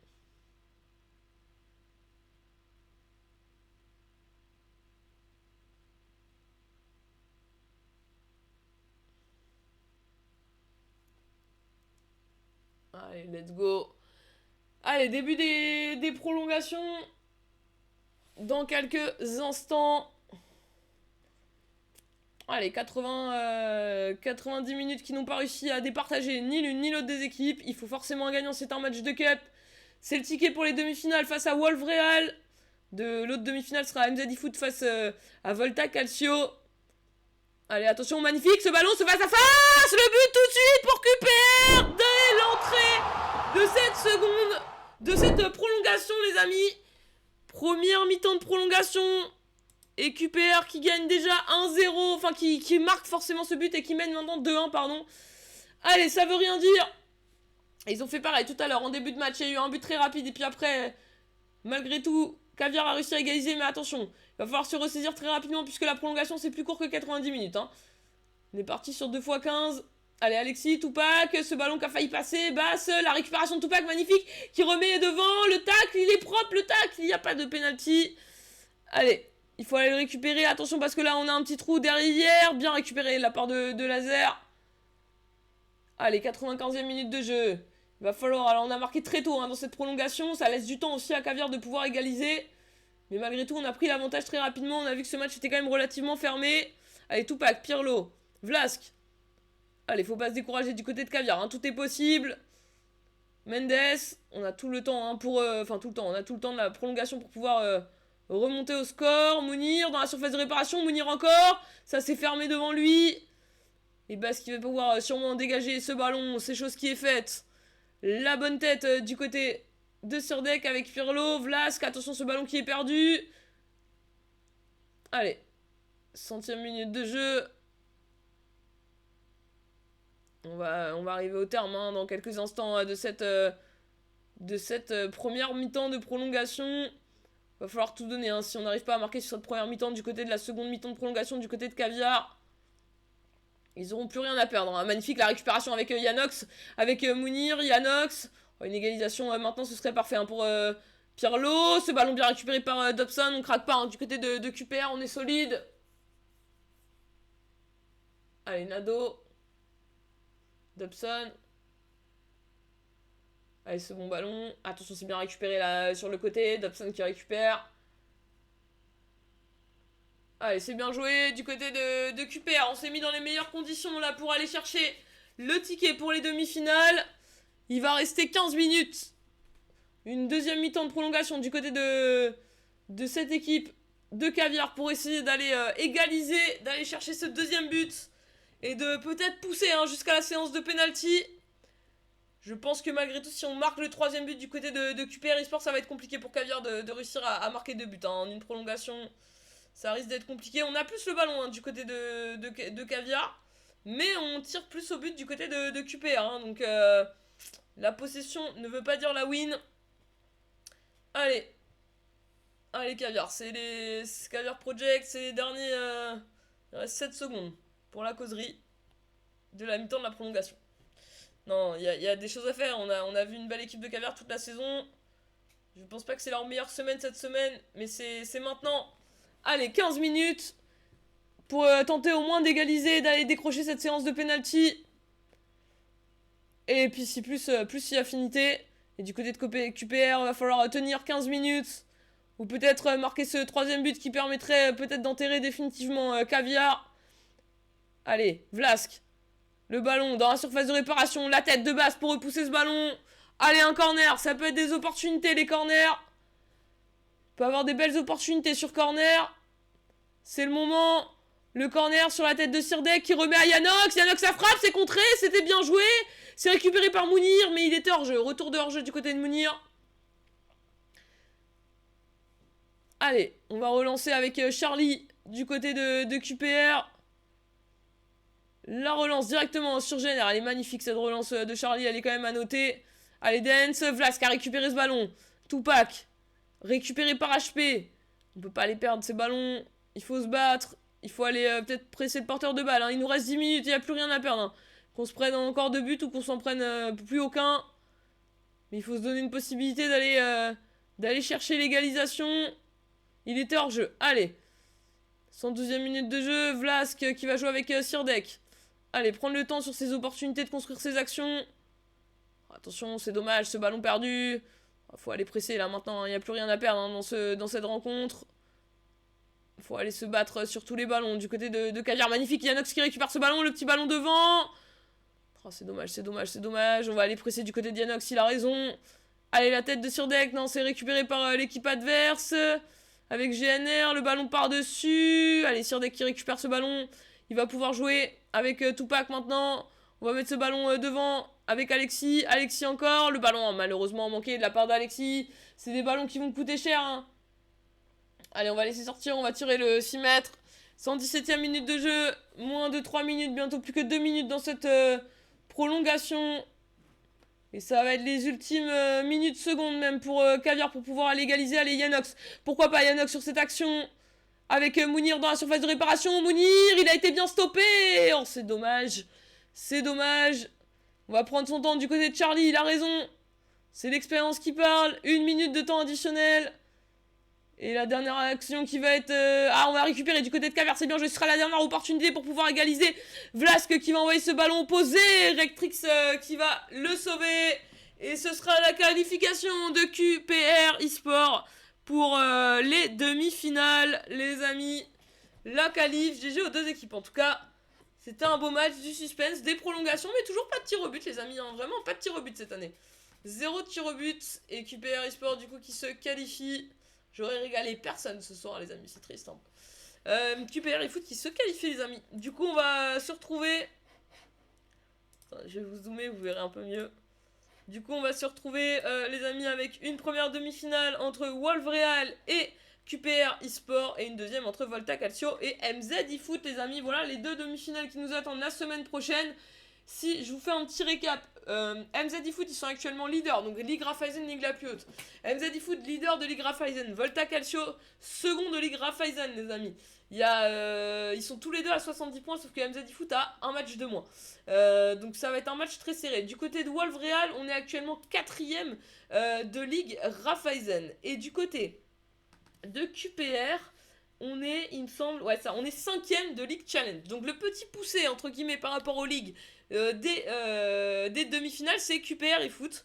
Allez, let's go. Allez, début des prolongations. Dans quelques instants. Allez, 90 minutes qui n'ont pas réussi à départager ni l'une ni l'autre des équipes. Il faut forcément un gagnant, c'est un match de cup. C'est le ticket pour les demi-finales face à Wolf Real. L'autre demi-finale sera MZ Foot face à Volta Calcio. Allez, attention, magnifique, ce ballon se face à face. Le but tout de suite pour QPR dès l'entrée de cette seconde, de cette prolongation, les amis. Première mi-temps de prolongation. Et QPR qui gagne déjà 1-0, enfin qui marque forcément ce but et qui mène maintenant 2-1, pardon. Allez, ça veut rien dire. Ils ont fait pareil tout à l'heure, en début de match, il y a eu un but très rapide et puis après, malgré tout, Caviar a réussi à égaliser, mais attention, il va falloir se ressaisir très rapidement puisque la prolongation c'est plus court que 90 minutes. Hein. On est parti sur 2x15. Allez, Alexis, Tupac, ce ballon qui a failli passer, Basse, la récupération de Tupac, magnifique, qui remet devant, le tacle, il est propre, le tacle, il n'y a pas de penalty. Allez, il faut aller le récupérer, attention parce que là on a un petit trou derrière, bien récupéré de la part de Laser. Allez, 95e minute de jeu. Il va falloir, alors on a marqué très tôt hein, dans cette prolongation, ça laisse du temps aussi à Caviar de pouvoir égaliser. Mais malgré tout, on a pris l'avantage très rapidement, on a vu que ce match était quand même relativement fermé. Allez, Tupac, Pirlo, Vlask. Allez, faut pas se décourager du côté de Caviar, hein. Tout est possible. Mendes, on a tout le temps, hein, pour... Enfin, tout le temps, on a tout le temps de la prolongation pour pouvoir remonter au score. Mounir dans la surface de réparation, Mounir encore. Ça s'est fermé devant lui. Et Basque qui va pouvoir sûrement dégager ce ballon, c'est chose qui est faite. La bonne tête du côté de Sirdek avec Pirlo, Vlask, attention ce ballon qui est perdu. Allez, 100e minute de jeu. On va arriver au terme, hein, dans quelques instants de cette première mi-temps de prolongation. Va falloir tout donner, hein, si on n'arrive pas à marquer sur cette première mi-temps du côté de la seconde mi-temps de prolongation du côté de Caviar. Ils auront plus rien à perdre, hein. Magnifique la récupération avec Yanox, avec Mounir, Yanox. Oh, une égalisation maintenant ce serait parfait, hein, pour Pirlo. Ce ballon bien récupéré par Dobson, on craque pas, hein, du côté de QPR, on est solide. Allez, Nado. Dobson. Allez, second ballon. Attention, c'est bien récupéré là sur le côté. Dobson qui récupère. Allez, c'est bien joué du côté de QPR. On s'est mis dans les meilleures conditions là pour aller chercher le ticket pour les demi-finales. Il va rester 15 minutes. Une deuxième mi-temps de prolongation du côté de cette équipe de Caviar pour essayer d'aller égaliser, d'aller chercher ce deuxième but. Et de peut-être pousser, hein, jusqu'à la séance de penalty. Je pense que malgré tout, si on marque le troisième but du côté de QPR eSport, ça va être compliqué pour Caviar de réussir à marquer 2 buts, hein, en une prolongation. Ça risque d'être compliqué. On a plus le ballon, hein, du côté de Caviar. Mais on tire plus au but du côté de QPR. Hein, donc la possession ne veut pas dire la win. Allez. Allez Caviar. C'est les Caviar Project. C'est les derniers... il reste 7 secondes pour la causerie de la mi-temps de la prolongation. Non, il y a des choses à faire. On a vu une belle équipe de Caviar toute la saison. Je pense pas que c'est leur meilleure semaine cette semaine. Mais c'est maintenant... Allez, 15 minutes pour tenter au moins d'égaliser, d'aller décrocher cette séance de penalty. Et puis si plus si affinité. Et du côté de QPR, il va falloir tenir 15 minutes. Ou peut-être marquer ce troisième but qui permettrait peut-être d'enterrer définitivement Caviar. Allez, Vlask. Le ballon dans la surface de réparation. La tête de base pour repousser ce ballon. Allez, un corner. Ça peut être des opportunités, les corners. Peut avoir des belles opportunités sur corner. C'est le moment. Le corner sur la tête de Sirdek qui remet à Yanox. Yanox, ça frappe, c'est contré, c'était bien joué. C'est récupéré par Mounir, mais il était hors-jeu. Retour de hors-jeu du côté de Mounir. Allez, on va relancer avec Charlie du côté de QPR. La relance directement sur Génère. Elle est magnifique cette relance de Charlie, elle est quand même à noter. Allez, Dance, Vlask a récupéré ce ballon. Tupac. Récupéré par HP. On peut pas les perdre ces ballons. Il faut se battre. Il faut aller peut-être presser le porteur de balle. Hein. Il nous reste 10 minutes. Il n'y a plus rien à perdre. Hein. Qu'on se prenne encore 2 buts ou qu'on s'en prenne plus aucun. Mais il faut se donner une possibilité d'aller chercher l'égalisation. Il était hors jeu. Allez. 112e minute de jeu. Vlask qui va jouer avec Sirdek. Allez, prendre le temps sur ses opportunités de construire ses actions. Attention, c'est dommage. Ce ballon perdu. Faut aller presser là maintenant, il n'y a plus rien à perdre, hein, dans cette rencontre. Faut aller se battre sur tous les ballons du côté de Caviar. Magnifique, Yanox qui récupère ce ballon, le petit ballon devant. Oh, c'est dommage, c'est dommage, c'est dommage. On va aller presser du côté de Yanox, il a raison. Allez, la tête de Sirdek, non, c'est récupéré par l'équipe adverse. Avec GNR, le ballon par-dessus. Allez, Sirdek qui récupère ce ballon. Il va pouvoir jouer avec Tupac maintenant. On va mettre ce ballon devant avec Alexis. Alexis encore. Le ballon malheureusement manqué de la part d'Alexis. C'est des ballons qui vont coûter cher. Hein. Allez, on va laisser sortir. On va tirer le 6 mètres. 117e minute de jeu. Moins de 3 minutes. Bientôt plus que 2 minutes dans cette prolongation. Et ça va être les ultimes minutes, secondes même pour Caviar pour pouvoir aller égaliser. Allez, Yanox. Pourquoi pas Yanox sur cette action avec Mounir dans la surface de réparation. Mounir, il a été bien stoppé. Oh, c'est dommage. C'est dommage. On va prendre son temps du côté de Charlie, il a raison. C'est l'expérience qui parle. 1 minute de temps additionnel. Et la dernière action qui va être... on va récupérer du côté de Caviar, c'est bien joué. Ce sera la dernière opportunité pour pouvoir égaliser. Vlask qui va envoyer ce ballon opposé. Rectrix qui va le sauver. Et ce sera la qualification de QPR eSport pour les demi-finales, les amis. La qualif, GG aux deux équipes en tout cas. C'était un beau match, du suspense, des prolongations, mais toujours pas de tir au but, les amis. Hein. Vraiment pas de tir au but cette année. 0 tir au but. Et QPR eSport, du coup, qui se qualifie. J'aurais régalé personne ce soir, les amis. C'est triste. Hein. QPR eFoot qui se qualifie, les amis. Du coup, on va se retrouver. Attends, je vais vous zoomer, vous verrez un peu mieux. Du coup, on va se retrouver, les amis, avec une première demi-finale entre Wolverhampton et QPR eSport et une deuxième entre Volta Calcio et MZ eFoot, les amis. Voilà les deux demi-finales qui nous attendent la semaine prochaine. Si je vous fais un petit récap, MZ eFoot ils sont actuellement leaders, donc Ligue Raiffeisen, Ligue la plus haute. MZ eFoot leader de Ligue Raiffeisen, Volta Calcio second de Ligue Raiffeisen, les amis. Ils sont tous les deux à 70 points, sauf que MZ eFoot a un match de moins. Donc ça va être un match très serré. Du côté de Wolverhampton, on est actuellement 4ème de Ligue Raiffeisen. Et du côté de QPR, on est, il me semble, ouais ça, on est 5ème de League Challenge. Donc le petit poussé entre guillemets par rapport aux ligues des demi-finales, c'est QPR eFoot.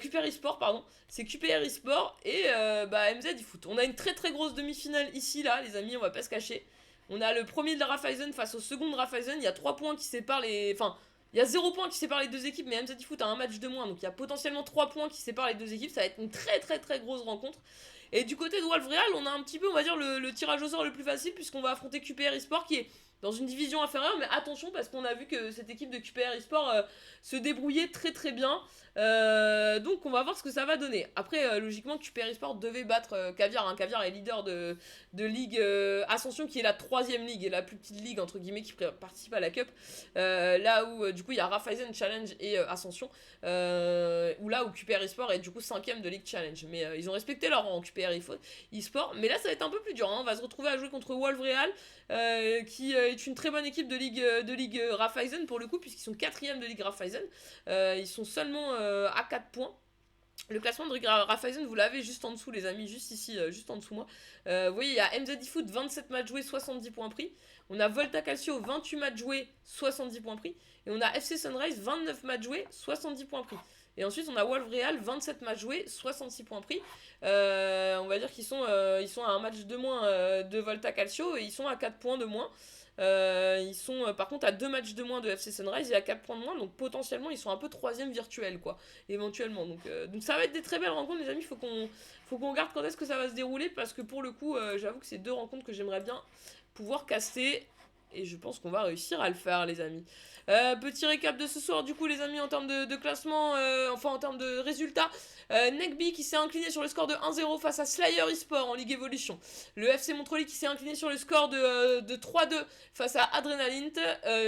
QPR eSport, pardon. C'est QPR eSport et MZ eFoot. On a une très très grosse demi-finale ici, là, les amis, on va pas se cacher. On a le premier de la Raiffeisen face au second de Raiffeisen. Il y a 3 points qui séparent les. Enfin, il y a 0 points qui séparent les deux équipes, mais MZ eFoot a un match de moins. Donc il y a potentiellement 3 points qui séparent les deux équipes. Ça va être une très très très grosse rencontre. Et du côté de Wolverhampton, on a un petit peu, on va dire, le tirage au sort le plus facile, puisqu'on va affronter QPR eSport qui est dans une division inférieure, mais attention parce qu'on a vu que cette équipe de QPR eSport se débrouillait très très bien. Donc on va voir ce que ça va donner. Après, logiquement, QPR eSport devait battre Caviar. Hein. Caviar est leader de Ligue Ascension, qui est la 3ème ligue et la plus petite ligue, entre guillemets, qui participe à la Cup. Là où, du coup, il y a Raiffeisen Challenge et Ascension. Où QPR eSport est du coup 5ème de Ligue Challenge. Mais ils ont respecté leur rang en QPR eSport. Mais là, ça va être un peu plus dur. Hein. On va se retrouver à jouer contre Wolverhampton, qui est une très bonne équipe de Ligue Raiffeisen pour le coup, puisqu'ils sont 4ème de Ligue Raiffeisen. Ils sont seulement à 4 points. Le classement de Ligue Raiffeisen, vous l'avez juste en dessous, les amis, juste ici, juste en dessous moi. Vous voyez, il y a MZ eFoot, 27 matchs joués, 70 points pris. On a Volta Calcio, 28 matchs joués, 70 points pris. Et on a FC Sunrise, 29 matchs joués, 70 points pris. Et ensuite, on a Wolverhampton, 27 matchs joués, 66 points pris. On va dire qu'ils sont à un match de moins de Volta Calcio et ils sont à 4 points de moins. Ils sont par contre à 2 matchs de moins de FC Sunrise et à 4 points de moins, donc potentiellement ils sont un peu 3ème virtuel quoi, éventuellement. Donc ça va être des très belles rencontres, les amis. Faut qu'on regarde quand est-ce que ça va se dérouler, parce que pour le coup j'avoue que c'est 2 rencontres que j'aimerais bien pouvoir caster. Et je pense qu'on va réussir à le faire, les amis. Petit récap de ce soir, du coup, les amis, en termes de classement, enfin en termes de résultats. Negby qui s'est incliné sur le score de 1-0 face à Slayer eSport en Ligue Evolution. Le FC Montreuil qui s'est incliné sur le score de 3-2 face à Adrenaline.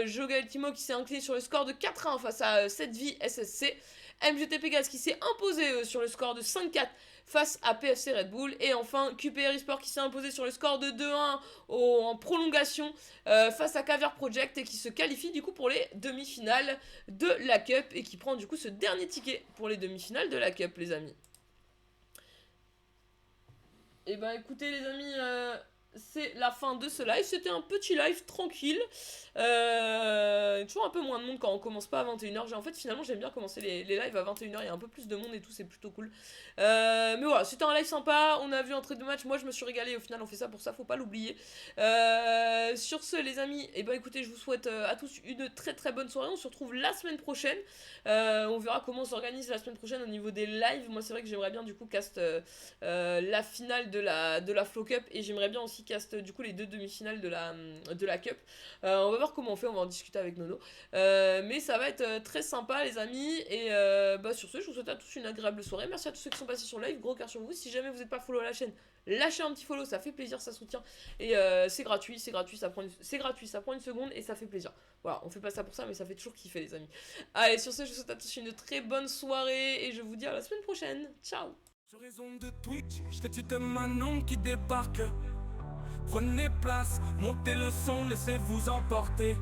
Jogael Timo qui s'est incliné sur le score de 4-1 face à 7V SSC. MGT Pegas qui s'est imposé sur le score de 5-4 face à PFC Red Bull. Et enfin, QPR eSport qui s'est imposé sur le score de 2-1 en prolongation face à Caviar Project et qui se qualifie du coup pour les demi-finales de la Cup et qui prend du coup ce dernier ticket pour les demi-finales de la Cup, les amis. Et ben écoutez, les amis, c'est la fin de ce live. C'était un petit live tranquille. Toujours un peu moins de monde quand on commence pas à 21h. En fait, finalement, j'aime bien commencer les lives à 21h. Il y a un peu plus de monde et tout, c'est plutôt cool. Mais voilà, c'était un live sympa. On a vu un trait de match. Moi, je me suis régalé. Au final, on fait ça pour ça, faut pas l'oublier. Sur ce, les amis, et ben écoutez, je vous souhaite à tous une très très bonne soirée. On se retrouve la semaine prochaine. On verra comment on s'organise la semaine prochaine au niveau des lives. Moi, c'est vrai que j'aimerais bien du coup cast la finale de la Flow Cup et j'aimerais bien aussi cast du coup les 2 demi-finales de la Cup. On va voir comment on fait, on va en discuter avec Nono. Mais ça va être très sympa, les amis. Et sur ce, je vous souhaite à tous une agréable soirée. Merci à tous ceux qui sont passés sur le live. Gros cœur sur vous. Si jamais vous n'êtes pas follow à la chaîne, lâchez un petit follow, ça fait plaisir, ça soutient. Et c'est gratuit, ça prend une seconde et ça fait plaisir. Voilà, on fait pas ça pour ça, mais ça fait toujours kiffer, les amis. Allez, sur ce, je vous souhaite à tous une très bonne soirée et je vous dis à la semaine prochaine. Ciao. Sur raison de Twitch, statut de Manon qui débarque. Prenez place, montez le son, laissez-vous emporter.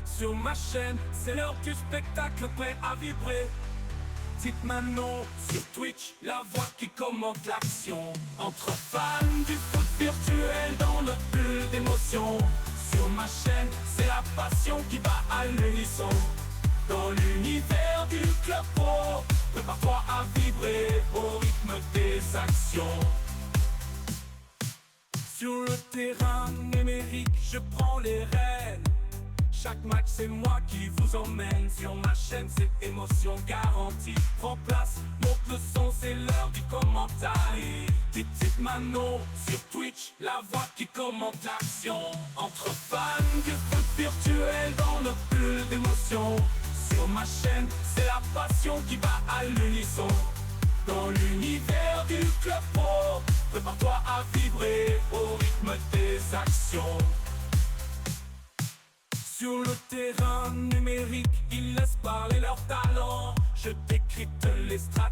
Sur ma chaîne, c'est l'heure du spectacle prêt à vibrer. Petite Manon sur Twitch, la voix qui commente l'action. Entre fans du foot virtuel dans notre bulle d'émotion. Sur ma chaîne, c'est la passion qui bat à l'unisson. Dans l'univers du club pro, prépare-toi à vibrer au rythme des actions. Sur le terrain numérique, je prends les rênes. Chaque match c'est moi qui vous emmène. Sur ma chaîne c'est émotion garantie. Prends place, monte le son, c'est l'heure du commentaire. Des petites manos sur Twitch, la voix qui commente l'action. Entre fans du foot virtuel dans notre bulle d'émotion. Sur ma chaîne, c'est la passion qui va à l'unisson. Dans l'univers du club pro, prépare-toi à vibrer au rythme des actions. Sur le terrain numérique, ils laissent parler leur talent. Je décrypte les stratégies